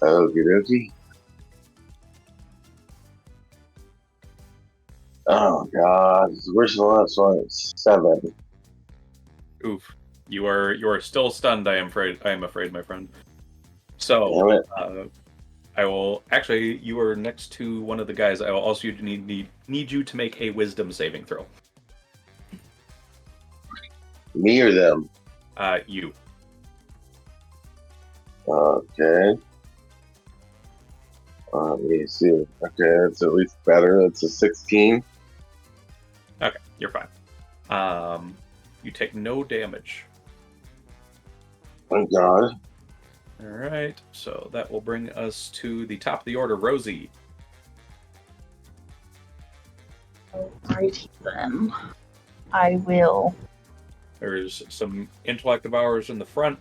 Okie dokie. Oh god, where's the last one? It's 7. Oof. You are still stunned, I am afraid, my friend. So Damn it. I will actually, you are next to one of the guys. I will also need you to make a wisdom saving throw. Me or them? You. Okay. Let me see. Okay, that's at least better. That's a 16. Okay, you're fine. You take no damage. Thank God. All right, so that will bring us to the top of the order, Rosie. Alrighty then. I will. There's some intellect devourers in the front,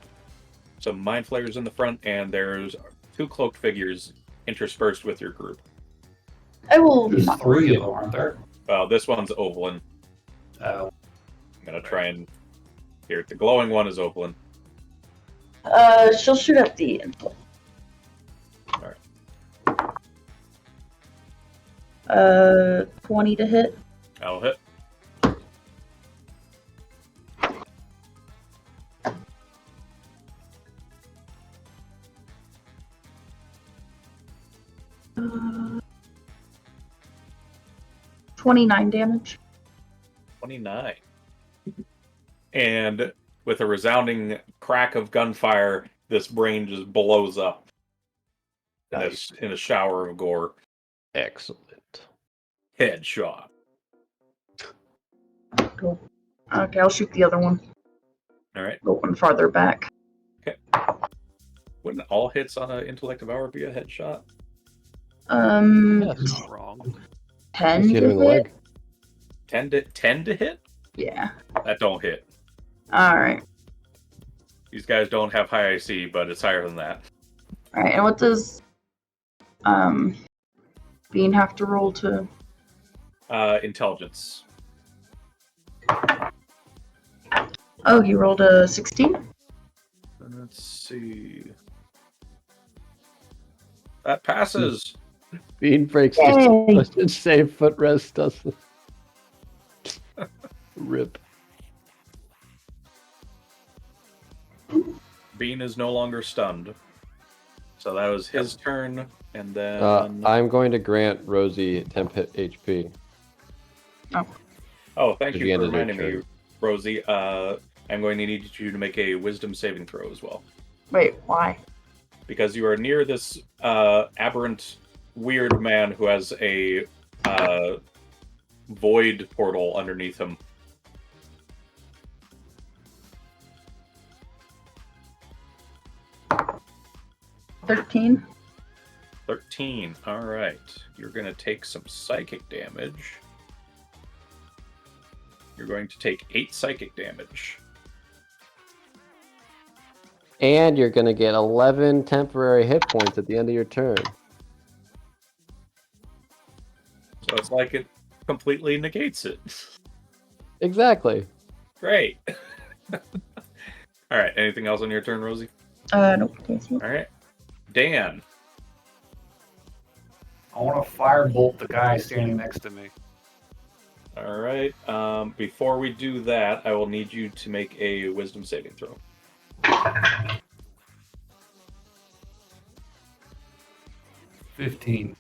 some mind flayers in the front, and there's 2 cloaked figures interspersed with your group. I will. There's 3 of them, aren't there? Well, this one's Ovalin. Oh. I'm gonna try and here. The glowing one is Ovalin. She'll shoot at the info. Alright. 20 to hit. That'll hit. Uh, 29 damage. 29. And with a resounding crack of gunfire, this brain just blows up Nice. in a shower of gore. Excellent. Headshot. Cool. Okay, I'll shoot the other one. All right. Go one farther back. Wouldn't all hits on an intellect devour be a headshot? That's not wrong. 10 Just hit him in the to hit? leg. 10 to hit? Yeah. That don't hit. Alright. These guys don't have high IC, but it's higher than that. Alright, and what does Bean have to roll to? Intelligence. Oh, he rolled a 16? Let's see. That passes. Bean breaks Yay. just save footrest doesn't. Rip. Bean is no longer stunned. So that was his turn, and then I'm going to grant Rosie temp hit HP. Oh, thank At you the end for of your reminding me, turn. Rosie. I'm going to need you to make a wisdom saving throw as well. Wait, why? Because you are near this aberrant, weird man who has a void portal underneath him. $13. 13. All right. You're going to take some psychic damage. You're going to take 8 psychic damage. And you're going to get 11 temporary hit points at the end of your turn. So it's like it completely negates it. Exactly. Great. All right. Anything else on your turn, Rosie? Nope. Thank you. All right. Dan. I want to firebolt the guy standing next Next to me. All right. Before we do that, I will need you to make a wisdom saving throw. 15.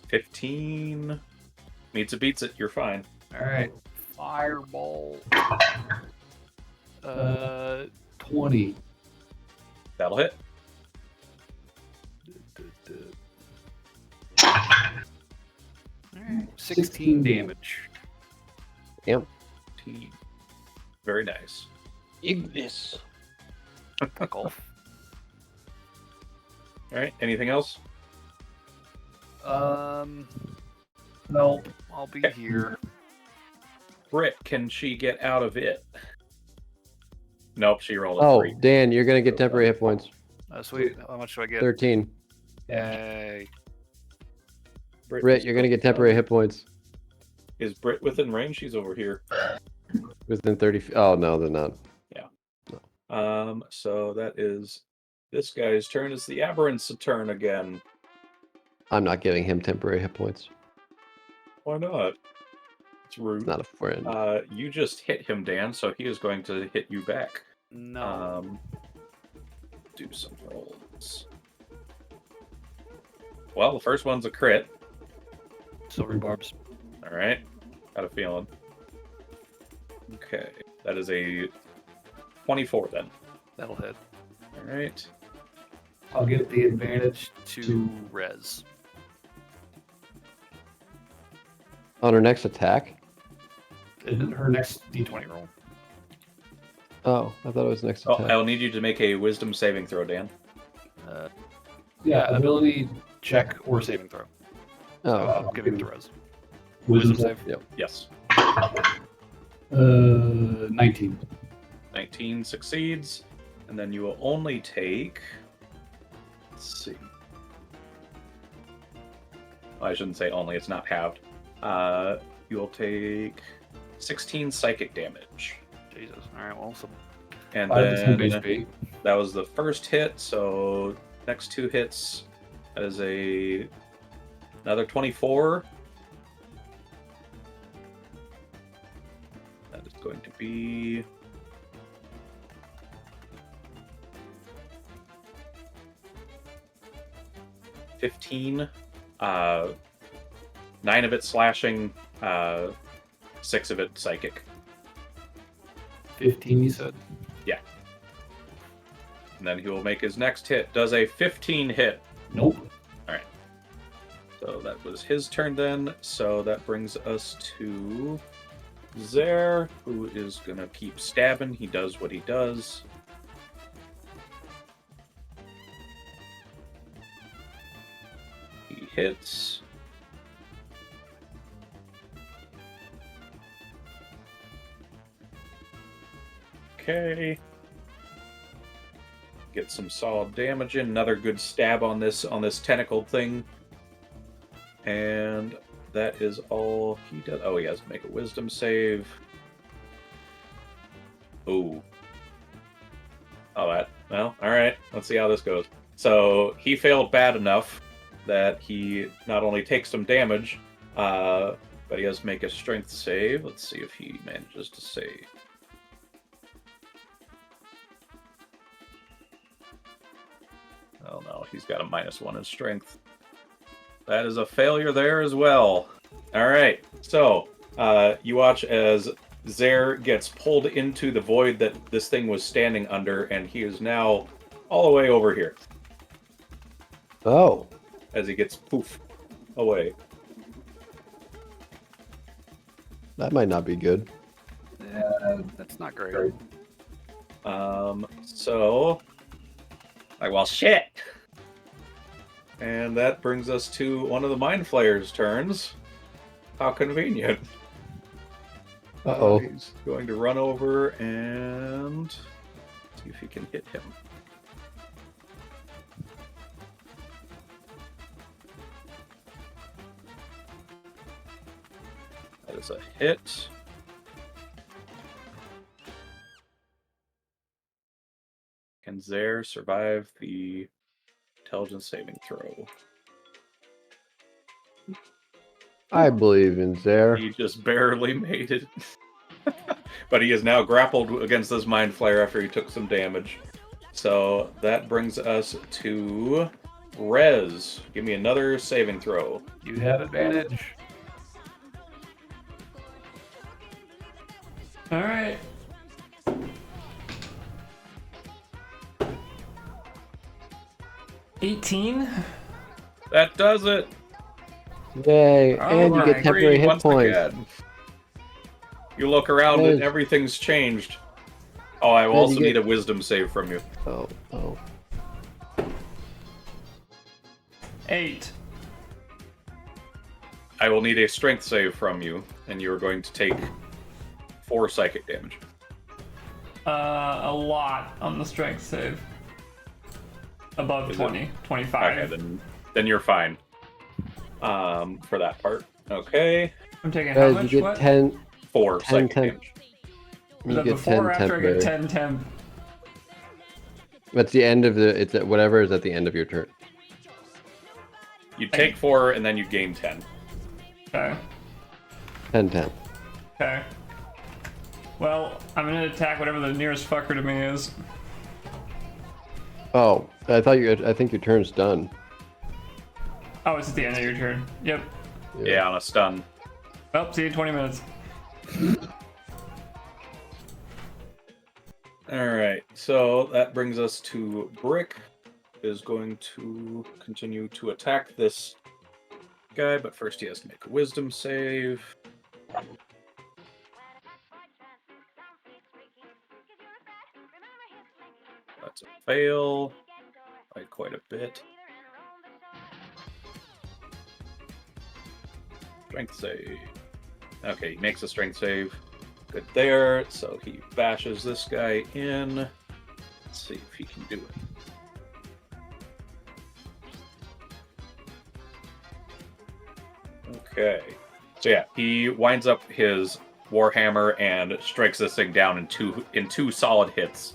15. Meets it, beats it. You're fine. All right. Fireball. 20. That'll hit. Alright, 16 damage. Yep. Very nice. Ignis. Fuck off. All right. Anything else? Nope. I'll be Okay. here. Britt, can she get out of it? Nope, she rolled a Oh, 3. Dan, you're going to get temporary hit points. Sweet. How much do I get? 13. Yay. Britt, you're going to get temporary hit points. Is Britt within range? She's over here. Within 30 feet. Oh, no, they're not. So that is this guy's turn. It's the Aberrant's turn again. I'm not giving him temporary hit points. Why not? It's rude. It's not a friend. You just hit him, Dan, so he is going to hit you back. No. Do some rolls. Well, the first one's a crit. Silvery barbs. All right. Got a feeling. Okay. That is a 24 then. That'll hit. All right. I'll get the advantage To res. On her next attack? to her next D20 20 roll. Oh, I thought it was next Oh, attack. I'll need you to make a wisdom saving throw, Dan. Yeah, ability Check or saving throw. Oh, I'll give it to res. wisdom save. save. Yes. 19. 19 succeeds. And then you will only take... Let's see. Well, I shouldn't say only, it's not halved. You'll take 16 psychic damage. Jesus. Alright, well, so And 5 to 10 then HP. that was the first hit, so next 2 hits, that is another 24. That is going to be... $15. 9 of it slashing, 6 of it psychic. 15, you said? And then he will make his next hit. Does a 15 hit. Nope. So that was his turn then. So that brings us to Zer, who is going to keep stabbing. He does what he does. He hits. Okay. Get some solid damage in. Another good stab on this tentacle thing. And that is all he does. Oh, he has to make a wisdom save. Ooh. Oh, well, alright. Let's see how this goes. So, he failed bad enough that he not only takes some damage, but he has to make a strength save. Let's see if he manages to save. Oh no, he's got a -1 in strength. That is a failure there as well. Alright, so You watch as Zer gets pulled into the void that this thing was standing under, and he is now all the way over here Oh, as he gets poof away. that might not be good. Yeah, That's not great. great. So, like, well, shit. And that brings us to one of the Mind Flayer's turns. How convenient. Uh-oh. He's going to run over and see if he can hit him. That is a hit. Can Zer survive the intelligence saving throw? I believe in Zer. He just barely made it. But he is now grappled against this Mind Flayer after he took some damage. So that brings us to Rez. Give me another saving throw. You have advantage. All right. $18. That does it. Yay, Oh and you my get temporary Three hit once points. again. You look around and Rez. everything's changed. Oh, I will Rez, also you need get- a wisdom save from you. Oh. 8. I will need a strength save from you, and you are going to take 4 psychic damage. A lot on the strength save. Above Is 20. 25. Okay, then you're fine. For that part. Okay. I'm taking how Rez, much? you get What? 10. 4 10 psychic temp. damage. Is You that get before 10 or after I get temporary. 10 temp? That's the end of the. It's at whatever is at the end of your turn. You take 4, and then you gain 10. Okay. 10. Okay. Well, I'm gonna attack whatever the nearest fucker to me is. Oh, I think your turn's done. Oh, it's at the end of your turn. Yep. Yeah, on a stun. Well, see you in 20 minutes. Alright, so that brings us to Brick. Is going to continue to attack this guy, but first he has to make a wisdom save. That's a fail by quite a bit. Strength save. Okay, he makes a strength save. Good there. So he bashes this guy in. Let's see if he can do it. Okay. So yeah, he winds up his Warhammer and strikes this thing down in two solid hits.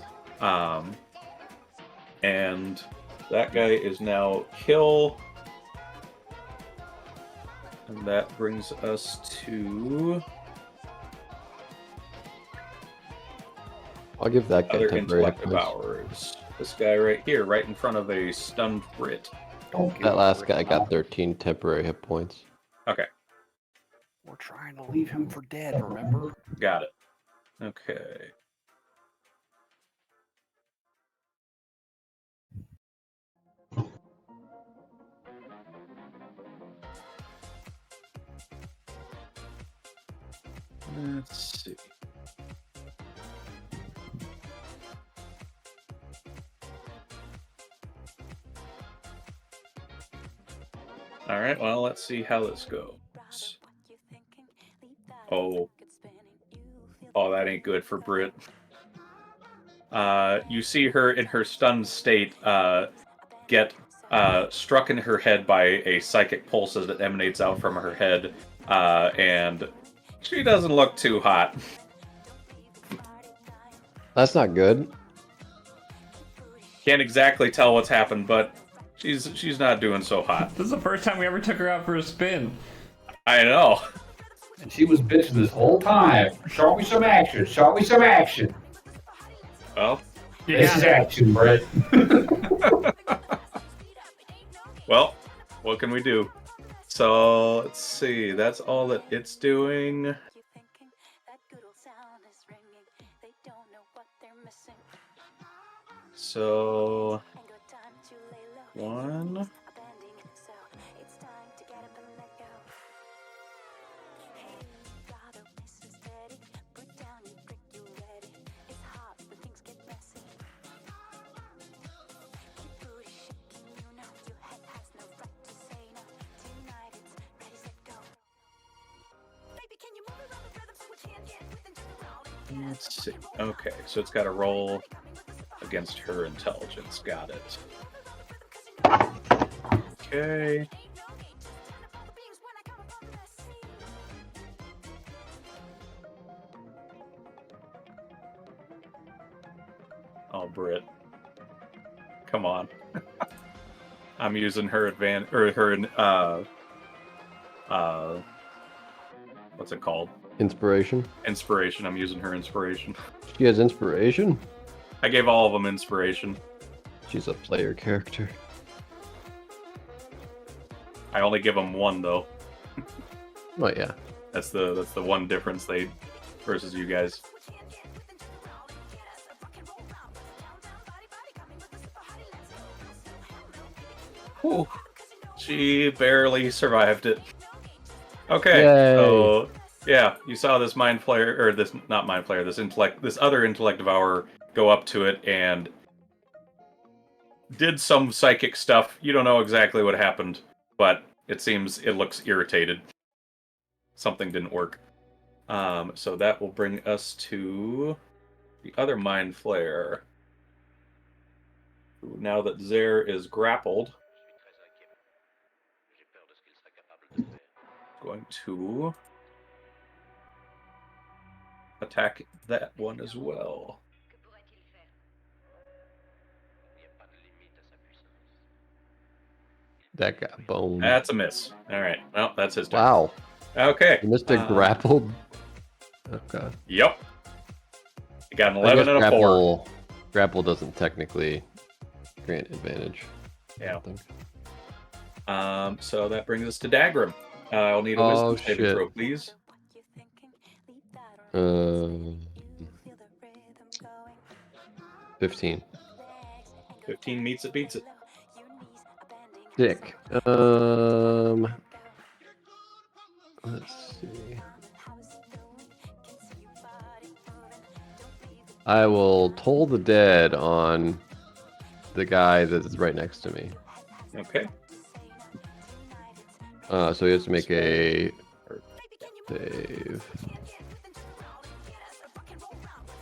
And that guy is now kill. And that brings us to I'll give that guy other temporary hit intellective points. hours. This guy right here, right in front of a stunned Brit. Don't give That last a guy rip. got 13 temporary hit points. Okay, We're trying to leave him for dead, remember? got it. Okay. Let's see. All right, well, let's see how this goes. Oh, that ain't good for Brit. You see her in her stunned state get struck in her head by a psychic pulse that emanates out from her head, and she doesn't look too hot. That's not good. Can't exactly tell what's happened, but she's not doing so hot. This is the first time we ever took her out for a spin. I know. And she was bitching this whole time. Show me some action. Show me some action. Well, This is action, Brett. well, what can we do? So let's see. That's all that it's doing. So 1. Let's see. Okay, so it's got to roll against her intelligence. Got it. Okay. Oh, Britt. Come on. I'm using her what's it called? Inspiration. Inspiration. I'm using her inspiration. She has inspiration? I gave all of them inspiration. She's a player character. I only give them 1 though. Oh yeah. That's the one difference they versus you guys. Whew. She barely survived it. Okay, Yay. so yeah, you saw this mind flayer, or this not mind flayer, this other intellect devourer go up to it and did some psychic stuff. You don't know exactly what happened, but it looks irritated. Something didn't work. So that will bring us to the other mind flayer. Now that Zer is grappled, going to attack that one as well. That got boned. That's a miss. All right. Well, that's his turn. Wow. Okay. You missed a grappled. Okay. Yep. You got an I 11 guess and a 4. grapple doesn't technically grant advantage. Yeah. So that brings us to Dagrim. I'll need a wisdom saving throw, please. 15. 15 meets it, beats it. Dick. Let's see. I will toll the dead on the guy that's right next to me. Okay. So he has to make a save.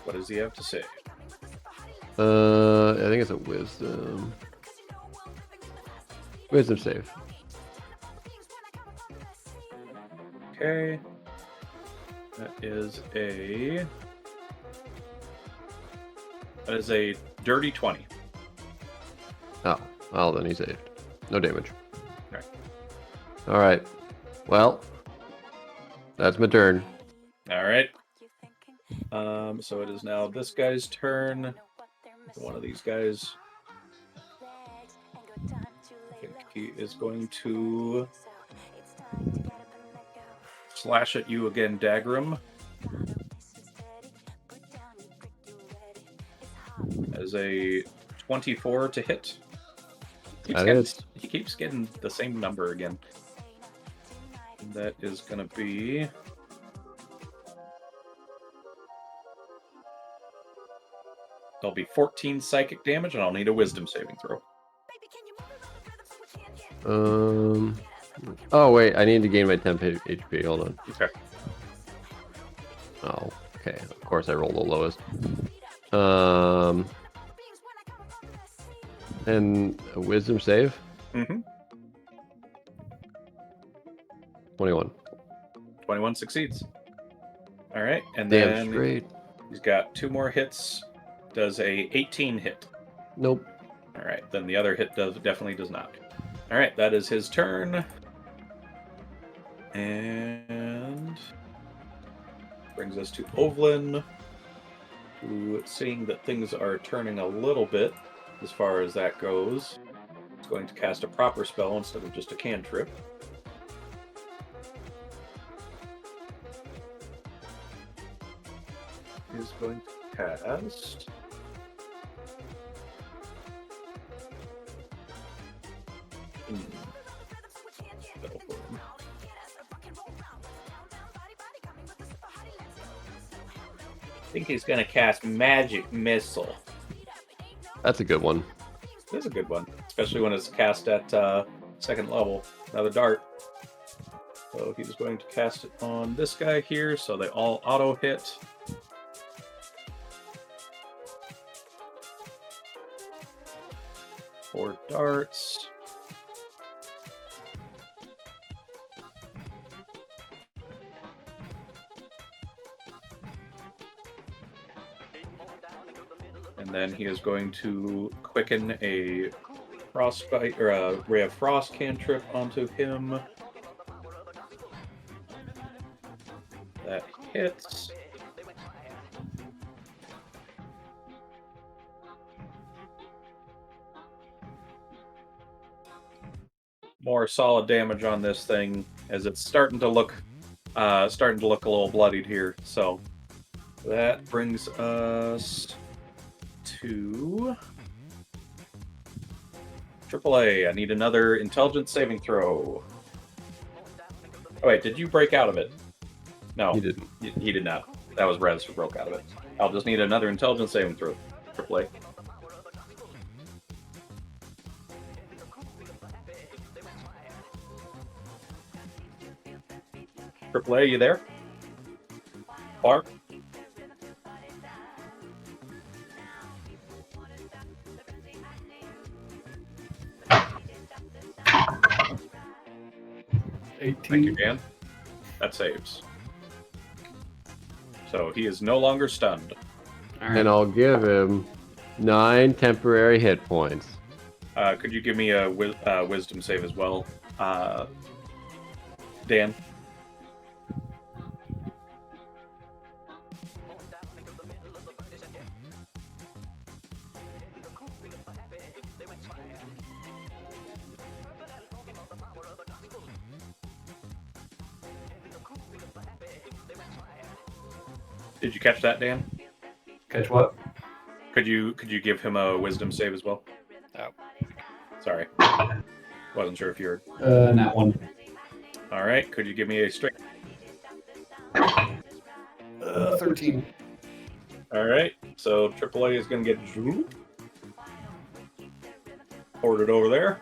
What does he have to say? I think it's a wisdom. Wisdom save. Okay. That is a dirty 20. Oh, well then he saved. No damage. Right. All right. Well, that's my turn. All right. So it is now this guy's turn. One of these guys. I think he is going to slash at you again, Dagrim. As a 24 to hit. He keeps getting the same number again. And that is going to be... There'll be 14 psychic damage, and I'll need a wisdom saving throw. Oh wait, I need to gain my 10 HP. Hold on. Okay. Oh, okay. Of course, I rolled the lowest. And a wisdom save. Mm-hmm. 21. 21 succeeds. All right, and Damn then straight. he's got 2 more hits. Does a 18 hit? Nope. All right, then the other hit definitely does not. All right, that is his turn. And brings us to Ovlin, who, seeing that things are turning a little bit as far as that goes, is going to cast a proper spell instead of just a cantrip. Is going to cast I think he's gonna cast Magic Missile. That's a good one. This is a good one, especially when it's cast at second level. Another dart. So he's going to cast it on this guy here, so they all auto hit. Four darts. And then he is going to quicken a frostbite or a ray of frost cantrip onto him. That hits. More solid damage on this thing as it's starting to look a little bloodied here. So that brings us to AAA. I need another intelligence saving throw. Oh wait, did you break out of it? No, He didn't. He did not. That was Rez who broke out of it. I'll just need another intelligence saving throw. AAA. AAA, you there? Bark? Thank you, Dan. That saves. So he is no longer stunned. All right. And I'll give him 9 temporary hit points. Could you give me a wisdom save as well, Dan? Did you catch that, Dan? Catch what? Could you give him a wisdom save as well? Oh. Sorry, wasn't sure if you heard. That one. All right, could you give me a strength? 13. All right, so AAA is going to get ordered over there.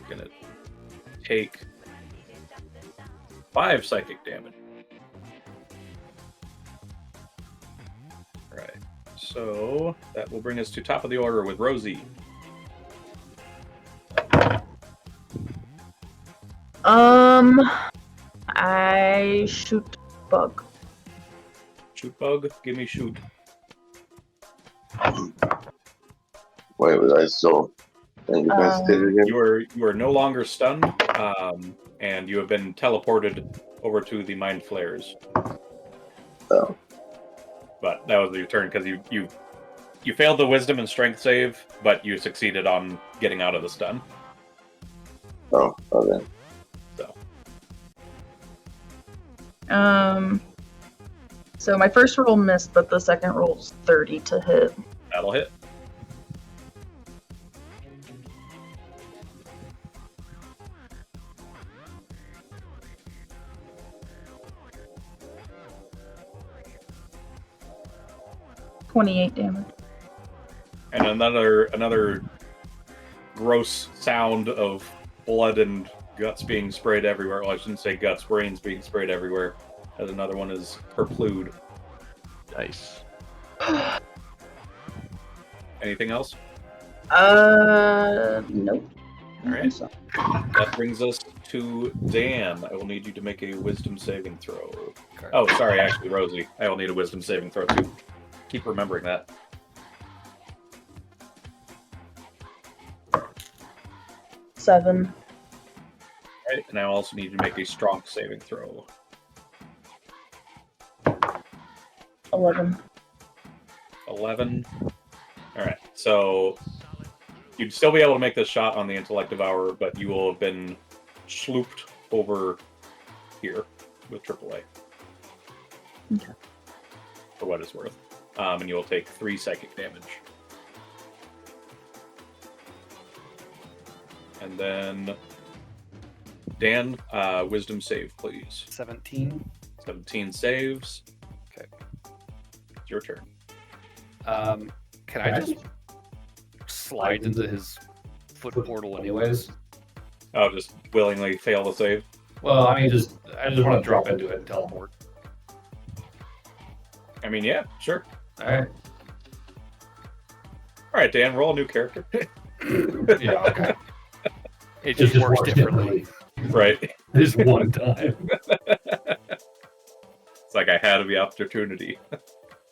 Gonna take 5 psychic damage. All right, so that will bring us to top of the order with Rosie. I shoot bug. Shoot bug, give me shoot. Wait, was I still incapacitated again? You are no longer stunned, and you have been teleported over to the mind flares. Oh. But that was your turn because you failed the wisdom and strength save, but you succeeded on getting out of the stun. Oh, okay. So So my first roll missed, but the second roll's 30 to hit. that'll hit. $28 damage. And another gross sound of blood and guts being sprayed everywhere. Well, I shouldn't say guts, brains being sprayed everywhere. As another one is perplued. Nice. Anything else? Nope. All right. That brings us to Dan. I will need you to make a wisdom saving throw. Oh, sorry, actually, Rosie. I will need a wisdom saving throw too. Keep remembering that. 7. All right, and I also need you to make a strong saving throw. 11. 11. All right, so you'd still be able to make this shot on the intellect devour, but you will have been slooped over here with AAA. Okay. For what it's worth. And you will take 3 psychic damage. And then Dan, wisdom save, please. 17. 17 saves. Okay. It's your turn. Can I just slide into his foot portal anyways? Oh, just willingly fail the save. Well, I mean, I just want to drop into it and teleport. I mean, yeah, sure. All right. All right, Dan, roll a new character. Yeah. Okay. It just works differently. Right. This one time. It's like I had the opportunity.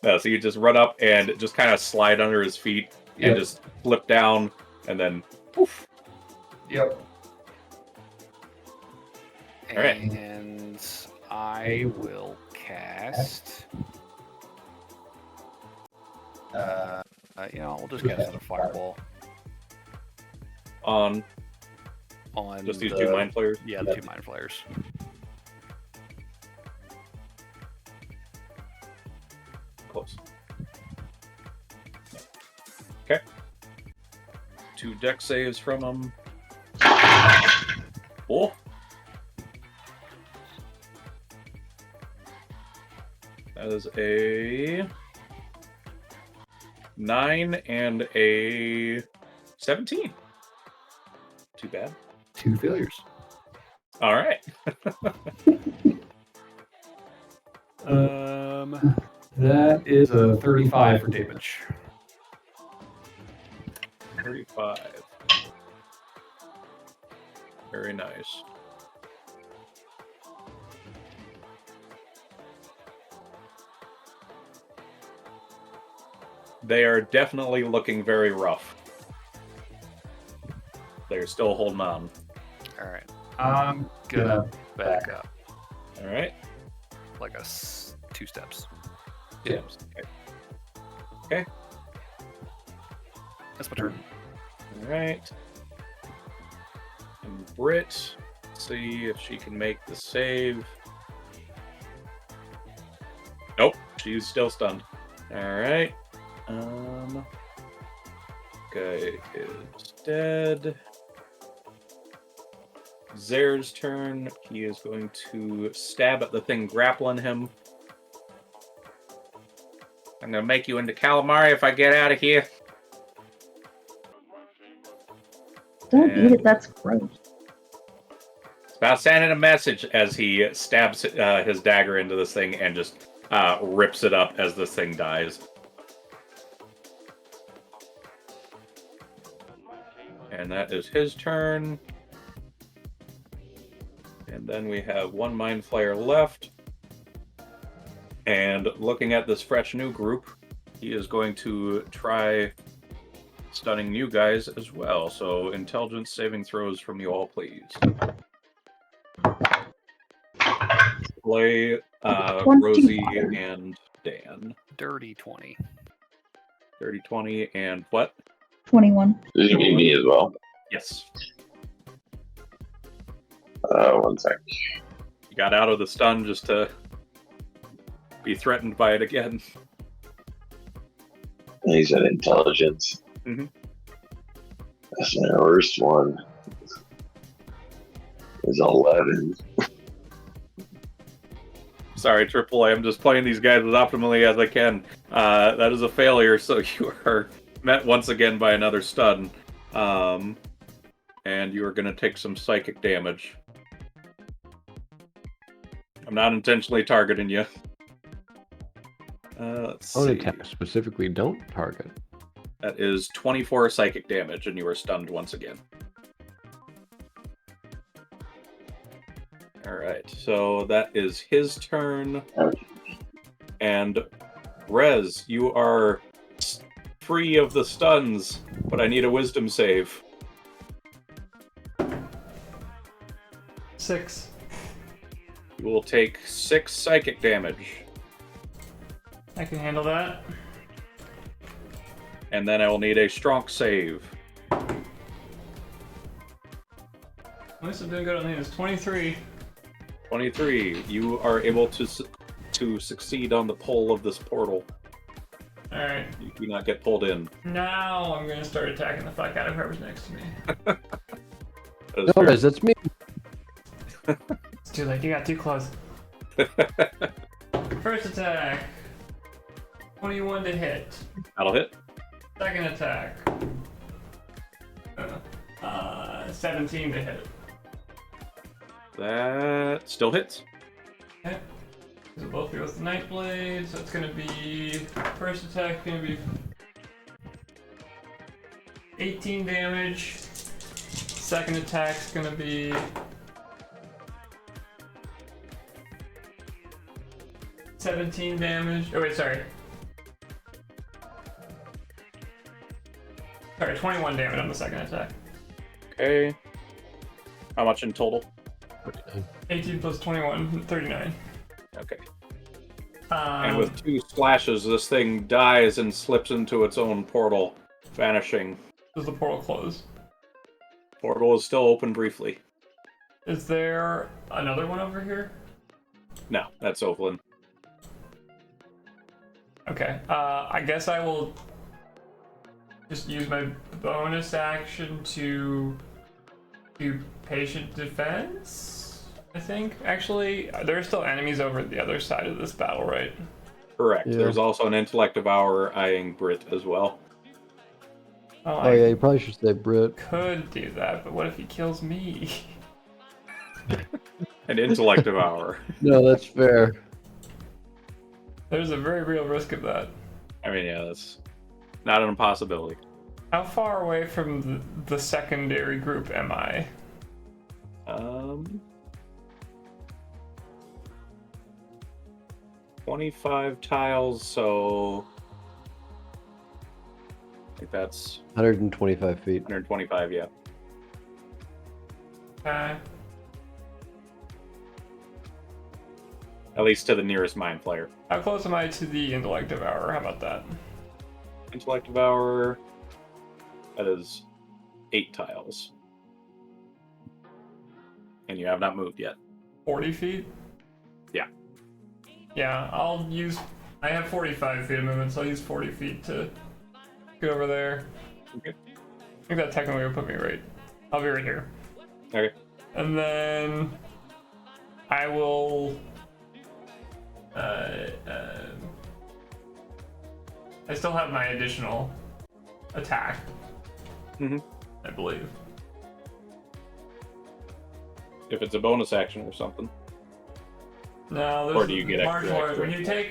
No, so you just run up and just kind of slide under his feet and just flip down and then poof. Yep. All right. And I will cast. We'll just cast another fireball On on just these 2 mind flayers. Yeah, the 2 mind flayers. Close. Okay. 2 deck saves from him. Cool. That is a 9 and a 17. Too bad. 2 failures. All right. That is a 35 for damage. 35. Very nice. They are definitely looking very rough. They're still holding on. All right. I'm Gonna back up All right. like 2 steps. Yeah. Okay. That's my turn. All right. And Britt, see if she can make the save. Nope, she's still stunned. All right. Guy is dead. Zare's turn. He is going to stab at the thing grappling him. I'm gonna make you into calamari if I get out of here. Don't eat it, that's gross. It's about sending a message as he stabs his dagger into this thing and just rips it up as this thing dies. And that is his turn. And then we have 1 Mind Flayer left. And looking at this fresh new group, he is going to try stunning you guys as well. So intelligence saving throws from you all, please. Play Rosie and Dan. Dirty 20. Dirty 20 and what? 21. This is me as well. Yes. 1 sec. You got out of the stun just to be threatened by it again. He's at intelligence. Mhm. That's my worst one. Is 11. Sorry, AAA. I'm just playing these guys as optimally as I can. That is a failure, so you are met once again by another stun. And you are going to take some psychic damage. I'm not intentionally targeting you. Let's see. Attack specifically don't target. That is 24 psychic damage, and you are stunned once again. Alright, so that is his turn. And Rez, you are free of the stuns, but I need a wisdom save. 6. You will take 6 psychic damage. I can handle that. And then I will need a strong save. At least I'm doing good on these. 23. 23. You are able to succeed on the pull of this portal. Alright. You do not get pulled in. Now I'm going to start attacking the fuck out of whoever's next to me. That is No, fair. that's me. It's too late. You got too close. First attack. 21 to hit. That'll hit. Second attack. 17 to hit. That still hits. Okay. So both goes to Nightblade, so it's gonna be first attack gonna be 18 damage. Second attack's gonna be 17 damage. Oh wait, sorry. Sorry, 21 damage on the second attack. Okay. How much in total? 18 plus 21, 39. Okay. Um, And with 2 splashes, this thing dies and slips into its own portal, vanishing. does the portal close? Portal is still open briefly. Is there another one over here? No, that's Ovalin. Okay. I guess I will just use my bonus action to do patient defense, I think. Actually, there are still enemies over the other side of this battle, right? Correct. Yeah. There's also an intellect devour eyeing Brit as well. Oh, Oh yeah, you probably should say Brit. could do that, but what if he kills me? An intellect devour. No, that's fair. There's a very real risk of that. I mean, yeah, that's not an impossibility. How far away from the secondary group am I? 25 tiles, so I think that's 125 feet. 125, yeah. Okay. At least to the nearest mind flayer. How close am I to the intellect devourer? How about that? Intellect devour, that is 8 tiles. And you have not moved yet. 40 feet? Yeah. Yeah, I'll use... I have 45 feet of movement, so I'll use 40 feet to get over there. Okay. I think that technically would put me right. I'll be right here. Okay. And then... I will... I still have my additional attack. Mhm. I believe. If it's a bonus action or something. No, there's Or do you get martial arts. extra?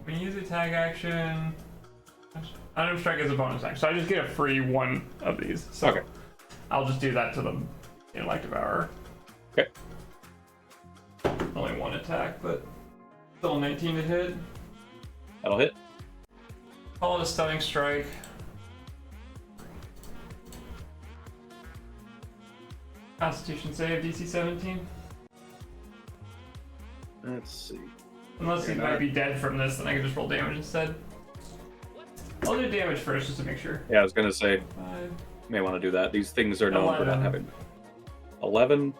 When you use the tag action, Unarmed Strike is a bonus action, so I just get a free one of these. So Okay. I'll just do that to the intellect devourer. Okay. Only one attack, but still 19 to hit. That'll hit. Call it a stunning strike. Constitution save, DC 17. Let's see. Unless he You're might not- be dead from this, then I can just roll damage instead. I'll do damage first just to make sure. Yeah, I was gonna say, 5. may want to do that. These things are known for not 11. having 11.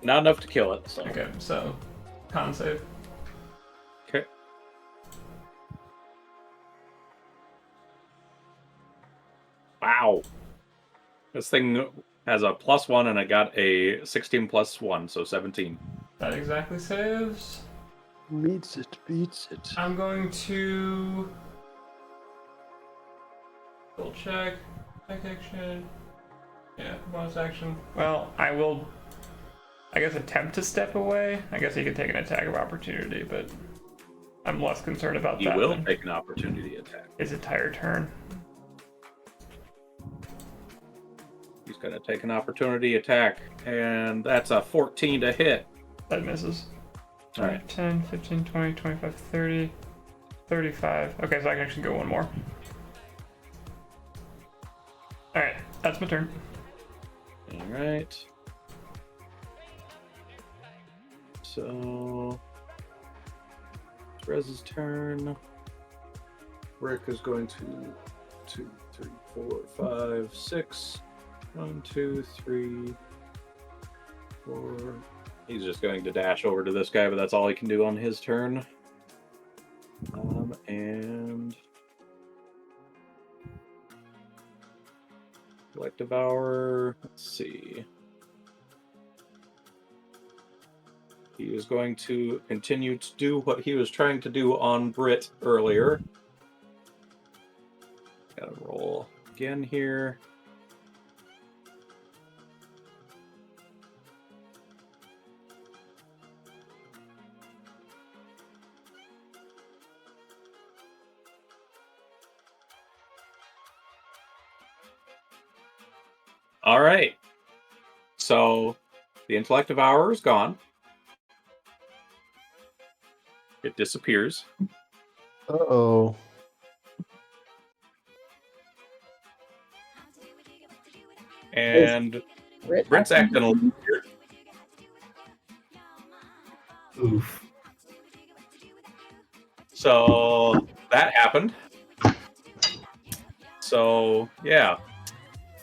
Not enough to kill it, so. Okay, so con save. Okay. Wow. This thing has a +1 and I got a 16 plus 1, so 17. That exactly saves. Beats it, beats it. I'm going to double check. Attack action. Yeah, bonus action. Well, I will, I guess, attempt to step away. I guess he could take an attack of opportunity, but I'm less concerned about You that will than take an opportunity attack. his entire turn. He's gonna take an opportunity attack, and that's a 14 to hit. That misses. All right. 10, 15, 20, 25, 30, 35. Okay, so I can actually go one more. Alright, that's my turn. All right. So, it's Rez's turn. Rick is going to 2, 3, 4, 5, 6. 1, 2, 3, 4. He's just going to dash over to this guy, but that's all he can do on his turn. And Select Devour. Let's see. He is going to continue to do what he was trying to do on Brit earlier. Gotta roll again here. All right. So the intellect devour is gone. It disappears. Uh-oh. And Brit's acting a little weird. Oof. So that happened. So yeah.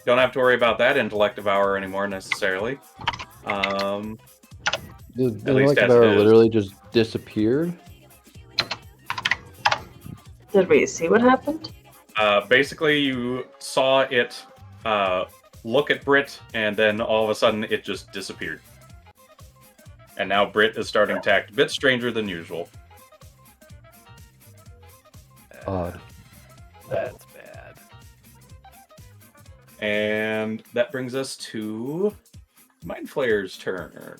Don't have to worry about that intellect devour anymore necessarily. The least intellect as devour it is. literally just disappeared? Did we see what happened? Basically, you saw it look at Brit, and then all of a sudden it just disappeared. And now Brit is starting to act a bit stranger than usual. Odd. That's bad. And that brings us to Mind Flayer's turn.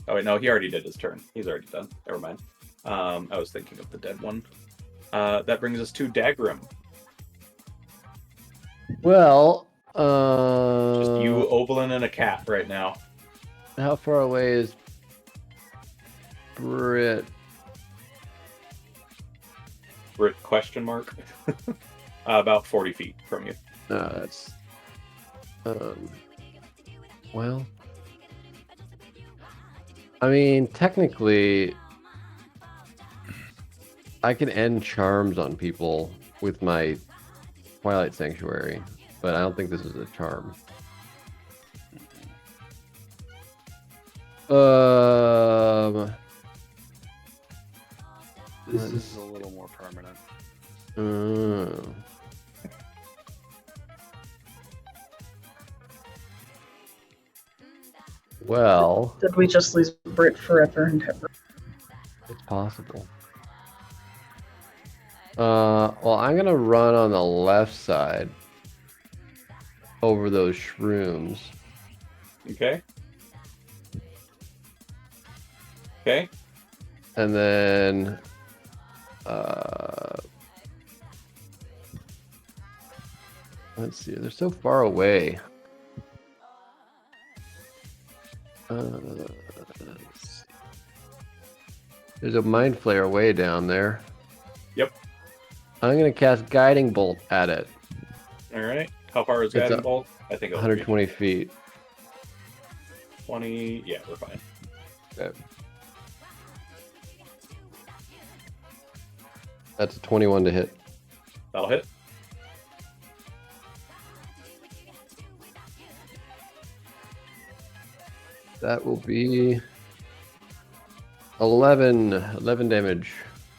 Oh wait, no, he already did his turn. He's already done. Never mind. I was thinking of the dead one. That brings us to Dagrim. Well, Just you, Oberlin, and a cat right now. how far away is Brit? Brit question mark. About 40 feet from you. That's well, I mean, technically I can end charms on people with my Twilight Sanctuary, but I don't think this is a charm. This This is is a little more permanent. Well, Did we just lose Brit forever and ever? it's possible. Well, I'm gonna run on the left side over those shrooms. Okay. Okay. And then let's see, they're so far away. Let's see. There's a mind flayer way down there. Yep. I'm gonna cast Guiding Bolt at it. All right. How far is It's Guiding a- Bolt? I think it'll 120 feet. reach 20. Yeah, we're fine. Okay. That's a 21 to hit. That'll hit. That will be 11 damage.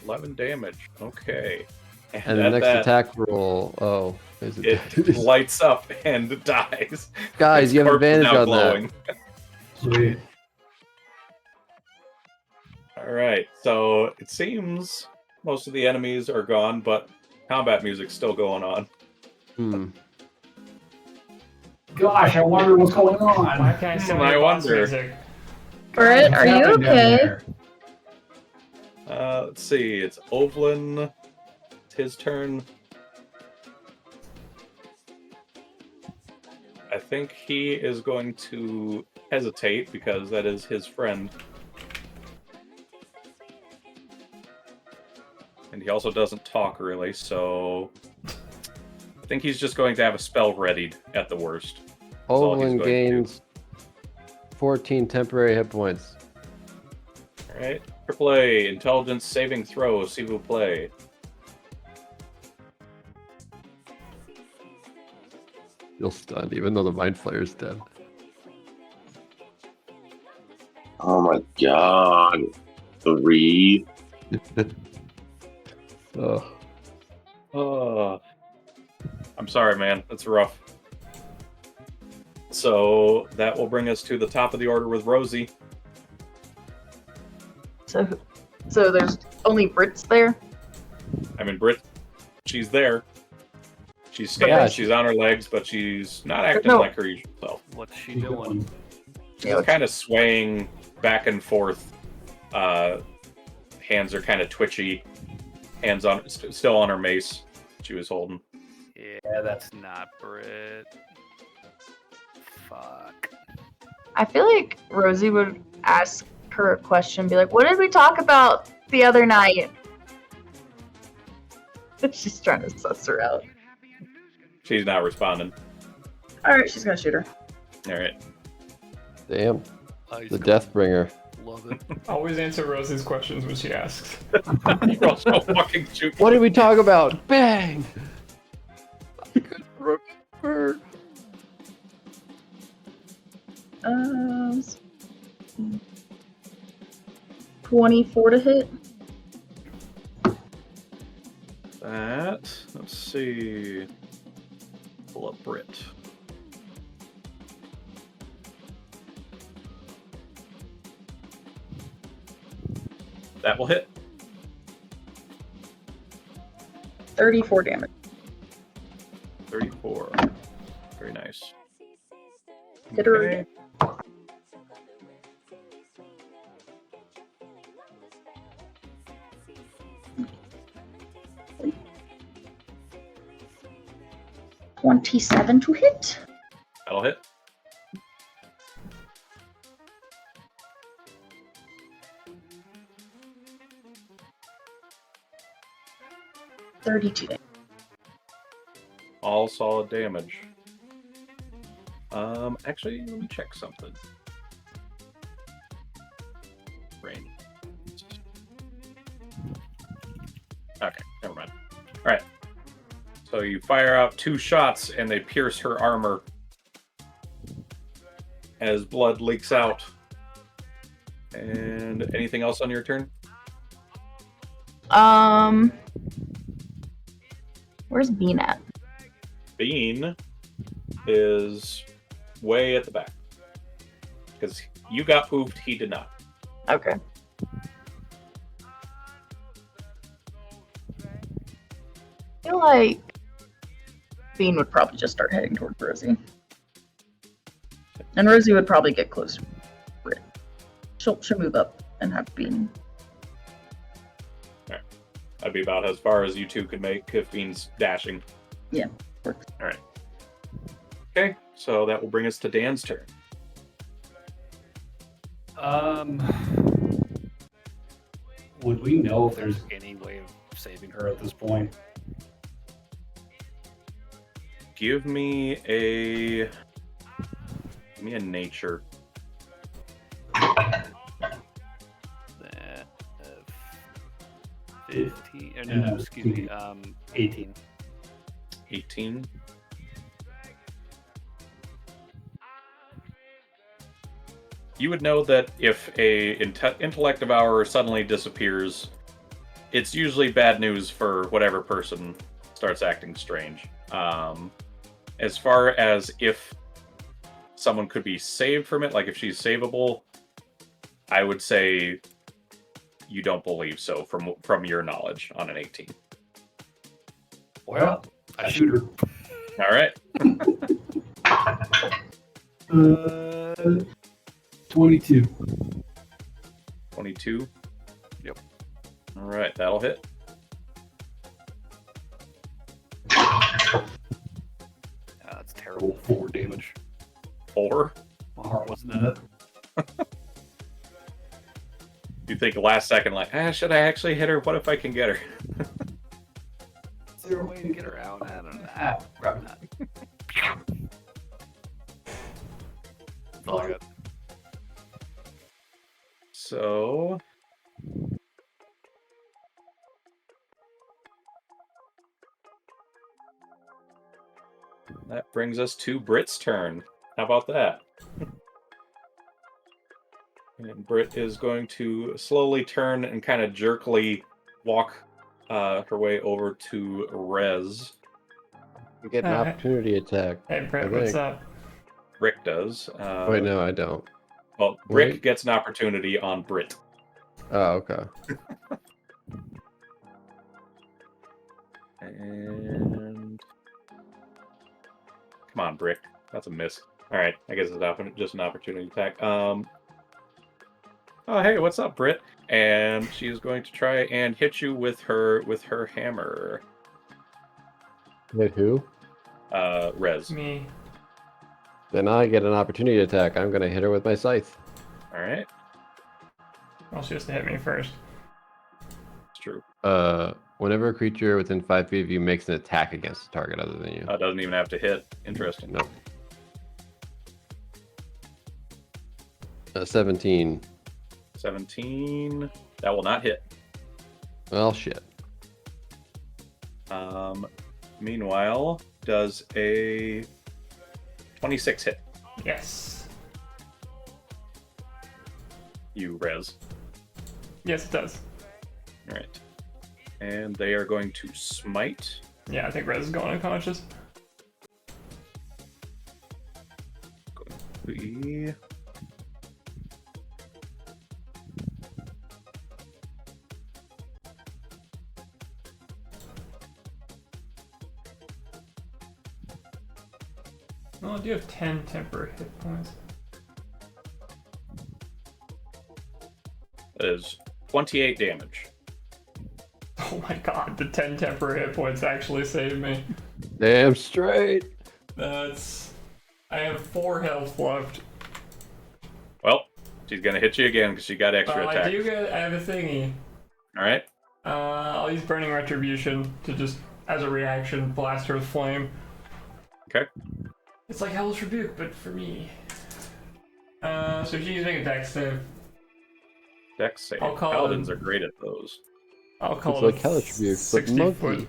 11 damage. Okay. And the at next that, attack roll, oh, is it? it lights up and dies. Guys, Its you have corpse is advantage now on glowing. sweet. All right. So it seems most of the enemies are gone, but combat music's still going on. that. Gosh, I wonder what's going Why on. can't I still I hear boss wonder. music? Brit, What's are you happening down okay? there? Let's see. It's Ovelyn. It's his turn. I think he is going to hesitate because that is his friend. And he also doesn't talk really, so I think he's just going to have a spell readied at the worst. all he's Owen going to do. gains 14 temporary hit points. Alright. AAA, intelligence saving throw, s'il vous plaît. You'll stun, even though the mind flayer's dead. Oh my god. 3. Oh. Oh. I'm sorry, man. That's rough. So that will bring us to the top of the order with Rosie. So there's only Brits there? I mean, Brit, she's there. She's standing, Yeah, she's on her legs, but she's not acting No. like her usual self. What's she doing? She's kind of swaying back and forth. Hands are kind of twitchy. Hands on, still on her mace she was holding. Yeah, that's not Brit. Fuck. I feel like Rosie would ask her a question, be like, what did we talk about the other night? She's trying to suss her out. She's not responding. Alright, she's gonna shoot her. All right. Damn. Oh, he's The gonna Deathbringer. love it. Always answer Rosie's questions when she asks. You also fucking shoot. What did we talk about? Bang! I couldn't remember. 24 to hit. That. Let's see. Pull up Brit. That will hit. 34 damage. 34. Very nice. Hit her Okay. again. $27 to hit. That'll hit. $32. All solid damage. Actually, let me check something. Range. Okay, never mind. All right. So you fire out 2 shots, and they pierce her armor as blood leaks out. And anything else on your turn? Where's Bean at? Bean is way at the back. Because you got moved, he did not. Okay. I feel like Bean would probably just start heading toward Rosie. And Rosie would probably get closer. She'll move up and have Bean. That'd be about as far as you two could make if Bean's dashing. Yeah, works. All right. Okay, so that will bring us to Dan's turn. Would we know if there's Any way of saving her? her at this point? Give me a nature. 15. No, Yeah, excuse me. 18. 18. You would know that if a intellect devourer suddenly disappears, it's usually bad news for whatever person starts acting strange. As far as if someone could be saved from it, like if she's savable, I would say you don't believe so from your knowledge on an 18. Well, I shoot her. All right. 22. 22. Yep. All right, that'll hit. That's terrible. 4 damage. 4. My heart wasn't in it. You think last second, like, should I actually hit her? What if I can get her? Is there a way to Get her out. I don't know. Ah, grab it. That's all I got. So that brings us to Brit's turn. How about that? And Brit is going to slowly turn and kind of jerkily walk her way over to Rez. We get an opportunity attack. Hey, Brett, I what's think. up? Rick does. Wait, no, I don't. Well, Rick Wait. gets an opportunity on Brit. Oh, okay. And come on, Brick. That's a miss. All right, I guess it's just an opportunity attack. Oh, hey, what's up, Britt? And she's going to try and hit you with her hammer. Hit who? Rez. Me. Then I get an opportunity attack. I'm gonna hit her with my scythe. All right, Well, she has to hit me first. it's true. Whenever a creature within 5 feet of you makes an attack against a target other than you. Doesn't even have to hit. Interesting. Nope. 17. 17. That will not hit. Well, shit. Meanwhile, does a 26 hit Yes. you, Rez? Yes, it does. All right. And they are going to smite. Yeah, I think Rez is going unconscious. The Well, I do have 10 temporary hit points. that is 28 damage. Oh my god, the 10 temporary hit points actually saved me. Damn straight. That's... I have 4 health left. Well, she's gonna hit you again because she got extra I attack. I have a thingy. All right. I'll use Burning Retribution to just, as a reaction, blast her with flame. Okay. It's like Hellish Rebuke, but for me. So she's making a dex save. Dex save. I'll call Paladins it- are great at those. I'll call It's it like Hellish Rebuke, but 60-foot monkey.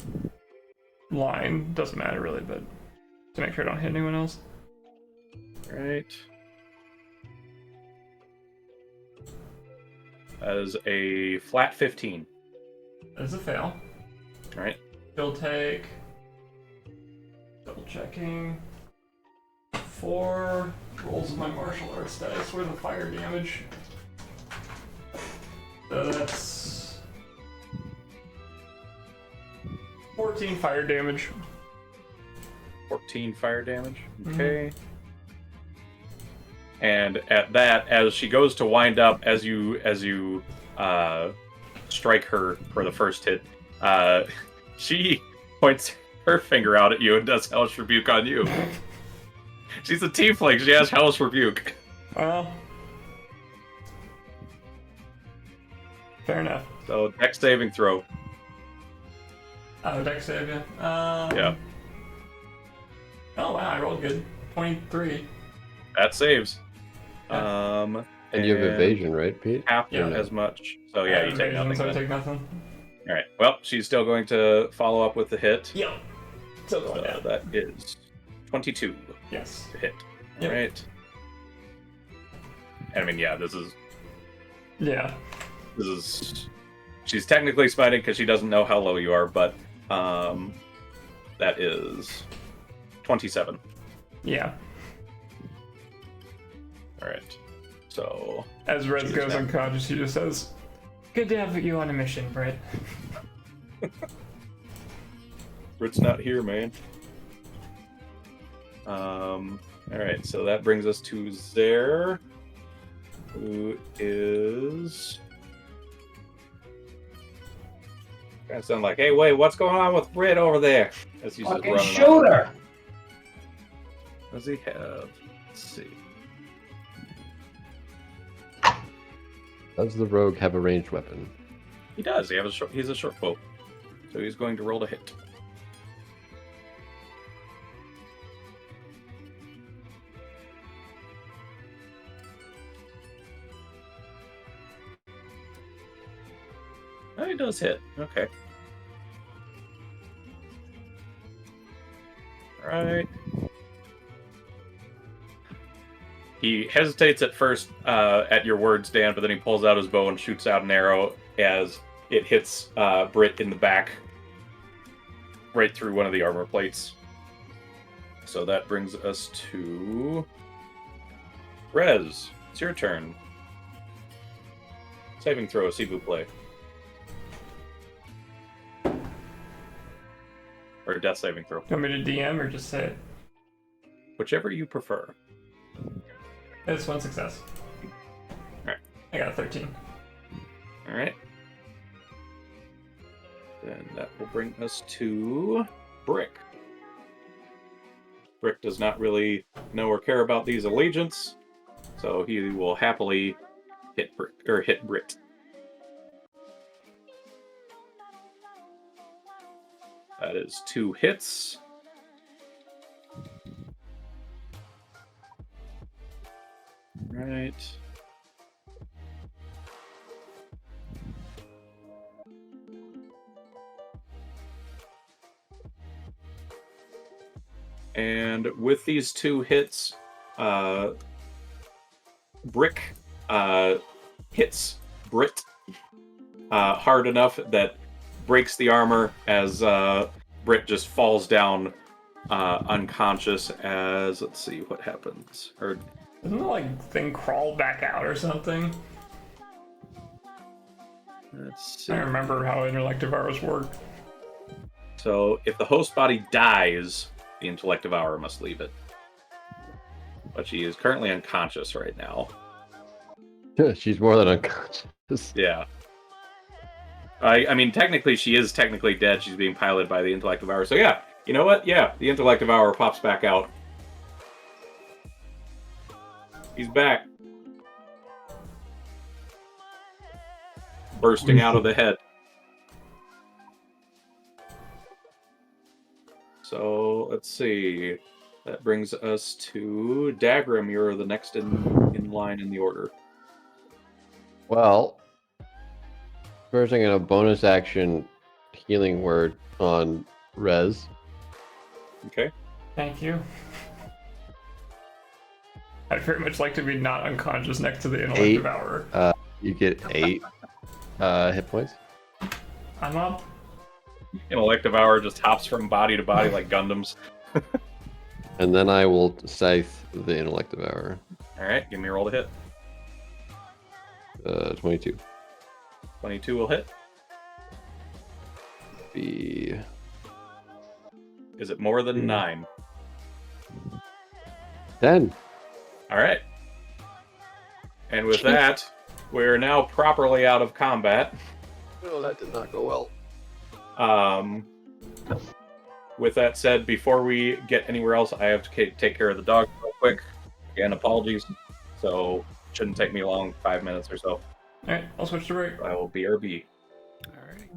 line. Doesn't matter really, but to make sure I don't hit anyone else. All right. That is a flat 15. That's a fail. All right. She'll take... Double checking. 4 rolls of my martial arts dice worth of fire damage. So that's 14 fire damage. 14 fire damage. Mhm. Okay. And at that, as she goes to wind up, as you strike her for the first hit, she points her finger out at you and does Hellish Rebuke on you. She's a tiefling. She has Hellish Rebuke. Well, fair enough. So dex saving throw. Oh, dex save, yeah. Yeah, Oh wow, I rolled good. 23. that saves. And you have evasion, right, Pete? Half Yeah. as much. So yeah, you take Evasion, nothing. So I then. take nothing. All right. Well, she's still going to follow up with the hit. Yep. Still going So down. that is 22 Yes. to hit. All Yep. right. I mean, yeah, this Yeah. is. She's technically smiting because she doesn't know how low you are, but that is 27. Yeah. All right. So As Rez She's goes now- unconscious, he just says, "Good to have you on a mission, Britt." Britt's not here, man. All right, so that brings us to Zer, who is kind of sound like, "Hey, wait, what's going on with Britt over there?" As he's just Fucking running shoot off. her! What does he have? Let's see. Does the rogue have a ranged weapon? He does. He's a short bow, so he's going to roll to hit. Oh, he does hit. Okay. Right. He hesitates at first at your words, Dan, but then he pulls out his bow and shoots out an arrow as it hits Britt in the back, right through one of the armor plates. So that brings us to Rez. It's your turn. Saving throw, s'il vous plaît. Or death saving throw. Do you want me to DM or just say it? Whichever you prefer. It's one success. Alright. I got a 13. Alright. Then that will bring us to Brick. Brick does not really know or care about these allegiance, so he will happily hit Brit. That is 2 hits. Right. And with these 2 hits, Brick hits Brit hard enough that breaks the armor as Brit just falls down unconscious. As let's see what happens. Or Doesn't the like thing crawl back out or something? let's see. I remember how intellect devours work. So if the host body dies, the intellect devourer must leave it. But she is currently unconscious right now. She's more than unconscious. Yeah. I mean, technically, she is technically dead. She's being piloted by the intellect devourer. So yeah, you know what? Yeah, the intellect devourer pops back out. He's back. Bursting out of the head. So let's see. That brings us to Dagrim. You're the next in line in the order. Well, first I'm going to bonus action healing word on Rez. Okay. Thank you. I'd very much like to be not unconscious next to the intellect 8. devourer. You get 8 hit points. I'm up. Intellect devourer just hops from body to body like Gundams. And then I will scythe the intellect devourer. All right, give me a roll to hit. 22. 22 will hit. Be Is it more than 9? 10. All right. And with that, we're now properly out of combat. Oh, that did not go well. With that said, before we get anywhere else, I have to take care of the dog real quick. Again, apologies. So, shouldn't take me long, 5 minutes or so. Alright, I'll switch to break. I will BRB. Alrighty.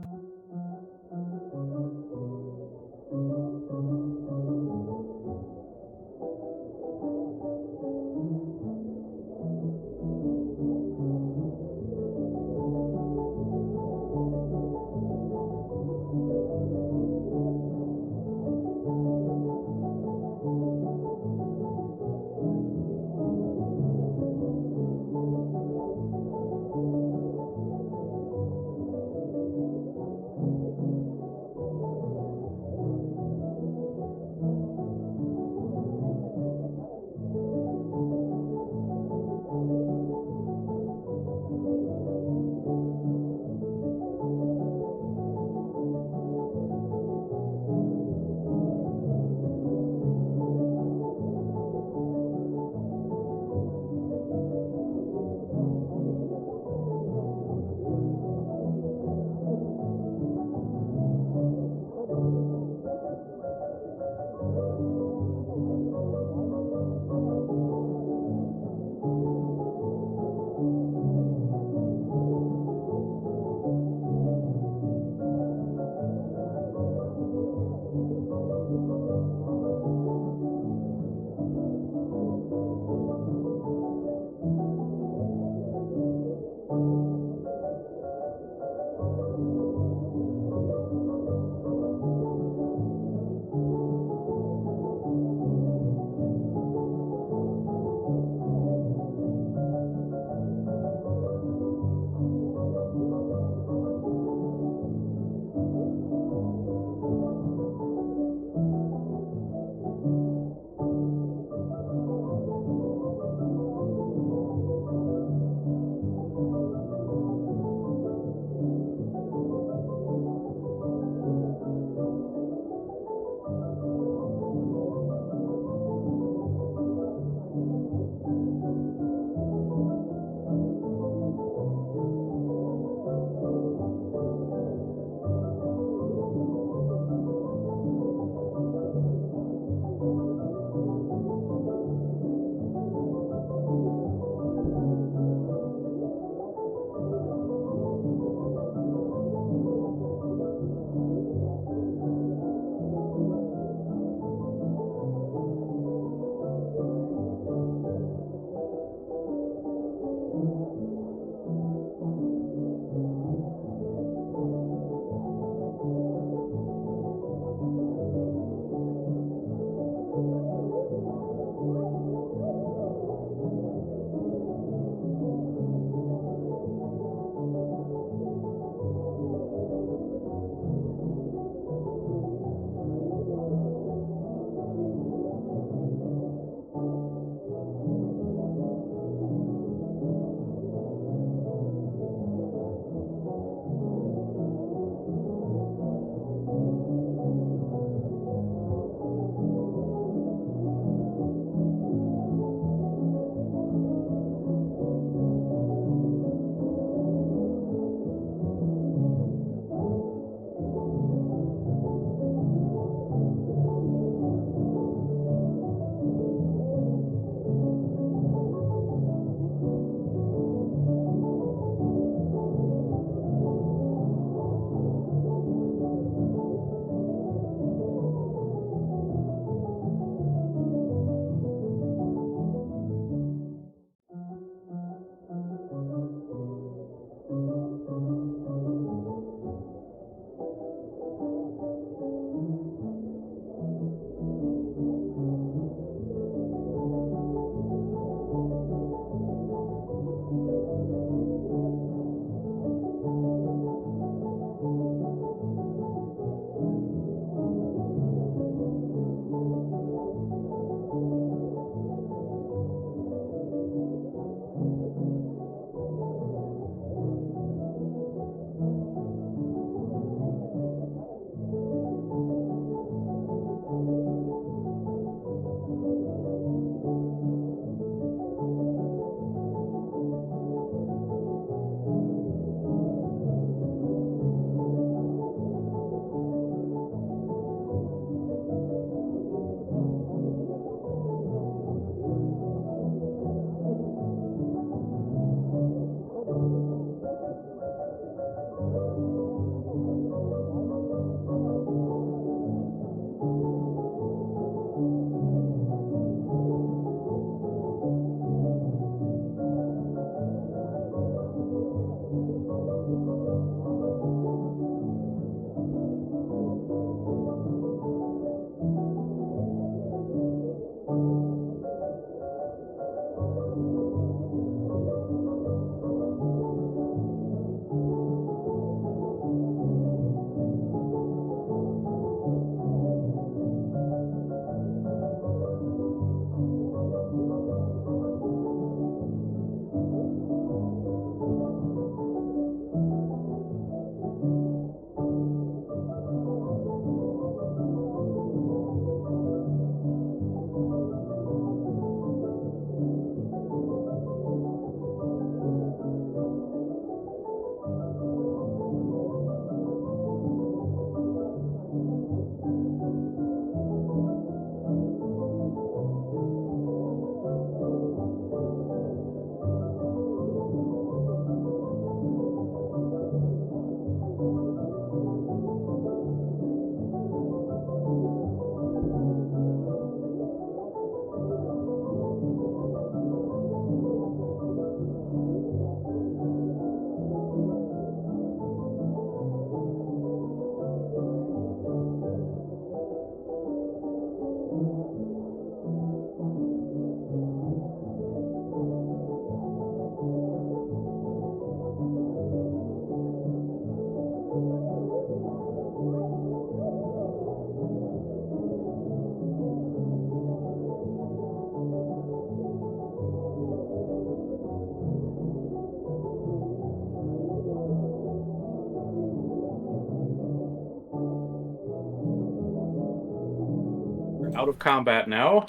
out of combat now,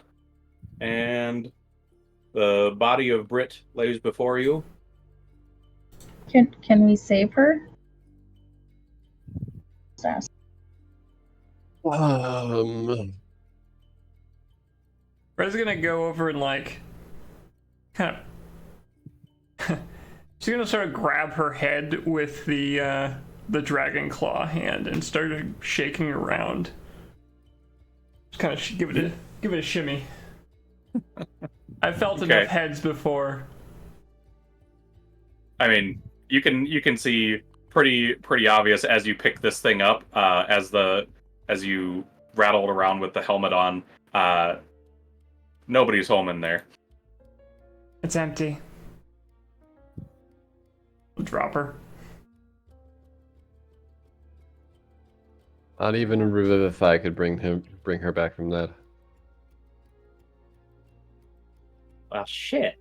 and the body of Brit lays before you. Can we save her? Just Red's gonna go over and like kind of she's gonna sort of grab her head with the dragon claw hand and start shaking around. Just kind of give it a shimmy. I've felt enough heads before. I mean, you can see pretty obvious as you pick this thing up, as you rattle it around with the helmet on. Nobody's home in there. It's empty. We'll drop her. Not even a Revivify could bring her back from that. Well, shit.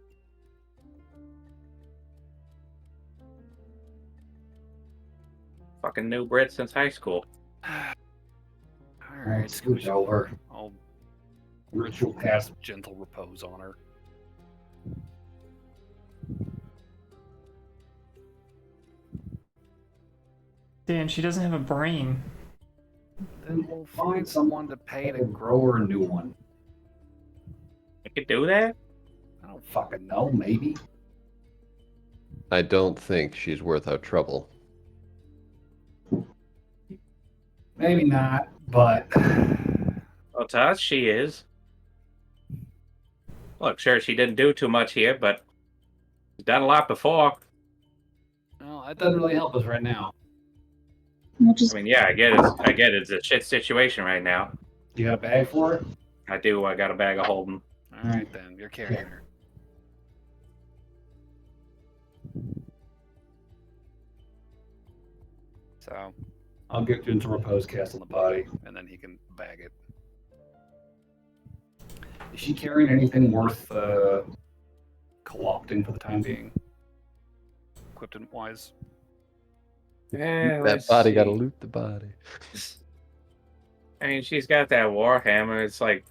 Fucking new Brit since high school. Alright, scooch over. I'll Ritual cast. gentle repose on her. Dan, she doesn't have a brain. Then we'll find someone to pay to grow her a new one. I could do that? I don't fucking know, maybe. I don't think she's worth our trouble. Maybe not, but Well, to us, she is. Look, sure, she didn't do too much here, but she's done a lot before. well, that doesn't really help us right now. we'll just I mean, yeah, I get it. It's a shit situation right now. You got a bag for her? I do. I got a bag of holding. Alright then, you're carrying her. So, I'll get you into repose cast on the body. and then he can bag it. Is she carrying anything worth co-opting for the time being? Equipment wise. Yeah, That body gotta loot the body. I mean, she's got that warhammer. It's like,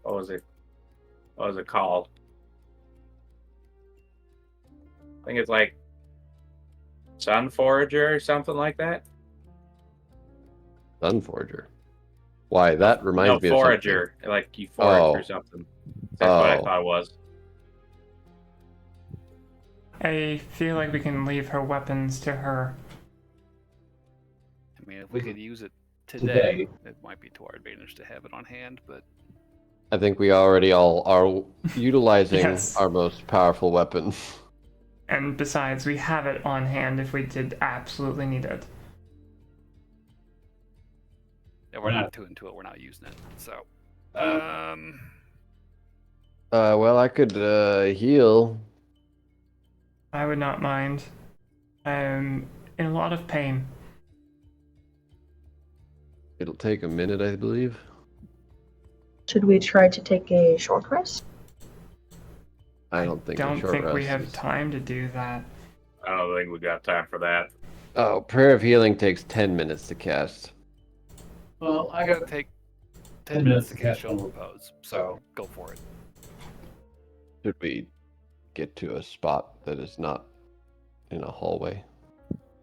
what was it? What was it called? I think it's like Sun Forager or something like that. Sunforger. Why? That reminds me of Forager. Like you forage or something. That's what I thought it was. I feel like we can leave her weapons to her. I mean, if we could use it today, Today. it might be to our advantage to have it on hand, but I think we already all are utilizing Yes. our most powerful weapon. And besides, we have it on hand if we did absolutely need it. yeah, we're not too into it. We're not using it. So, Well, I could heal. I would not mind. I'm in a lot of pain. It'll take a minute, I believe. should we try to take a short rest? I don't think. Don't a short think we rest have is- time to do that. I don't think we got time for that. Oh, Prayer of Healing takes 10 minutes to cast. Well, I got to take 10 minutes to cast you on repose, so go for it. Should we get to a spot that is not in a hallway?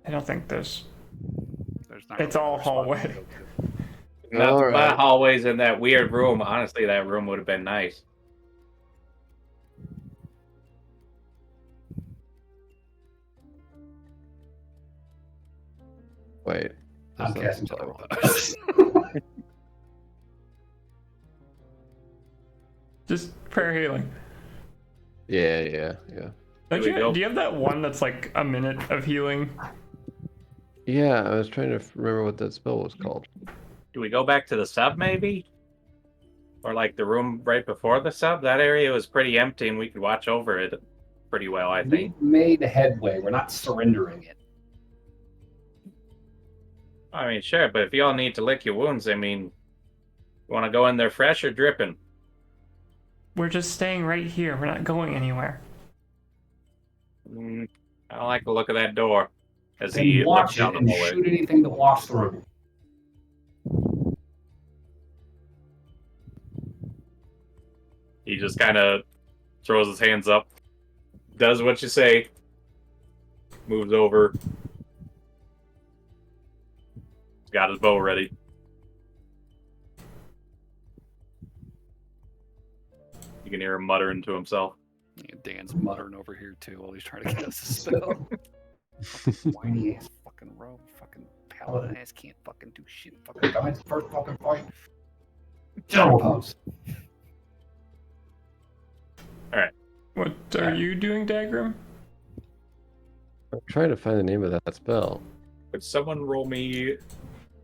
I don't think there's. There's not It's really all another spot we hallway. can go to. Nothing All but right. hallways in that weird room. Honestly, that room would have been nice. Wait. I'm that's casting not- repose. Just prayer healing. Yeah. Don't we go? do you have that one that's like a minute of healing? Yeah, I was trying to remember what that spell was called. Do we go back to the sub, maybe? Or like the room right before the sub? That area was pretty empty and we could watch over it pretty well, I think. We made headway. We're not surrendering it. I mean, sure, but if you all need to lick your wounds, I mean, you want to go in there fresh or dripping? We're just staying right here. We're not going anywhere. I don't like the look of that door. As Then he looks watch down it the and hallway. shoot anything that walks through. He just kind of throws his hands up, does what you say, moves over, got his bow ready. You can hear him muttering to himself. Yeah, Dan's muttering over here too while he's trying to cast a spell. Whiny ass fucking rogue, fucking paladin ass can't fucking do shit. Fucking Guys, first fucking fight. General pose. What are you doing, Dagrim? I'm trying to find the name of that spell. Could someone roll me?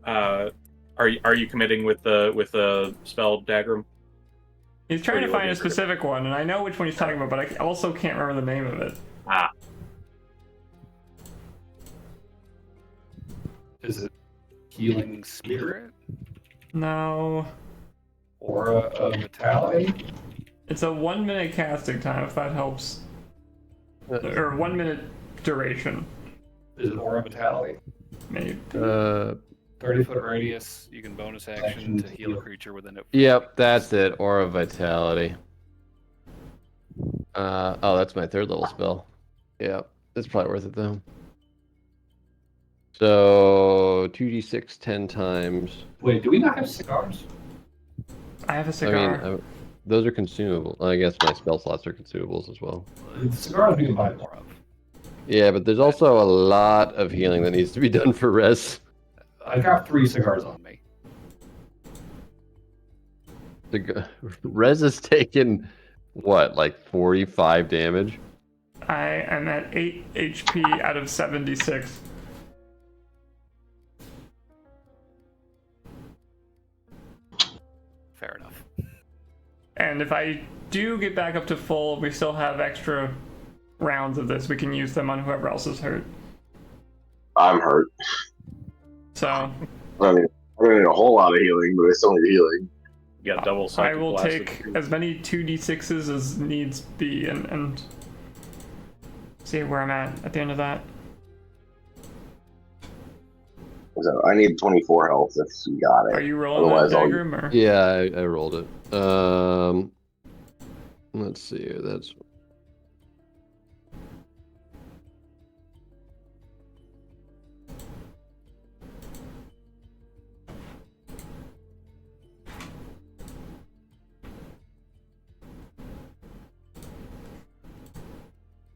Are you committing with the spell Dagrim? He's trying to you find a looking for? specific one, and I know which one he's talking about, but I also can't remember the name of it. Ah, Is it healing spirit. No, Aura of Vitality? it's a 1 minute casting time, if that helps, or 1 minute duration, Is it Aura of Vitality? maybe. 30-foot radius. Radius. You can bonus action to heal a creature within it. Yep, that's it. Aura Vitality. Oh, that's my 3rd level spell. Yep, that's probably worth it though. So 2d6 10 times. Wait, do we not have cigars? I have a I cigar. mean, those are consumable. I guess my spell slots are consumables as well. The cigars we can buy more of. Yeah, but there's also a lot of healing that needs to be done for Rez. I got 3 cigars on me. Rez has taken, what, like 45 damage? I am at 8 HP out of 76. Fair enough. And if I do get back up to full, we still have extra rounds of this. We can use them on whoever else is hurt. I'm hurt. So I don't need a whole lot of healing, but I still need healing. you got double I psychic will blast. take as many 2d6s as needs be and see where I'm at the end of that. So I need 24 health if you got it. Are you rolling Otherwise, that I'll- Dagrim, or? Yeah, I rolled it. Let's see here. That's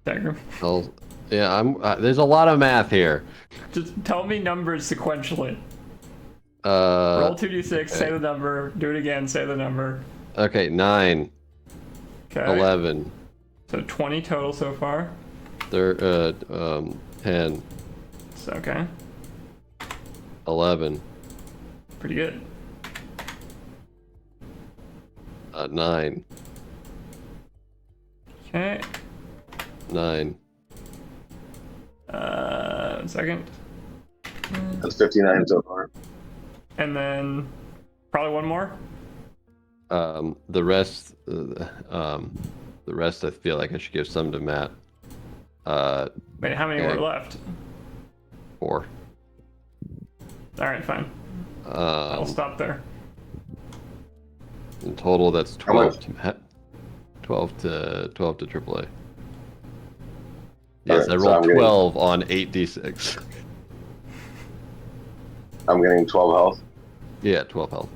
Dagrim. yeah. There's a lot of math here. Just tell me numbers sequentially. Roll 2d6, okay. say the number, do it again, say the number. Okay, 9, Okay. 11, So 20 total so far. 10, So, okay. 11, Pretty good. 9, Okay. 9. 1 second. That's 59 so far. And then probably one more. The rest, I feel like I should give some to Matt. Wait, how many Okay. were left? 4. Alright, fine. I'll Um, stop there. in total, that's How much? 12 to AAA. Yes, Alright, I so rolled I'm getting- 12 on 8d6. I'm getting 12 health. Yeah, 12 health.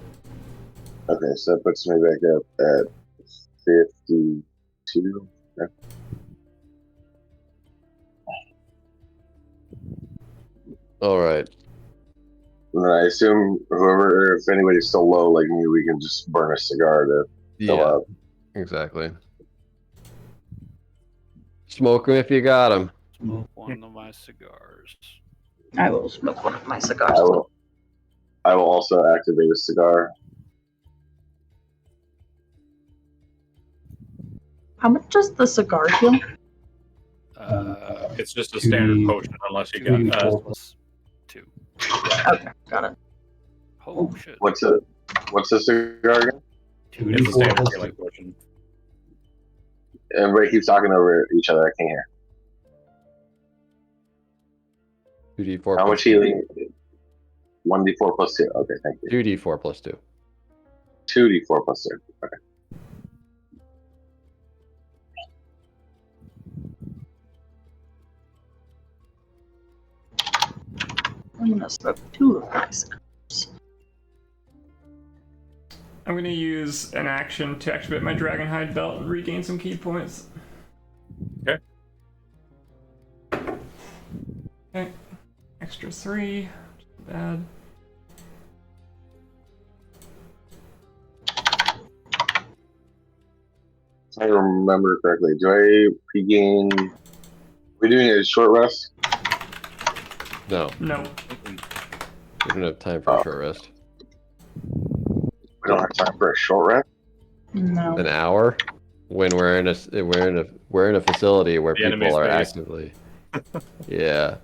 Okay, so that puts me back up at 52. Okay. All right. And then I assume if anybody's still low like me, we can just burn a cigar to fill Yeah, up. exactly. Smoke 'em if you got 'em. Smoke one of my cigars. I will smoke one of my I cigars. will. I will also activate a cigar. How much does the cigar heal? It's just a 2D standard potion, unless you got. 2d4 Plus 2. Okay, got it. Oh shit. What's the cigar again? It's a 2d4 standard plus healing 2. potion. Everybody keeps talking over each other. I can't hear. 2d4 How plus much healing? 1d4 plus 2. Okay, thank you. 2d4 plus 2. 2d4 plus 2. Okay. I'm gonna smoke 2 of my cigars. I'm going to use an action to activate my Dragonhide belt and regain some key points. Okay. Okay. Extra 3. Bad. If I remember correctly, do I regain? We're doing a short rest. No, No. we don't have time for a short rest. We don't have time for a short rest. No. An hour? When we're in a facility where The enemy's people are base. actively. Yeah.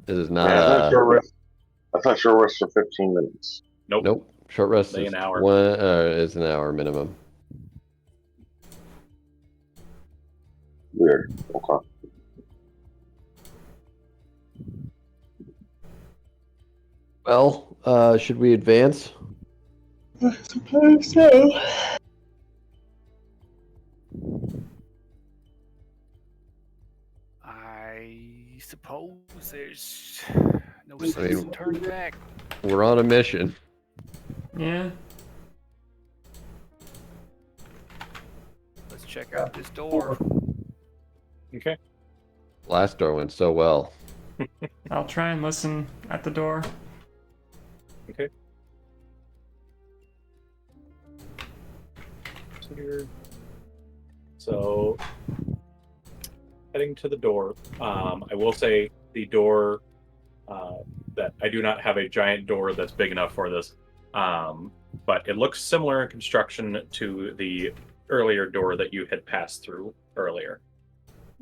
This is not Yeah, I thought short rest. I thought short rest for 15 minutes. Nope. Nope. Short rest Say is an hour. is an hour minimum. Weird. Okay. Well, should we advance? I suppose so. I suppose there's no I sense mean- in turning back. We're on a mission. Yeah. Let's check out this door. Okay. Last door went so well. I'll try and listen at the door. Okay. Here. So, heading to the door. I will say the door that I do not have a giant door that's big enough for this, but it looks similar in construction to the earlier door that you had passed through earlier.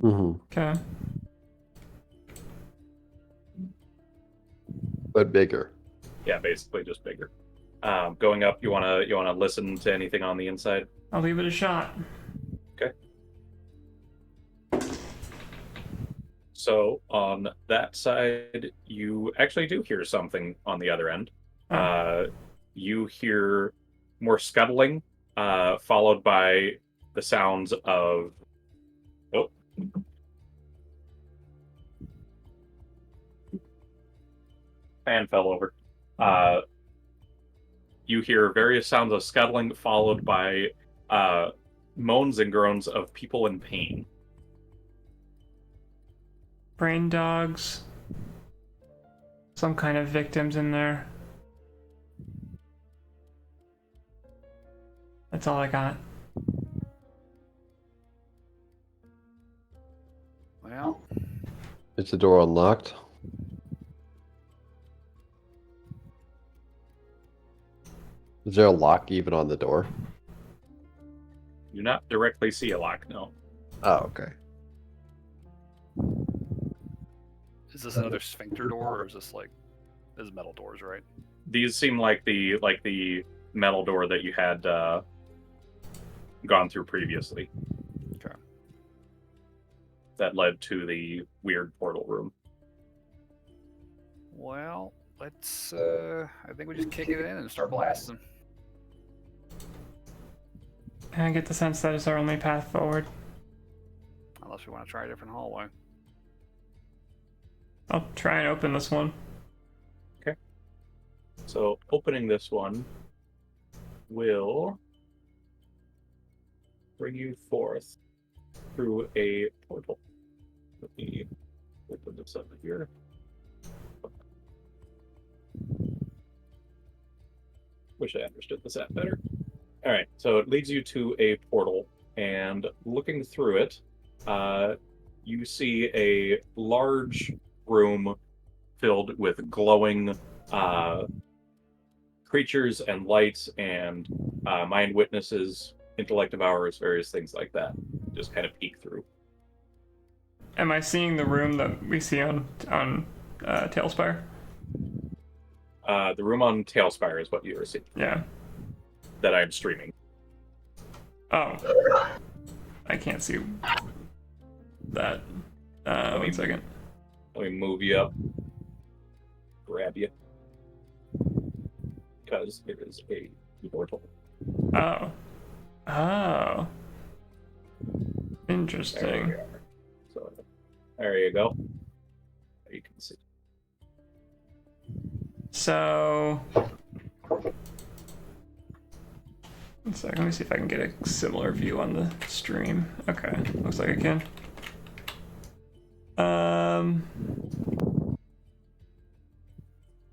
Mm-hmm. Okay. But bigger. Yeah, basically just bigger. Going up, you wanna listen to anything on the inside? I'll leave it a shot. So on that side, you actually do hear something on the other end. You hear more scuttling, followed by the sounds of... Oh. Fan fell over. You hear various sounds of scuttling, followed by moans and groans of people in pain. Brain dogs. Some kind of victims in there. That's all I got. Well, Is the door unlocked? Is there a lock even on the door? You do not directly see a lock, no. Oh, okay. is this another sphincter door, or is this like, this is metal doors, right? These seem like the metal door that you had gone through previously. Okay. That led to the weird portal room. Well, let's. I think we just kick it in and start blasting. I get the sense that is our only path forward. Unless we want to try a different hallway. I'll try and open this one. So opening this one will bring you forth through a portal. Let me open this up here. Wish I understood this app better. All right, so it leads you to a portal, and looking through it, you see a large room filled with glowing creatures and lights and mind witnesses, intellect devourers, various things like that. Just kind of peek through. Am I seeing the room that we see on Tailspire? The room on Tailspire is what you are seeing, Yeah. that I'm streaming. Oh. I can't see that. 1 second. Let me move you up, grab you, because it is a portal. Oh. Oh. There Interesting. we are. So there you go. You can see. So, one second, let me see if I can get a similar view on the stream. Okay, looks like I can.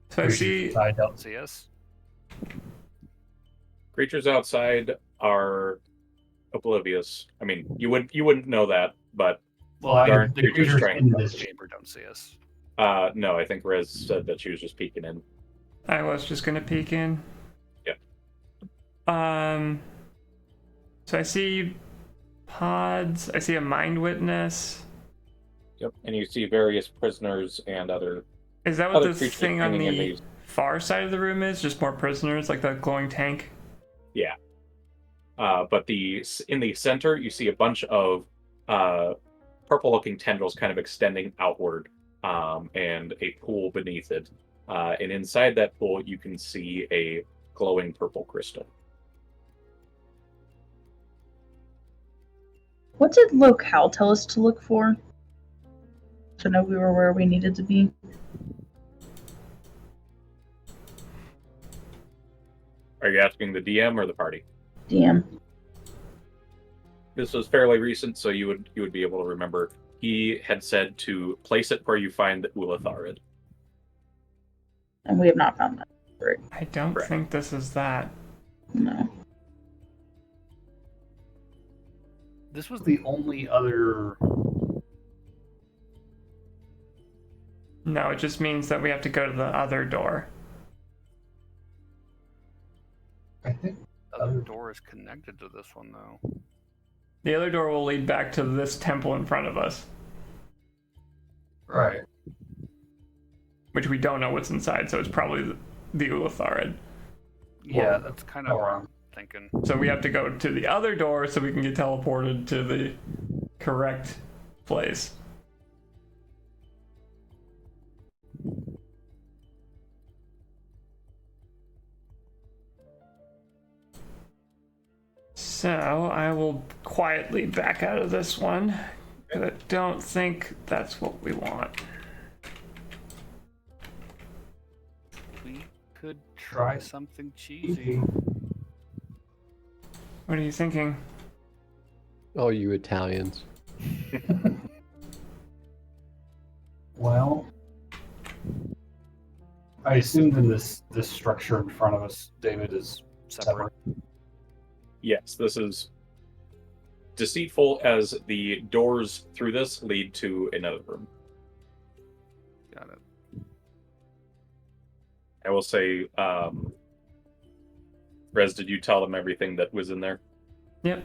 So I see. I don't See us? Creatures outside are oblivious. I mean, you wouldn't know that, but Well, there aren't the creatures creatures trying in to this Chamber don't see us. no, I think Rez said that she was just peeking in. I was just gonna peek in. Yep. So I see pods. I see a mind witness. Yep. And you see various prisoners and other Is that what other this creatures thing on hanging in the these. far side of the room is? Just more prisoners, like the glowing tank? Yeah. But in the center, you see a bunch of purple-looking tendrils kind of extending outward, and a pool beneath it. And inside that pool, you can see a glowing purple crystal. What did locale tell us to look for? To know we were where we needed to be. Are you asking the DM or the party? DM. This was fairly recent, so you would be able to remember. He had said to place it where you find the Ulatharid. And we have not found that. Right. I don't Correct. think this is that. No. This was the only other. No, it just means that we have to go to the other door. I think. The other door is connected to this one, though. The other door will lead back to this temple in front of us, Right. which we don't know what's inside, so it's probably the Ulatharid. Yeah, that's kind of what I'm thinking. So we have to go to the other door so we can get teleported to the correct place. So I will quietly back out of this one, because I don't think that's what we want. We could try something cheesy. What are you thinking? Oh, you Italians. Well, I assumed in this structure in front of us, David, is separate. Yes, this is deceitful as the doors through this lead to another room. Got it. I will say, Rez, did you tell them everything that was in there? Yep.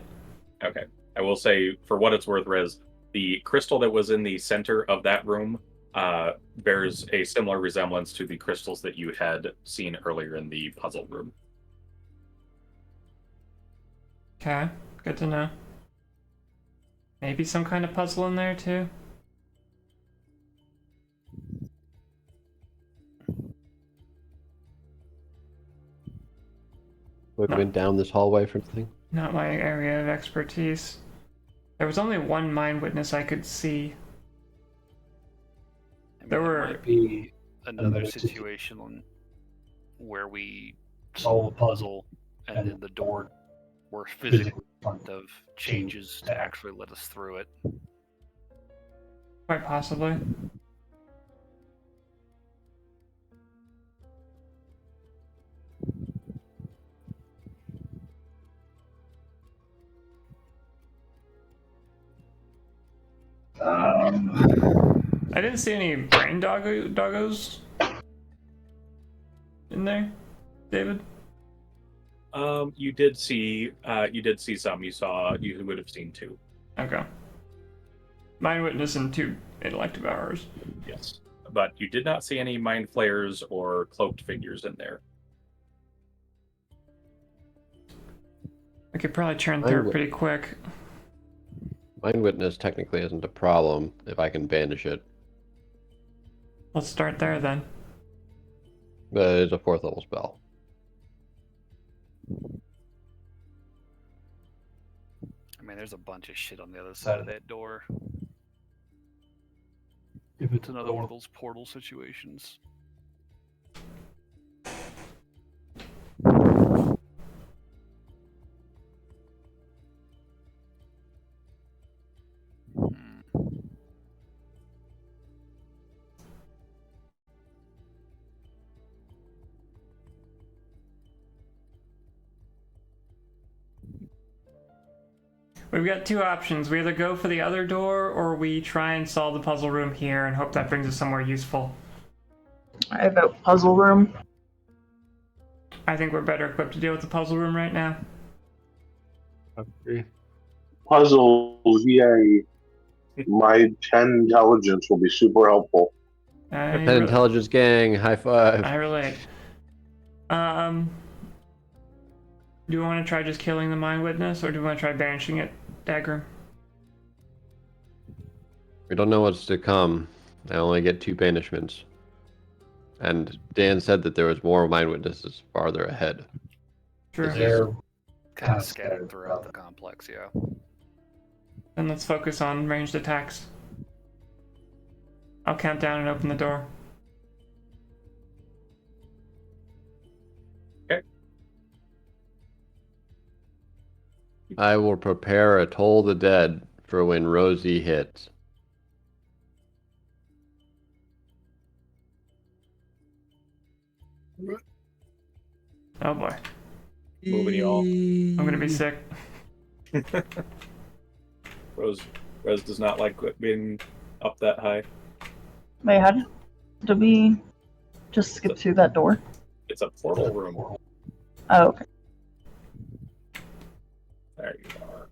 Okay. I will say, for what it's worth, Rez, the crystal that was in the center of that room bears a similar resemblance to the crystals that you had seen earlier in the puzzle room. Okay, good to know. Maybe some kind of puzzle in there too? We went down this hallway for anything? Not my area of expertise. There was only one mind witness I could see. I mean, There it were- might be another situation where we solve a puzzle and then the door we're physically in front of changes to actually let us through it. Quite possibly. I didn't see any brain doggos in there, David. You did see some. You would have seen two. Okay. Mind witness and 2 intellect devourers. Yes, but you did not see any mind flayers or cloaked figures in there. I could probably churn through it pretty quick. Mind Witness technically isn't a problem if I can banish it, Let's start there then. but it is a 4th level spell. I mean, there's a bunch of shit on the other side of that door. If it's It's another one of those portal situations. We've got two options. We either go for the other door, or we try and solve the puzzle room here and hope that brings us somewhere useful. I vote puzzle room. I think we're better equipped to deal with the puzzle room right now. Okay. Puzzles, yay. My 10 intelligence will be super helpful. Pet Intelligence Gang, high five. I relate. Do we want to try just killing the Mind Witness, or do we want to try banishing it, Dagrim? We don't know what's to come. I only get 2 banishments. And Dan said that there was more Mind Witnesses farther ahead. Sure. They're Kind of scattered throughout the complex, yeah. Then let's focus on ranged attacks. I'll count down and open the door. I will prepare a Toll the Dead for when Rosie hits. Oh boy. Moving y'all. I'm gonna be sick. Rose does not like being up that high. Wait, how did we just skip through that door? It's a portal room. Oh, okay. There you are.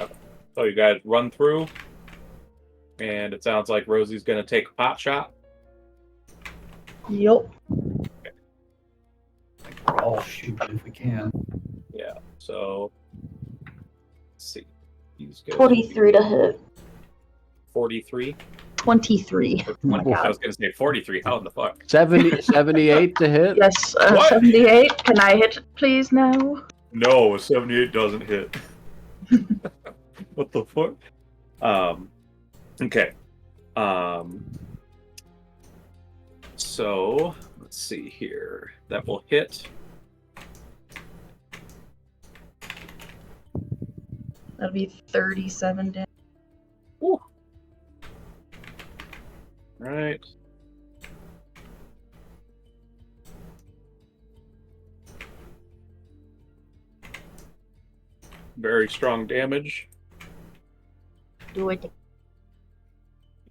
Okay. So you guys run through, and it sounds like Rosie's going to take a pot shot. Yup. we're all shooting if we can. Yeah. So let's see. These guys 43 to hit. 43. 23. Oh my I god. was going to say 43. How in the fuck? 78 to hit? Yes, What? 78. Can I hit it, please? No. No, 78 doesn't hit. What the fuck? Okay. So let's see here. That will hit. That'll be 37 damage. Woo. Right. Very strong damage. Do it.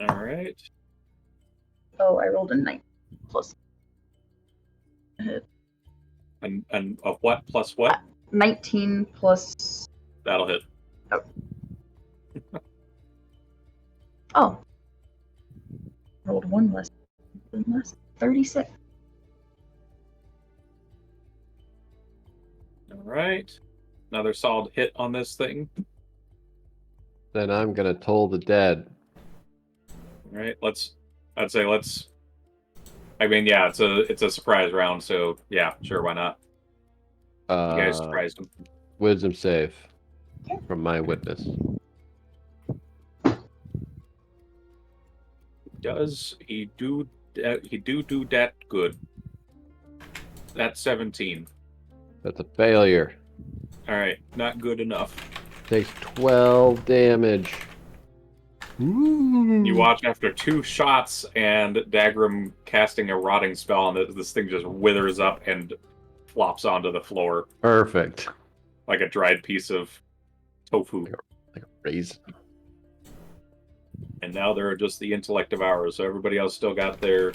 All right. Oh, I rolled a 9 plus. Hit. And of what plus what? 19 plus. That'll hit. Oh. Rolled 1 less. 36. All right. Another solid hit on this thing. Then I'm gonna Toll the Dead. All right. I mean, yeah, it's a surprise round, so yeah, sure, why not? You guys surprised him. Wisdom save from my witness. Does he do that good? That's 17. That's a failure. All right, not good enough. Takes 12 damage. You watch after 2 shots and Dagrim casting a rotting spell, and this thing just withers up and flops onto the floor Perfect. like a dried piece of tofu. Like a raisin. And now there are just the intellect of ours. So everybody else still got their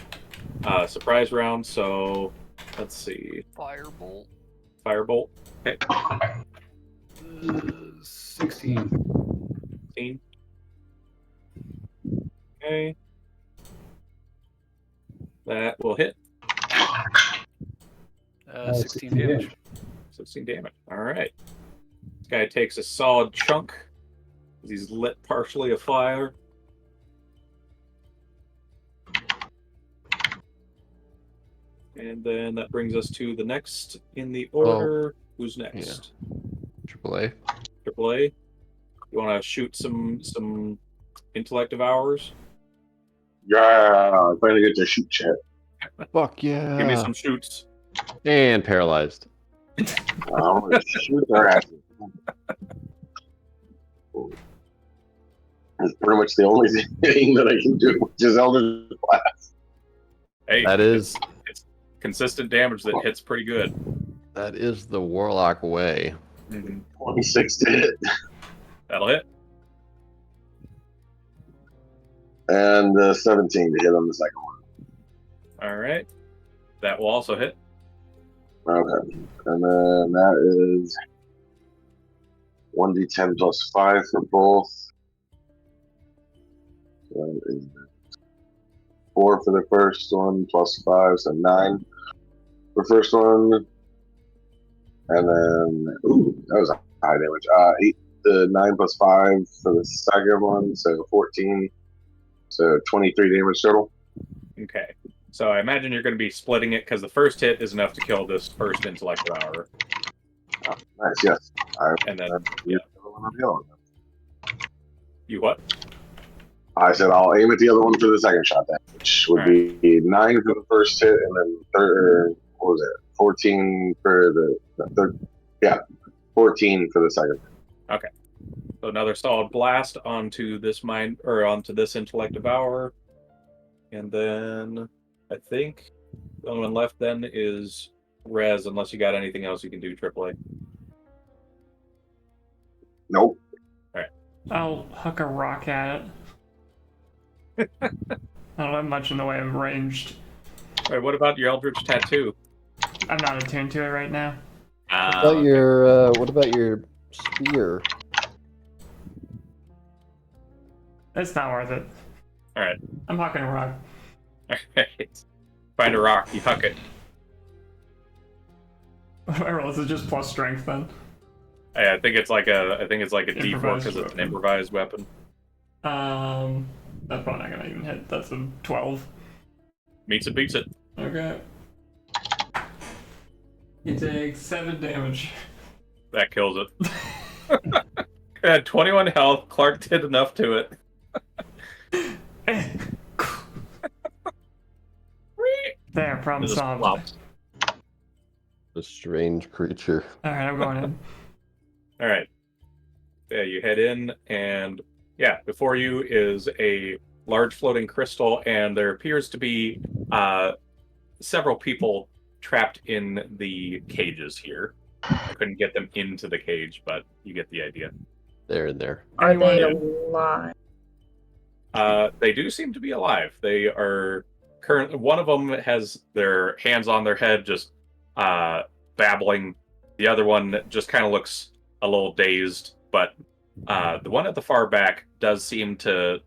surprise round. So let's see. Firebolt. Firebolt. Okay. 16. 16. Okay. That will hit. 16 damage. 16 damage. All right. This guy takes a solid chunk. He's lit partially afire. And then that brings us to the next in the order. Who's next? AAA. AAA. You want to shoot some intellect of ours? Yeah, I finally get to shoot shit. Fuck yeah. Give me some shoots. And paralyzed. I'm gonna shoot their asses. That's pretty much the only thing that I can do, which is Elder Blast. Hey, That is it's consistent damage that hits pretty good. the Warlock way. 26 to hit. That'll hit. And 17 to hit on the second All right. That will also hit. one. Okay. And then that is 1d10 plus 5 for both. So that is 4 for the first one, plus 5, so 9 for the first one. And then, that was a high damage. 9 plus 5 for the second one, so 14. So 23 damage total. Okay. So I imagine you're going to be splitting it because the first hit is enough to kill this first intellect devourer. Oh, nice, yes. And then, yeah. You what? I said I'll aim at the other one for the second shot then, which would be 9 for the first hit, and then what was it? 14 for the third. Yeah, 14 for the second. Okay. So another solid blast onto this onto this intellect devourer. And then I think the only one left then is Rez, unless you got anything else you can do, AAA. Nope. I'll huck a rock at it. I don't have much in the way of ranged. All right, what about your Eldritch Tattoo? I'm not attuned to it right now. What about your spear? It's not worth it. All right. I'm hucking a rock. All right. Find a rock, you huck it. I roll, is it just plus strength then? I think it's like a D4 Improvised because it's an improvised weapon. That's probably not gonna even hit. That's a 12. Meets it, beats it. Okay. You take 7 damage. That kills it. It had 21 health. Clark did enough to it. There, problem Just solved. flopped. A strange creature. Alright, I'm going in. All right. Yeah, you head in, and yeah, before you is a large floating crystal, and there appears to be several people trapped in the cages here. I couldn't get them into the cage, but you get the idea. There and there. Are they Anyone- alive? They do seem to be alive. They are currently. One of them has their hands on their head, just babbling. The other one just kind of looks a little dazed, but the one at the far back does seem to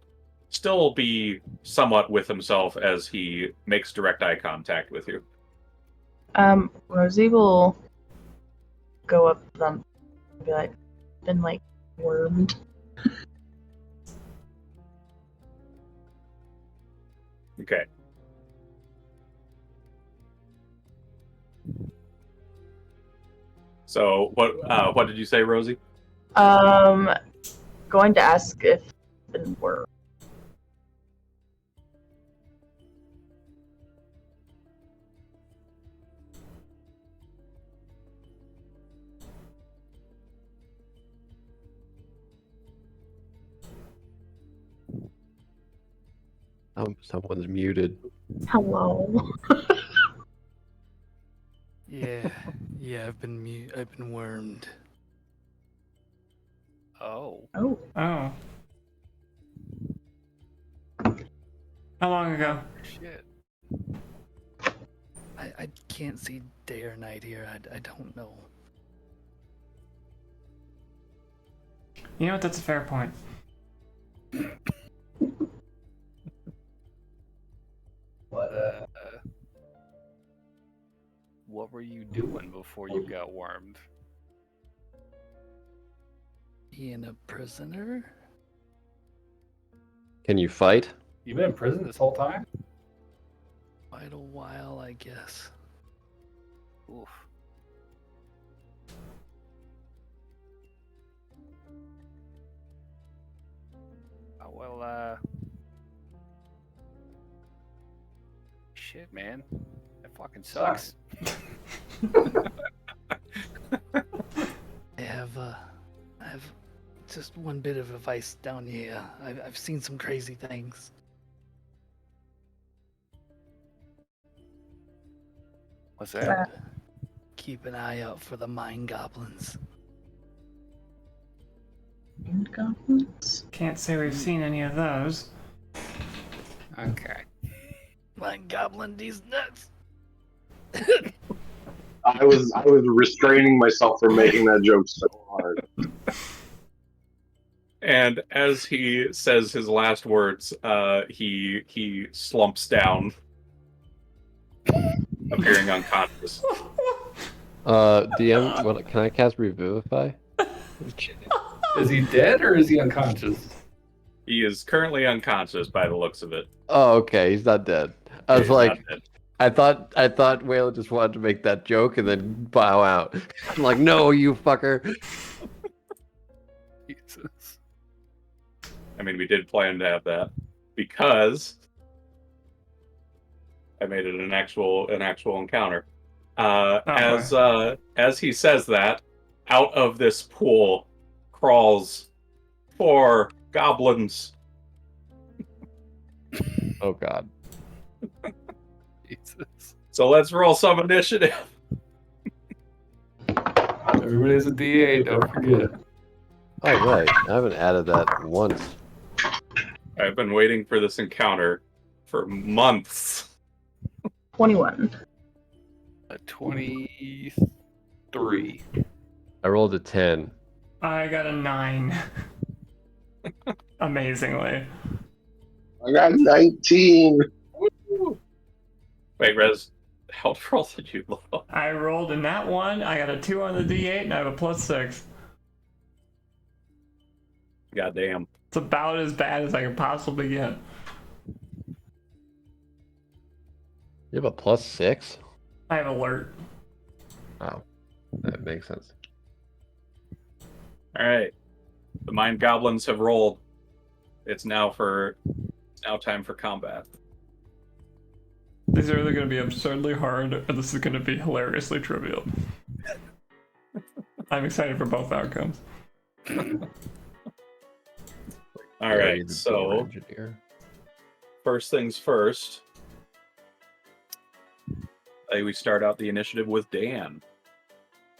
still be somewhat with himself as he makes direct eye contact with you. Rosie will go up to them and be like, been like wormed. Okay. So what did you say, Rosie? Going to ask if been wormed. Someone's muted. Hello. Yeah, I've been wormed. Oh. Oh. Oh. How long ago? Shit. I can't see day or night here. I don't know. You know what? That's a fair point. What were you doing before you got wormed? Being a prisoner? Can you fight? You've been in prison this whole time? Quite a while, I guess. Oof. Oh, well, shit, man. That fucking sucks. I have just one bit of advice down here. I've seen some crazy things. What's that? Keep an eye out for the mine goblins. mind goblins. Can't say we've seen any of those. Okay. Mind goblin these nuts. I was restraining myself from making that joke so hard. And as he says his last words, he slumps down, appearing unconscious. DM, can I cast Revivify? Is he dead or is he unconscious? He is currently unconscious by the looks of it. Oh, okay, he's not dead. I was He's like, not dead. I thought Waylon just wanted to make that joke and then bow out. I'm like, no, you fucker. Jesus. I mean, we did plan to have that because I made it an actual encounter. As he says that, out of this pool crawls 4 goblins. Oh god. Jesus. So let's roll some initiative. Everybody has a D8, don't forget. Oh right, I haven't added that once. I've been waiting for this encounter for months. 21. A 23. I rolled a 10. I got a 9. Amazingly. I got 19. Wait, Rez, how roll did you roll? I rolled in that one. I got a 2 on the D8, and I have a +6. Goddamn. It's about as bad as I could possibly get. You have a +6? I have alert. Oh, that makes sense. All right, the mind goblins have rolled. It's now time for combat. These are either going to be absurdly hard, or this is going to be hilariously trivial. I'm excited for both outcomes. All right, so first things first. We start out the initiative with Dan.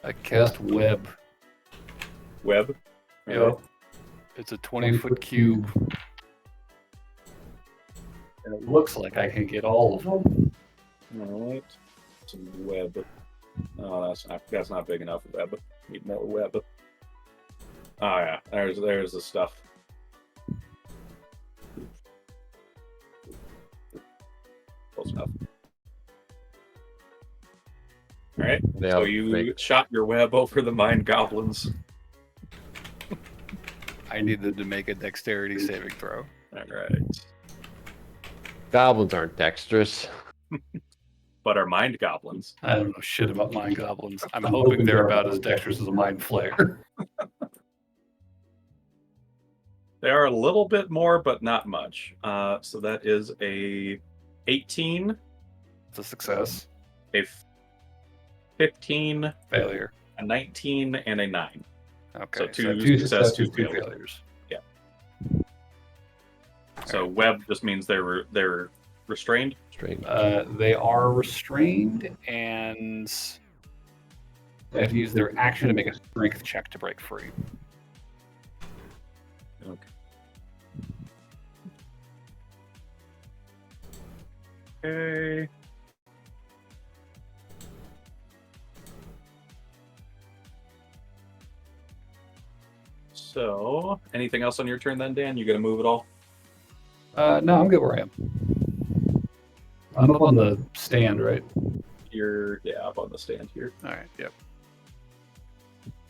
I cast web. Web. Yep. It's a 20-foot cube. And it looks like I can get all of them. All right. Some web. Oh, that's not big enough web. Need more web. Oh yeah, there's the stuff. Close enough. All right. So you shot your web over the mind goblins. I needed to make a dexterity saving throw. All right. Goblins aren't dexterous. But are mind goblins. I don't know shit about mind goblins. I'm hoping they're about as dexterous as a mind flayer. They are a little bit more, but not much. So that is a 18. It's a success. A 15. Failure. A 19 and a 9. Okay. So two success, two failures. Yeah. So right. web just means they're restrained. Strange. They are restrained. And they have to use their action to make a strength check to break free. Okay. So, anything else on your turn then, Dan? You gonna move at all? No, I'm good where I am. I'm up on the stand, right? You're up on the stand here. All right. Yep.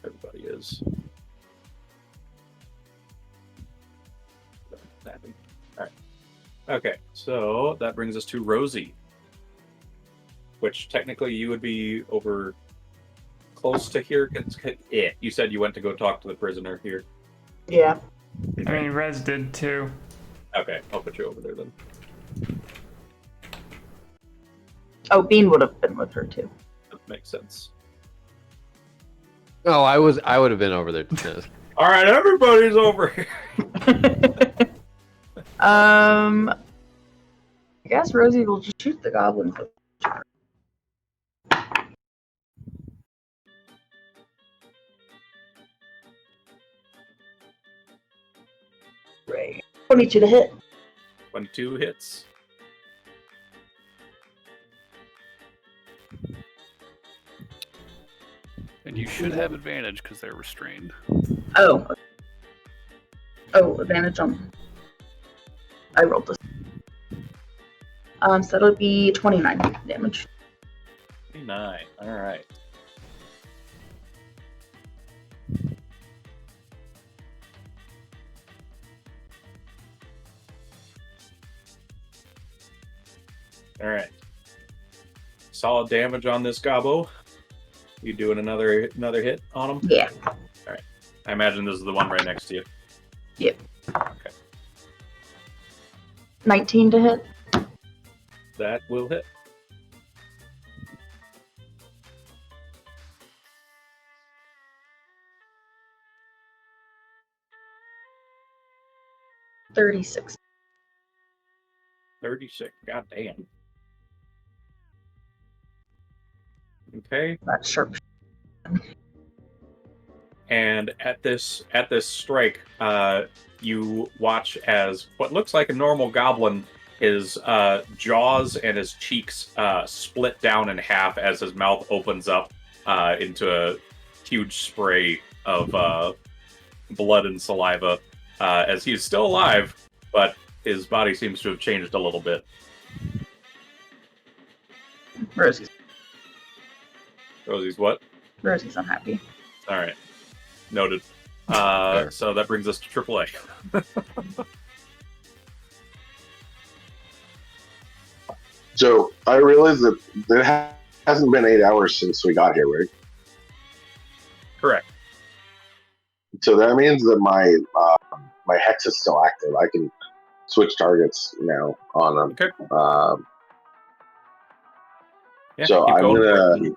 Everybody is. All right. Okay, so that brings us to Rosie, which technically you would be over close to here. You said you went to go talk to the prisoner here. Yeah. I mean, Rez did too. Okay, I'll put you over there then. Oh, Bean would have been with her too. That makes sense. Oh, I would have been over there too. All right, everybody's over here. I guess Rosie will just shoot the goblins. Right. 22 to hit. 22 hits. And you should have advantage because they're restrained. Oh. Oh, advantage on. I rolled this. So that'll be 29 damage. 29. All right. All right. Solid damage on this gobbo. You doing another hit on him? Yeah. All right. I imagine this is the one right next to you. Yep. Okay. 19 to hit. That will hit. $36. 36. God damn. Okay. That's sharp. And at this strike, you watch as what looks like a normal goblin, his jaws and his cheeks split down in half as his mouth opens up into a huge spray of blood and saliva, as he's still alive, but his body seems to have changed a little bit. Rosie's what? Rosie's unhappy. All right. Noted. So that brings us to AAA. So I realize that there hasn't been 8 hours since we got here, right? Correct. So that means that my hex is still active. I can switch targets now on them. Okay. Yeah, So keep I'm going. gonna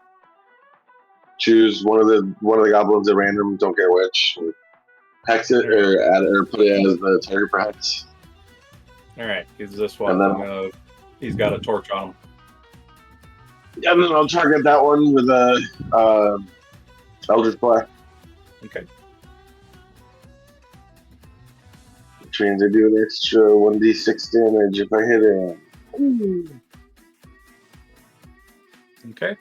choose one of the goblins at random. Don't care which. Hex it or put it as the target for hex. All right. He's this one. And then He's got a torch on him. And then I'll target that one with a Eldritch Blast. Okay. Which means I do an extra 1d6 damage if I hit him. Okay.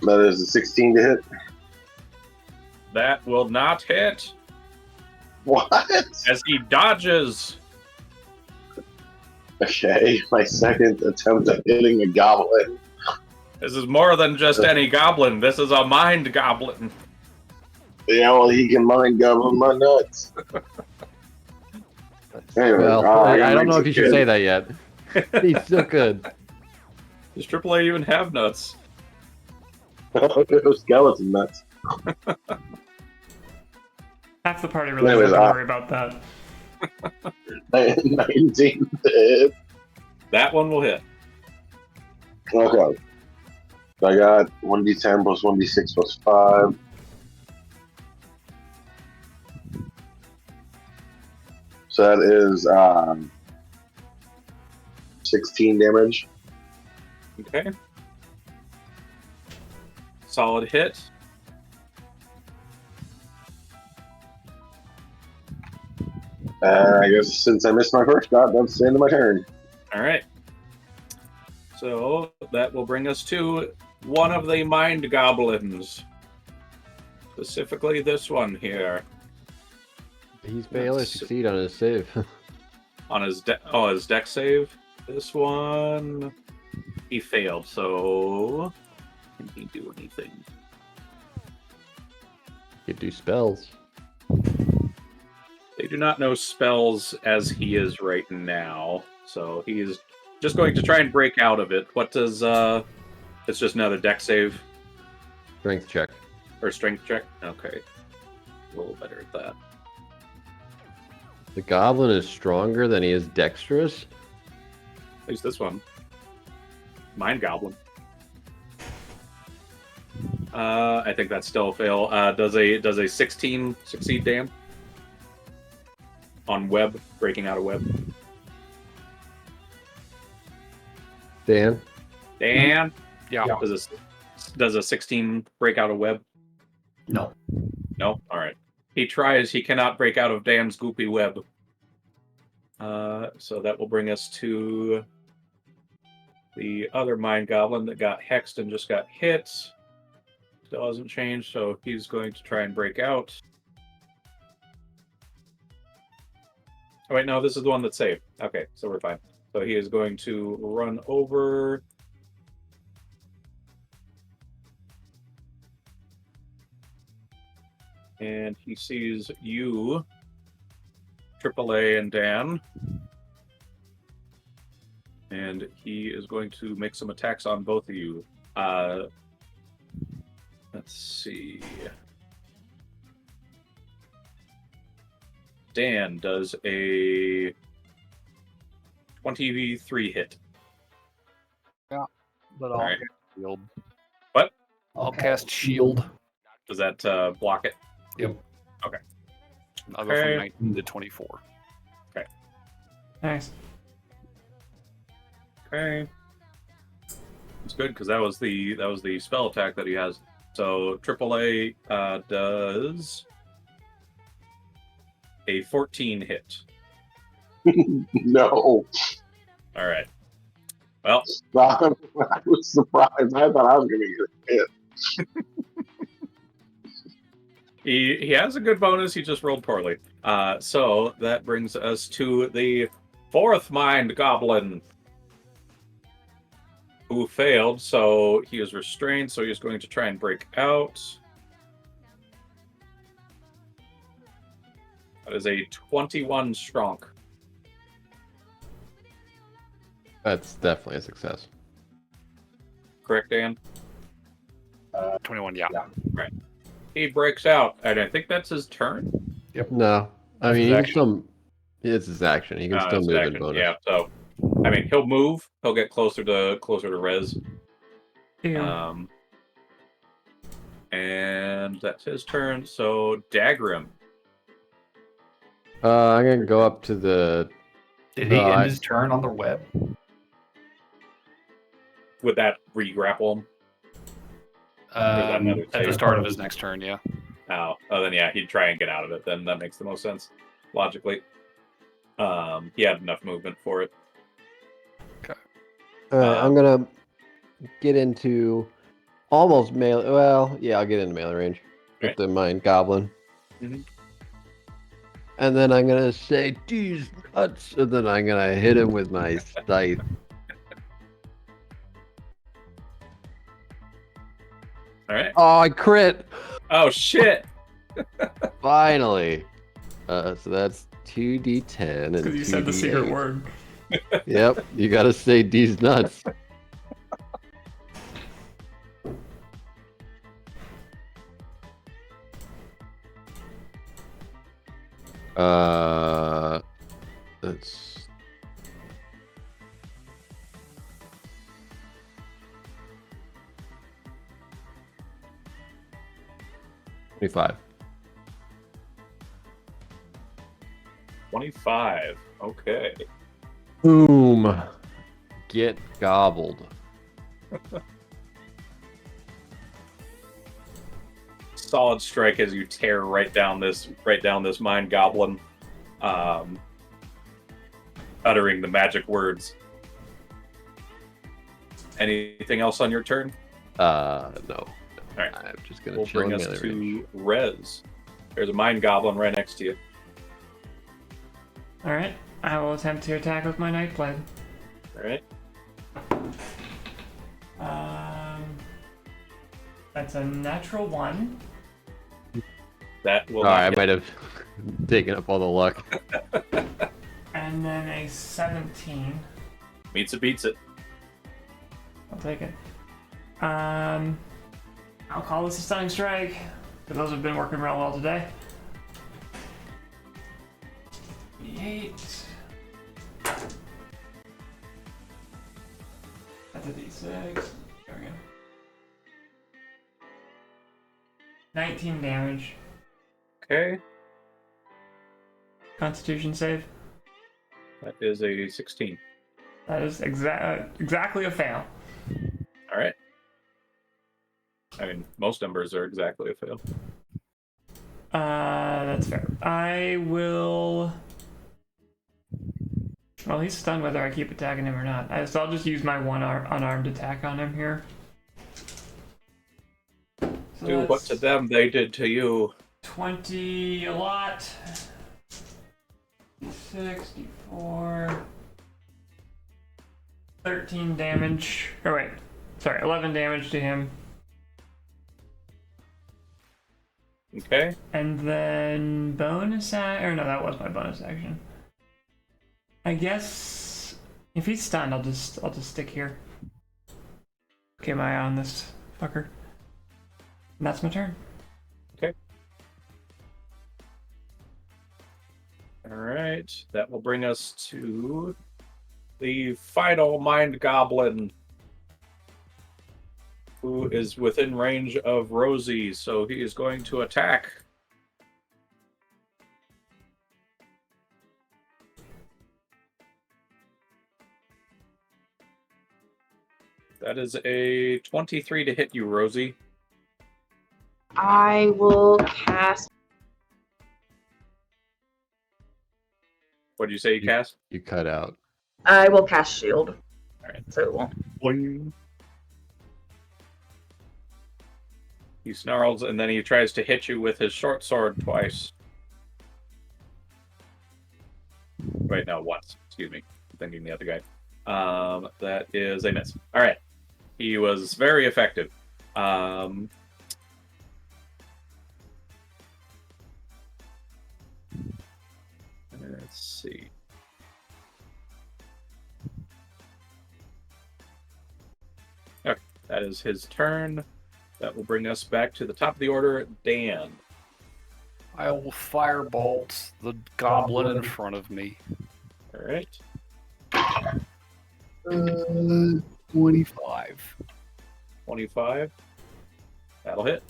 That is a 16 to hit. That will not hit. What? As he dodges. Okay, my second attempt at hitting a goblin. This is more than just any goblin. This is a mind goblin. Yeah, well, he can mind goblin my nuts. Anyway, Well, I don't know if you should say that yet. He's still good. Does AAA even have nuts? Skeleton nuts. Half the party really Anyways, doesn't worry about that. 19 to hit. That one will hit. Okay. So I got 1d10 plus 1d6 plus 5. So that is 16 damage. Okay. Solid hit. I guess since I missed my first shot, that's the end of my turn. All right. So that will bring us to one of the mind goblins. Specifically this one here. He's failed to succeed on his save. On his his deck save. This one he failed, so can he do anything? He could do spells. They do not know spells as he is right now, so he is just going to try and break out of it. What does it's just another deck save Strength check. or strength check? Okay. A little better at that. The goblin is stronger than he is dexterous. At least this one. Mind goblin. I think that's still a fail. Does a 16 succeed, Dan? On web, breaking out of web. Dan? Dan? Yeah. Does a 16 break out of web? No. No? Alright. He tries, he cannot break out of Dan's goopy web. So that will bring us to the other Mind Goblin that got hexed and just got hit. Still hasn't changed, so he's going to try and break out. Oh, wait, no, this is the one that saved. Okay, so we're fine. So he is going to run over. And he sees you, AAA and Dan. And he is going to make some attacks on both of you. Let's see. Dan does a 20v3 hit. But I'll All right. shield. What? I'll cast shield. Does that block it? Yep. Okay. I'll go from 19 to 24. Nice. Okay. It's good because that was the spell attack that he has. So AAA does a 14 hit. No. All right. Well, I was surprised. I thought I was going to get hit. he has a good bonus. He just rolled poorly. So that brings us to the fourth Mind Goblin, who failed. So he is restrained. So he's going to try and break out. That is a 21 strong. That's definitely a success. Correct, Dan? 21, yeah. Right. He breaks out, and I think that's his turn. No, I That's mean his he can action. still. It's his action. He can still His move in action, bonus. yeah. So, I mean, he'll move. He'll get closer to Rez. Ew. And that's his turn. So Dagrim. I'm gonna go up to the. Did he No, end I- his turn on the web? Would that re-grapple him? another At the save? start of his next turn, yeah. Oh, then yeah, he'd try and get out of it. Then that makes the most sense, logically. He had enough movement for it. I'm gonna get into almost melee. Well, yeah, I'll get into melee range with Right. the Mind Goblin. Mhm. And then I'm gonna say, "These nuts," and then I'm gonna hit him with my scythe. All right. Oh, I crit! Oh shit! Finally. So that's 2d10 and Because you said the secret 2d8. word. Yep, you gotta say these nuts. That's 25. 25. Okay. Boom. Get gobbled. Solid strike as you tear right down this Mind Goblin, uttering the magic words. Anything else on your turn? No. All right. I'm just gonna We'll chill bring in us melee to range. Rez. There's a Mind Goblin right next to you. Alright, I will attempt to attack with my Night Blade. All right. That's a natural 1. That will. Sorry, I not hit. might have taken up all the luck. And then a 17. Meets it, beats it. I'll take it. I'll call this a stunning strike. For those who've been working real well today. 8. That's a d6. There we go. 19 damage. Okay. Constitution save. That is a 16. That is exactly a fail. All right. I mean, most numbers are exactly a fail. That's fair. I will Well, he's stunned whether I keep attacking him or not. So I'll just use my one unarmed attack on him here. So Do what to them they did to you. 20 a lot. 64. 13 damage. Oh wait. Sorry, 11 damage to him. Okay. And then bonus or no, that was my bonus action. I guess if he's stunned, I'll just stick here. Keep my eye on this fucker. And that's my turn. Okay. Alright. That will bring us to the final Mind Goblin, who is within range of Rosie, so he is going to attack. That is a 23 to hit you, Rosie. I will cast. What did you say you cast? You cut out. I will cast shield. Alright. So it won't. Boing. He snarls, and then he tries to hit you with his short sword twice. Wait, no, once. Excuse me. Thinking the other guy. That is a miss. All right. He was very effective. Let's see. Okay, that is his turn. That will bring us back to the top of the order. Dan. I will firebolt the goblin in front of me. All right. 25. 25. That'll hit.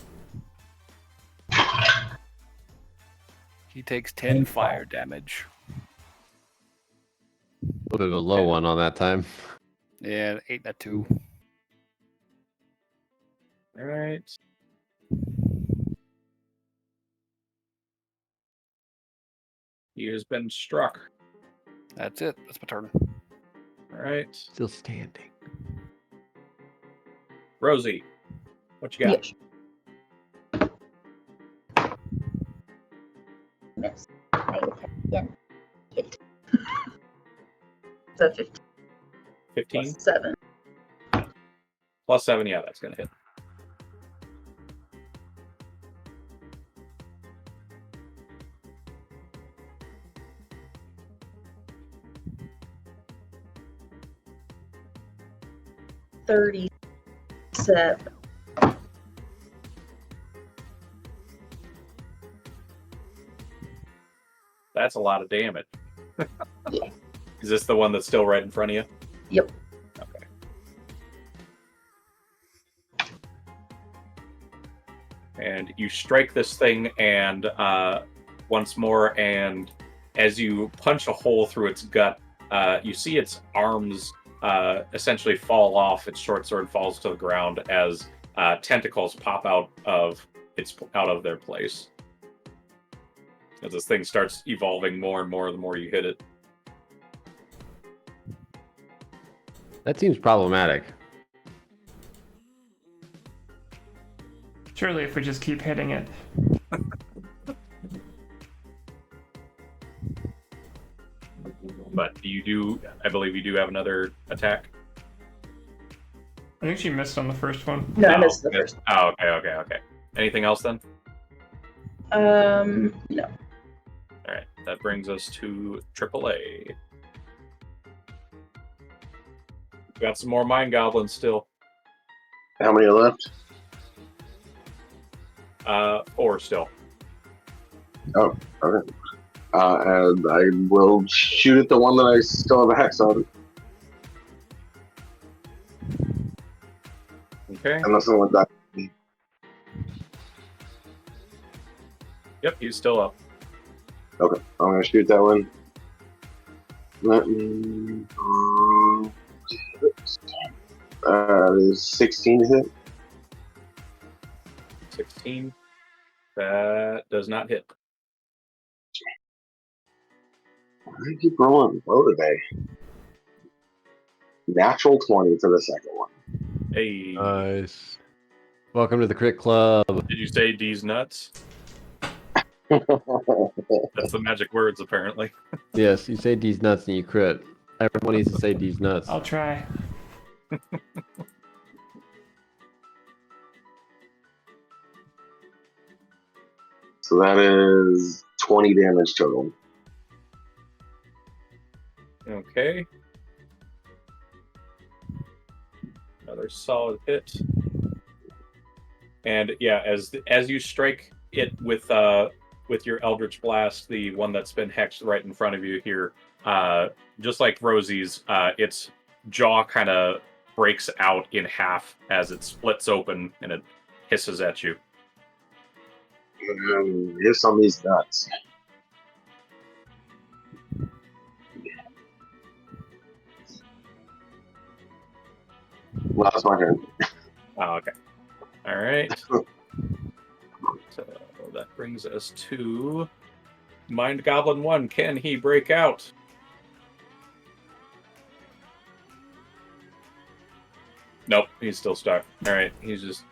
He takes 10 fire damage. A little bit of a low one on that time. Yeah, 8 and a 2. All right. He has been struck. That's it. That's my turn. All right. Still standing. Rosie, what you got? Yes. Miss. I attack again. Hit. So 15. 15? Plus 7. Plus 7, yeah, that's going to hit. $37. That's a lot of damage. Yeah. Is this the one that's still right in front of you? Yep. Okay. And you strike this thing, and once more, and as you punch a hole through its gut, you see its arms essentially fall off. Its short sword falls to the ground as tentacles pop out of their place. As this thing starts evolving more and more the more you hit it. That seems problematic. Surely if we just keep hitting it. But I believe you do have another attack. I think she missed on the first one. No, I missed the first. Oh, okay. Anything else then? No. All right, that brings us to AAA. Got some more Mind Goblins still. How many are left? 4 still. Oh, okay. And I will shoot at the one that I still have a hex on. Okay. Unless I want that. Yep, he's still up. Okay, I'm gonna shoot that one. Let me. Is 16 to hit? 16. That does not hit. I keep rolling low today. Natural 20 for the second one. Hey, Nice. Welcome to the Crit Club. did you say D's nuts? That's the magic words, apparently. Yes, you say D's nuts and you crit. Everyone needs to say D's nuts. I'll try. So that is 20 damage total. Okay. Another solid hit. And yeah, as you strike it with your Eldritch Blast, the one that's been hexed right in front of you here, just like Rosie's, its jaw kind of breaks out in half as it splits open and it hisses at you. Hiss on these nuts. Well, that's my turn. Oh, okay. All right. So that brings us to Mind Goblin 1. Can he break out? Nope, he's still stuck. All right, he's just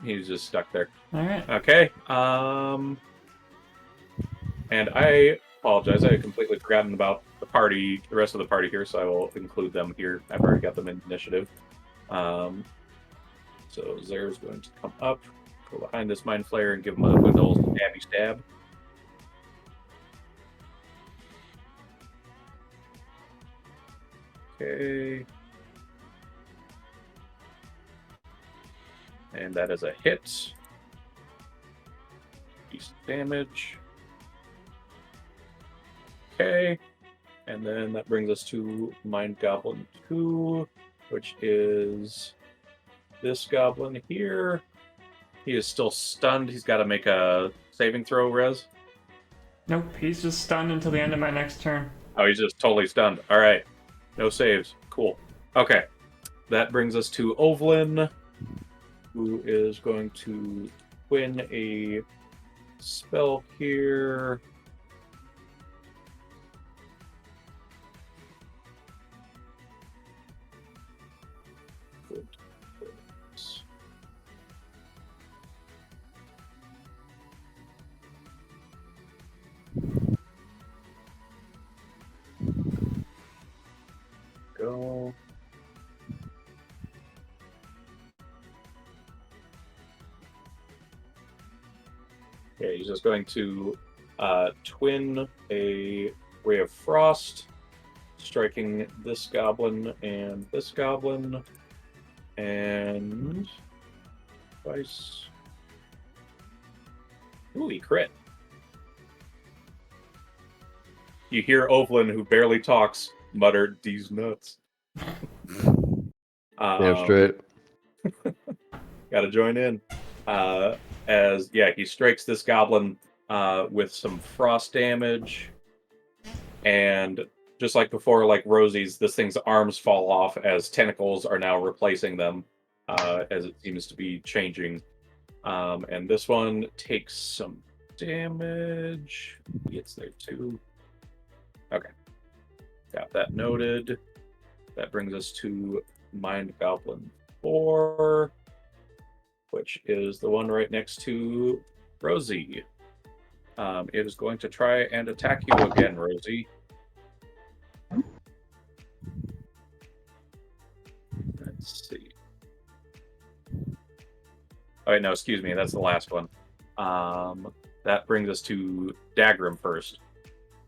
stuck there. All right. Okay. And I apologize. I had completely forgotten about the rest of the party here, so I will include them here. I've already got them in initiative. So Zare's going to come up, go behind this Mind Flayer, and give him a good old stabby stab. Okay. And that is a hit. Decent damage. Okay. And then that brings us to Mind Goblin 2, which is this goblin here. He is still stunned. He's got to make a saving throw, Rez. Nope, he's just stunned until the end of my next turn. Oh, he's just totally stunned. All right. No saves. Cool. Okay. That brings us to Ovlin, who is going to win a spell here. Go. Okay, he's just going to twin a Ray of Frost, striking this goblin and this goblin, and twice. Ooh, he crit. You hear Ovlin, who barely talks, mutter, "These nuts." Damn straight. Gotta join in. He strikes this goblin with some frost damage, and just like before, like Rosie's, this thing's arms fall off as tentacles are now replacing them, as it seems to be changing. And this one takes some damage. Gets there too. Okay. Got that noted. That brings us to Mind Goblin 4, which is the one right next to Rosie. It is going to try and attack you again, Rosie. Let's see. Oh, wait, no, excuse me. That's the last one. That brings us to Dagrim first.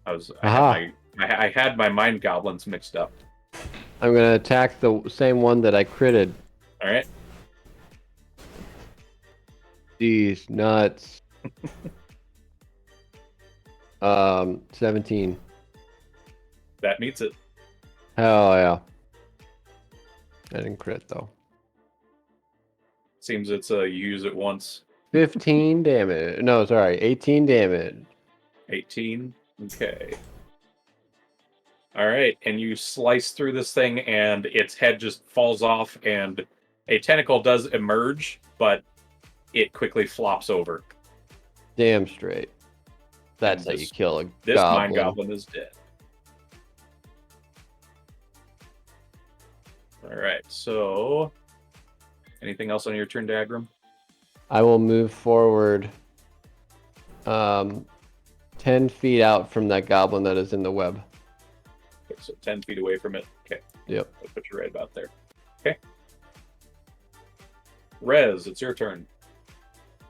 I had my Mind Goblins mixed up. I'm going to attack the same one that I critted. All right. These nuts. 17. That meets it. Hell yeah. I didn't crit though. Seems it's you use it once. 15 damage. No, sorry, 18 damage. 18. Okay. All right, and you slice through this thing, and its head just falls off, and a tentacle does emerge, but it quickly flops over. Damn straight. That's how you kill a This goblin. Mind Goblin is dead. All right. So, anything else on your turn, Dagrim? I will move forward 10 feet out from that goblin that is in the web. Okay, so 10 feet away from it. Okay. Yep. I'll put you right about there. Okay. Rez, it's your turn.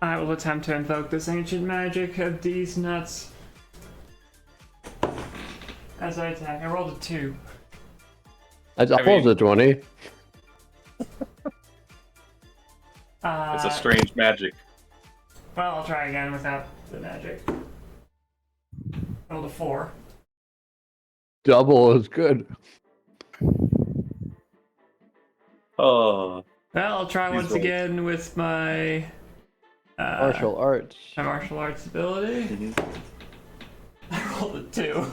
I will attempt to invoke this ancient magic of these nuts. As I attack, I rolled a 2. That's a 20. It's a strange magic. Well, I'll try again without the magic. Rolled a 4. Double is good. Oh. Well, I'll try These once rolls. again with my Martial arts. my martial arts ability. Mhm. I rolled a 2.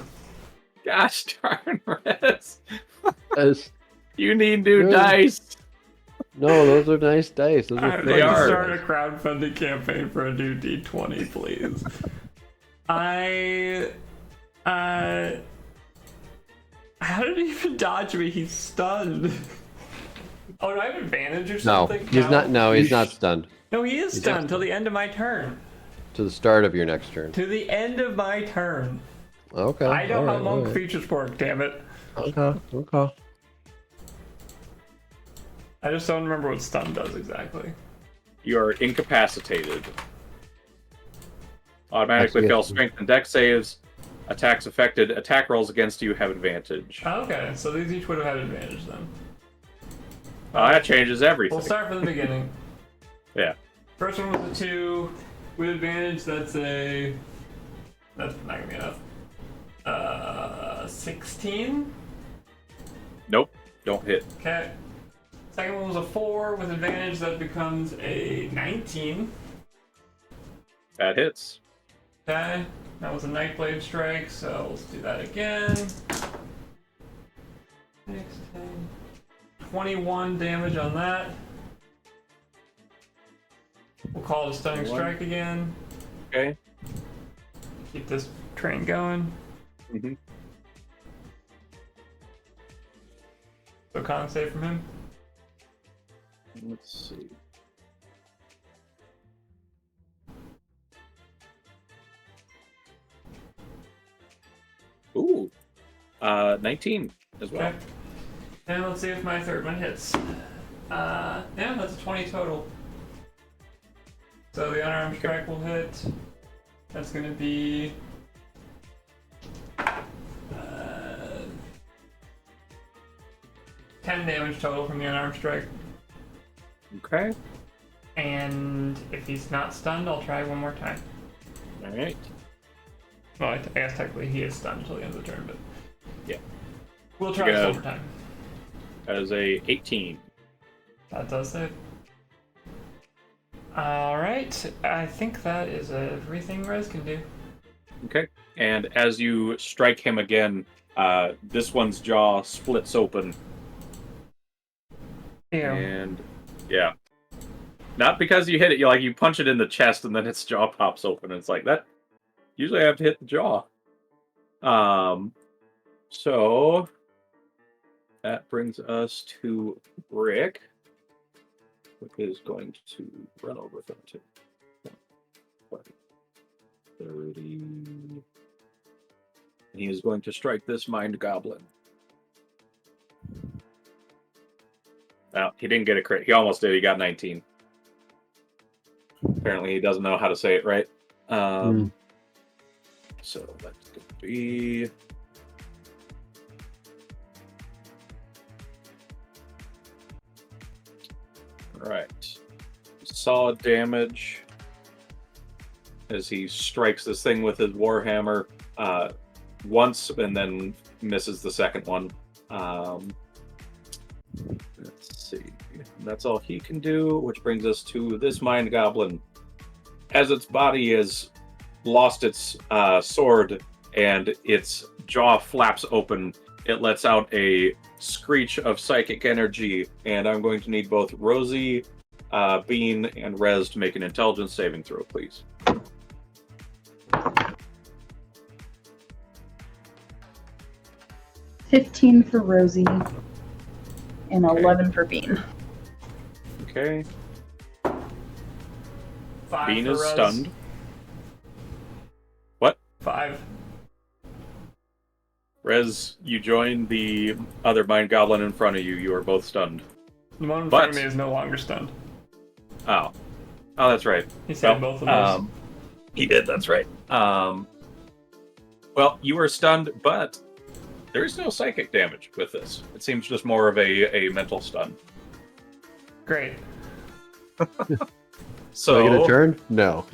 Gosh darn, Rez. As, You need new Good. dice. no, those are nice dice. Those are I'd They like to are. start a crowdfunding campaign for a new D20, please. How did he even dodge me? He's stunned. Oh, do I have advantage or No, something? he's not. No, he's not stunned. No, he is He's stunned not till the end of my turn. To the start of your next turn. To the end of my turn. Okay. I know how alright, monk alright. features work, damn it. Okay. Okay. I just don't remember what stun does exactly. You are incapacitated. Automatically Actually, fail yes. strength and dex saves. Attacks affected. Attack rolls against you have advantage. Oh, okay, so these each would have had advantage then. That changes everything. We'll start from the beginning. Yeah. First one was a 2 with advantage. That's not gonna be enough. 16. Nope. Don't hit. Okay. Second one was a 4 with advantage. That becomes a 19. That hits. Okay. That was a Nightblade strike, so let's do that again. 16. 21 damage on that. We'll call it a stunning 21. strike again. Okay. Keep this train going. Mm-hmm. So con save from him. Let's see. Ooh. 19 as well. Okay. And let's see if my third one hits. Yeah, that's a 20 total. So the unarmed strike will hit. That's gonna be 10 damage total from the unarmed strike. Okay. And if he's not stunned, I'll try one more time. Alright. Well, I guess technically he is stunned until the end of the turn, but Yeah. we'll try You this got- one more time. That is a 18. That does it. Alright, I think that is everything Rez can do. Okay. And as you strike him again, this one's jaw splits open. Ew. And yeah. Not because you hit it, you punch it in the chest and then its jaw pops open. It's like that. Usually I have to hit the jaw. So that brings us to Rick, who is going to run over them too. 30. He is going to strike this mind goblin. Well, he didn't get a crit. He almost did. He got 19. Apparently, he doesn't know how to say it right. So that's going to be... Alright. Solid damage as he strikes this thing with his warhammer once and then misses the second one. Let's see. That's all he can do, which brings us to this mind goblin. As its body has lost its sword and its jaw flaps open, it lets out a screech of psychic energy, and I'm going to need both Rosie, Bean, and Rez to make an intelligence saving throw, please. $15 for Rosie And Okay. 11 for Bean. Okay. 5 Bean for is Rez. stunned. What? 5. Rez, you join the other mind goblin in front of you. You are both stunned. The one in But- front of me is no longer stunned. Oh, that's right. He said both of those. He did. That's right. Well, you are stunned, but there is no psychic damage with this. It seems just more of a mental stun. Great. So I get a turn? No.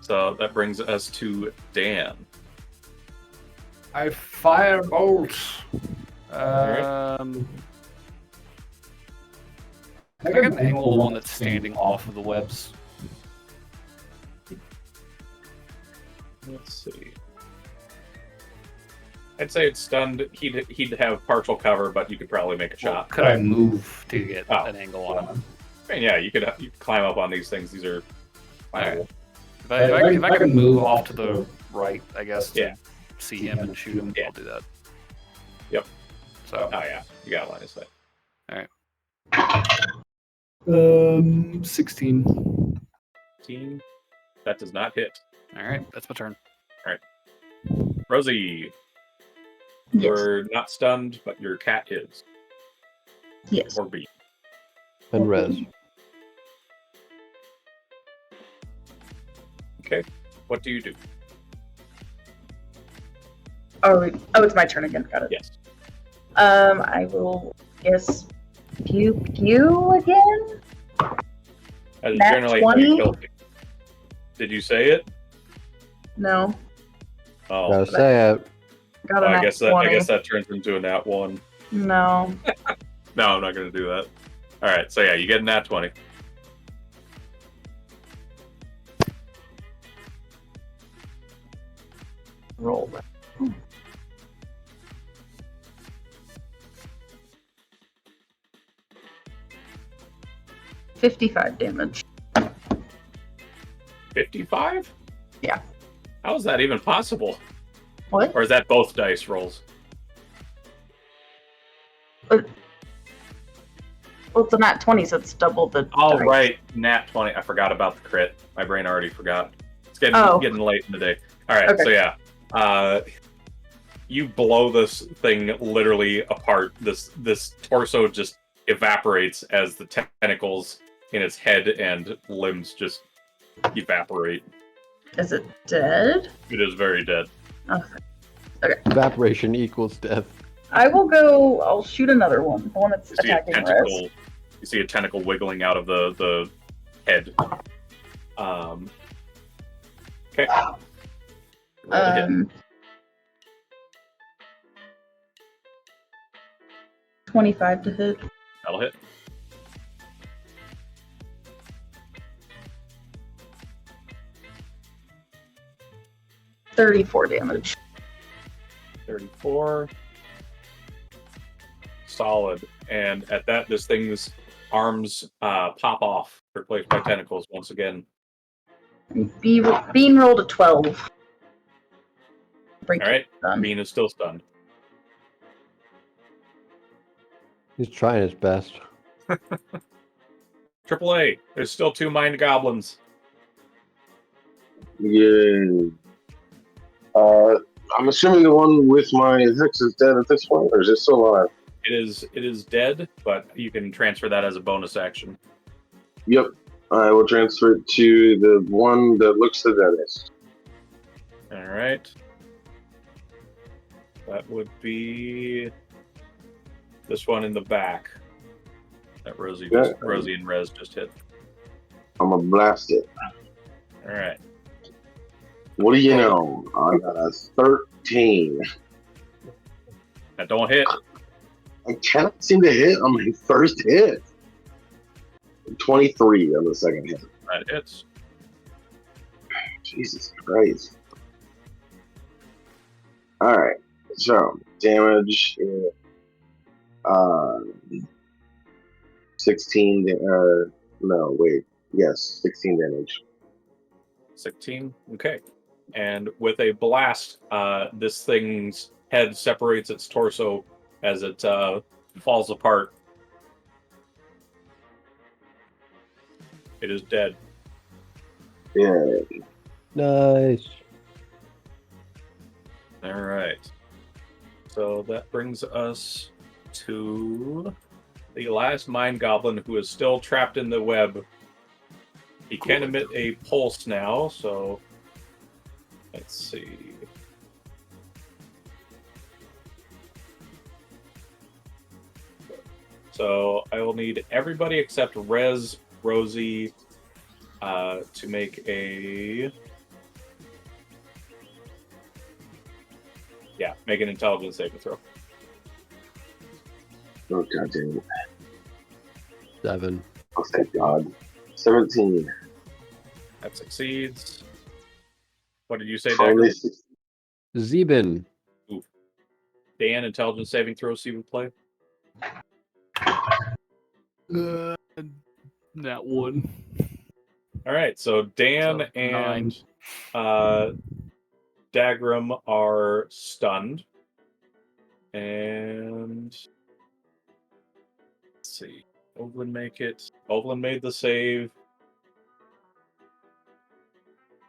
So that brings us to Dan. I fire bolts. I think I can angle the one that's standing off of the webs. Let's see. I'd say it's stunned. He'd have partial cover, but you could probably make a shot. Could I move to get Oh. an angle on him? I mean, yeah, you could climb up on these things. These are climbable. If I can move off to the right, I guess, to Yeah. see him and shoot him, Yeah. I'll do that. Yep. So, Oh yeah, you got a line of sight. 16. 15. That does not hit. all right, that's my turn. Rosie, Yes. you're not stunned, but your cat is. Yes. Or B. And Rez. Okay. What do you do? Oh, it's my turn again. Got it. Yes. I will guess pew pew again. That is Nat generally 20? how you kill things. Did you say it? No, Oh, Gotta say it. got a I nat guess 20. that turns into a nat 1. No. No, I'm not going to do that. All right, so yeah, you get a nat 20. Roll that. 55 damage. 55? Yeah. How is that even possible? What? Or is that both dice rolls? Well, it's a nat 20, so it's double the Oh, dice. right. Nat 20. I forgot about the crit. My brain already forgot. It's Oh. getting late in the day. All right, Okay. so yeah. You blow this thing literally apart. This torso just evaporates as the tentacles in its head and limbs just evaporate. Is it dead? It is very dead. Oh, Evaporation equals death. I'll shoot another one. The one that's You see a attacking Rez. tentacle. You see a tentacle wiggling out of the head. Okay. Roll to hit. 25 to hit. That'll hit. $34 damage. 34. Solid. And at that, this thing's arms pop off, replaced by tentacles once again. Bean rolled a 12. Break All right. done. Bean is still stunned. He's trying his best. AAA. There's still 2 mind goblins. Yeah. I'm assuming the one with my hex is dead at this point, or is it still alive? It is dead, but you can transfer that as a bonus action. Yep. I will transfer it to the one that looks the deadest. All right. That would be this one in the back that Rosie and Rez just hit. I'm gonna blast it. All right. What do you know? I got a 13. That don't hit. I cannot seem to hit on my first hit. 23 on the second hit. That hits. Jesus Christ. Alright, so damage is 16. No, wait. Yes, 16 damage. 16. Okay. And with a blast, this thing's head separates its torso as it falls apart. It is dead. Yeah. Nice. All right. So that brings us to the last Mind Goblin, who is still trapped in the web. He can emit a pulse now, so let's see. So I will need everybody except Rez, Rosie, to make a... Yeah, make an intelligence saving throw. Oh, God damn it. 7. Oh, thank God. 17. That succeeds. What did you say, Only Dagrim? Zeben. Dan, intelligence saving throw, see would play. That one. All right, so Dan So, and Dagrim are stunned. And let's see. Ovalin make it. Ovalin made the save.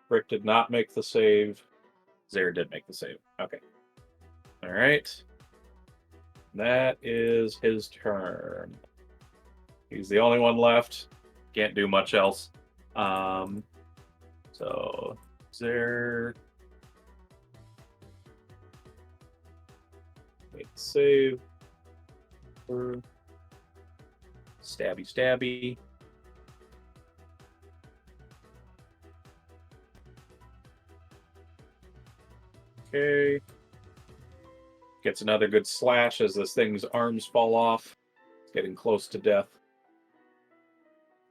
Brick did not make the save. Zare did make the save. Okay. All right. That is his turn. He's the only one left. Can't do much else. So Zare make the save. Stabby, stabby. Okay. Gets another good slash as this thing's arms fall off. It's getting close to death.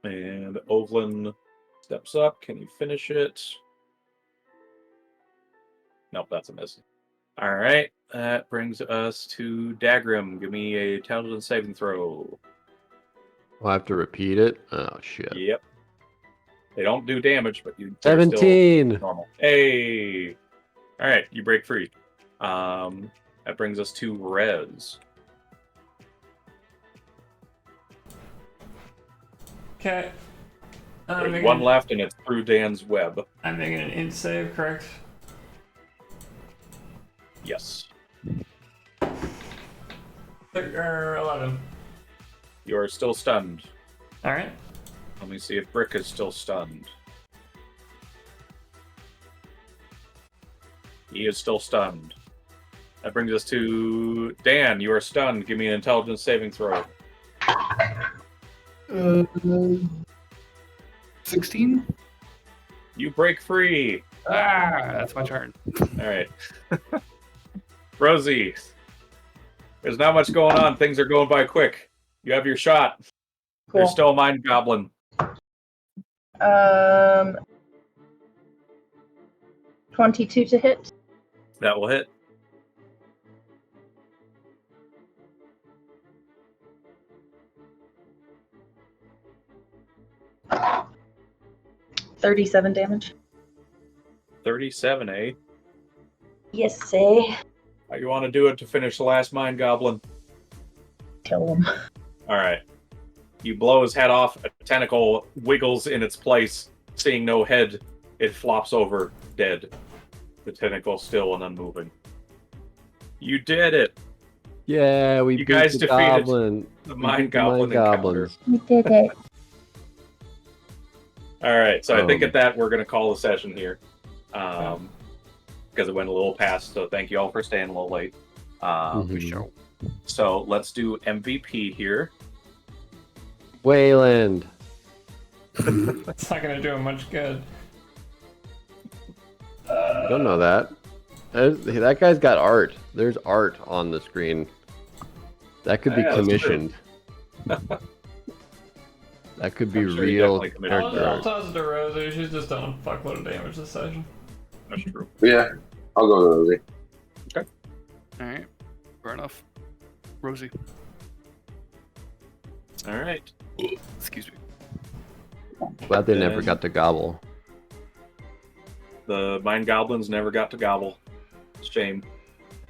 And Ovalin steps up. Can you finish it? Nope, that's a miss. All right. That brings us to Dagrim. Give me a intelligence saving throw. I'll have to repeat it. Oh, shit. Yep. They don't do damage, but they're 17. Still normal. Hey. All right, you break free. That brings us to Rez. Okay. There's one left, and it's through Dan's web. I'm making an int save, correct? Yes. 11. You are still stunned. All right. Let me see if Brick is still stunned. He is still stunned. That brings us to Dan. You are stunned. Give me an intelligence saving throw. 16? You break free. That's my turn. All right. Rosie, there's not much going on. Things are going by quick. You have your shot. Cool. There's still a Mind Goblin. 22 to hit. That will hit. $37 damage. 37, eh? Yes, say. How you want to do it to finish the last Mind Goblin? Kill him. All right. You blow his head off. A tentacle wiggles in its place. Seeing no head, it flops over, dead. The tentacle still and unmoving. You did it! Yeah, we You beat guys the defeated goblin. The We Mind beat the Goblin Mind encounter. Goblins. We did it. All right, so I think at that we're going to call the session here. Because it went a little past, so thank you all for staying a little late. Mhm. So let's do MVP here. Wayland. That's not gonna do him much good. I don't know that. That guy's got art. There's art on the screen. That could be Yeah, that's true. commissioned. That could be I'm sure he real definitely commissioned character I'll art. toss it to Rosie. She's just done a fuckload of damage this session. That's true. Yeah, I'll go with Rosie. All right. Fair enough. Rosie. All right. Excuse me. Glad they never Then- got to gobble. The Mind Goblins never got to gobble. Shame.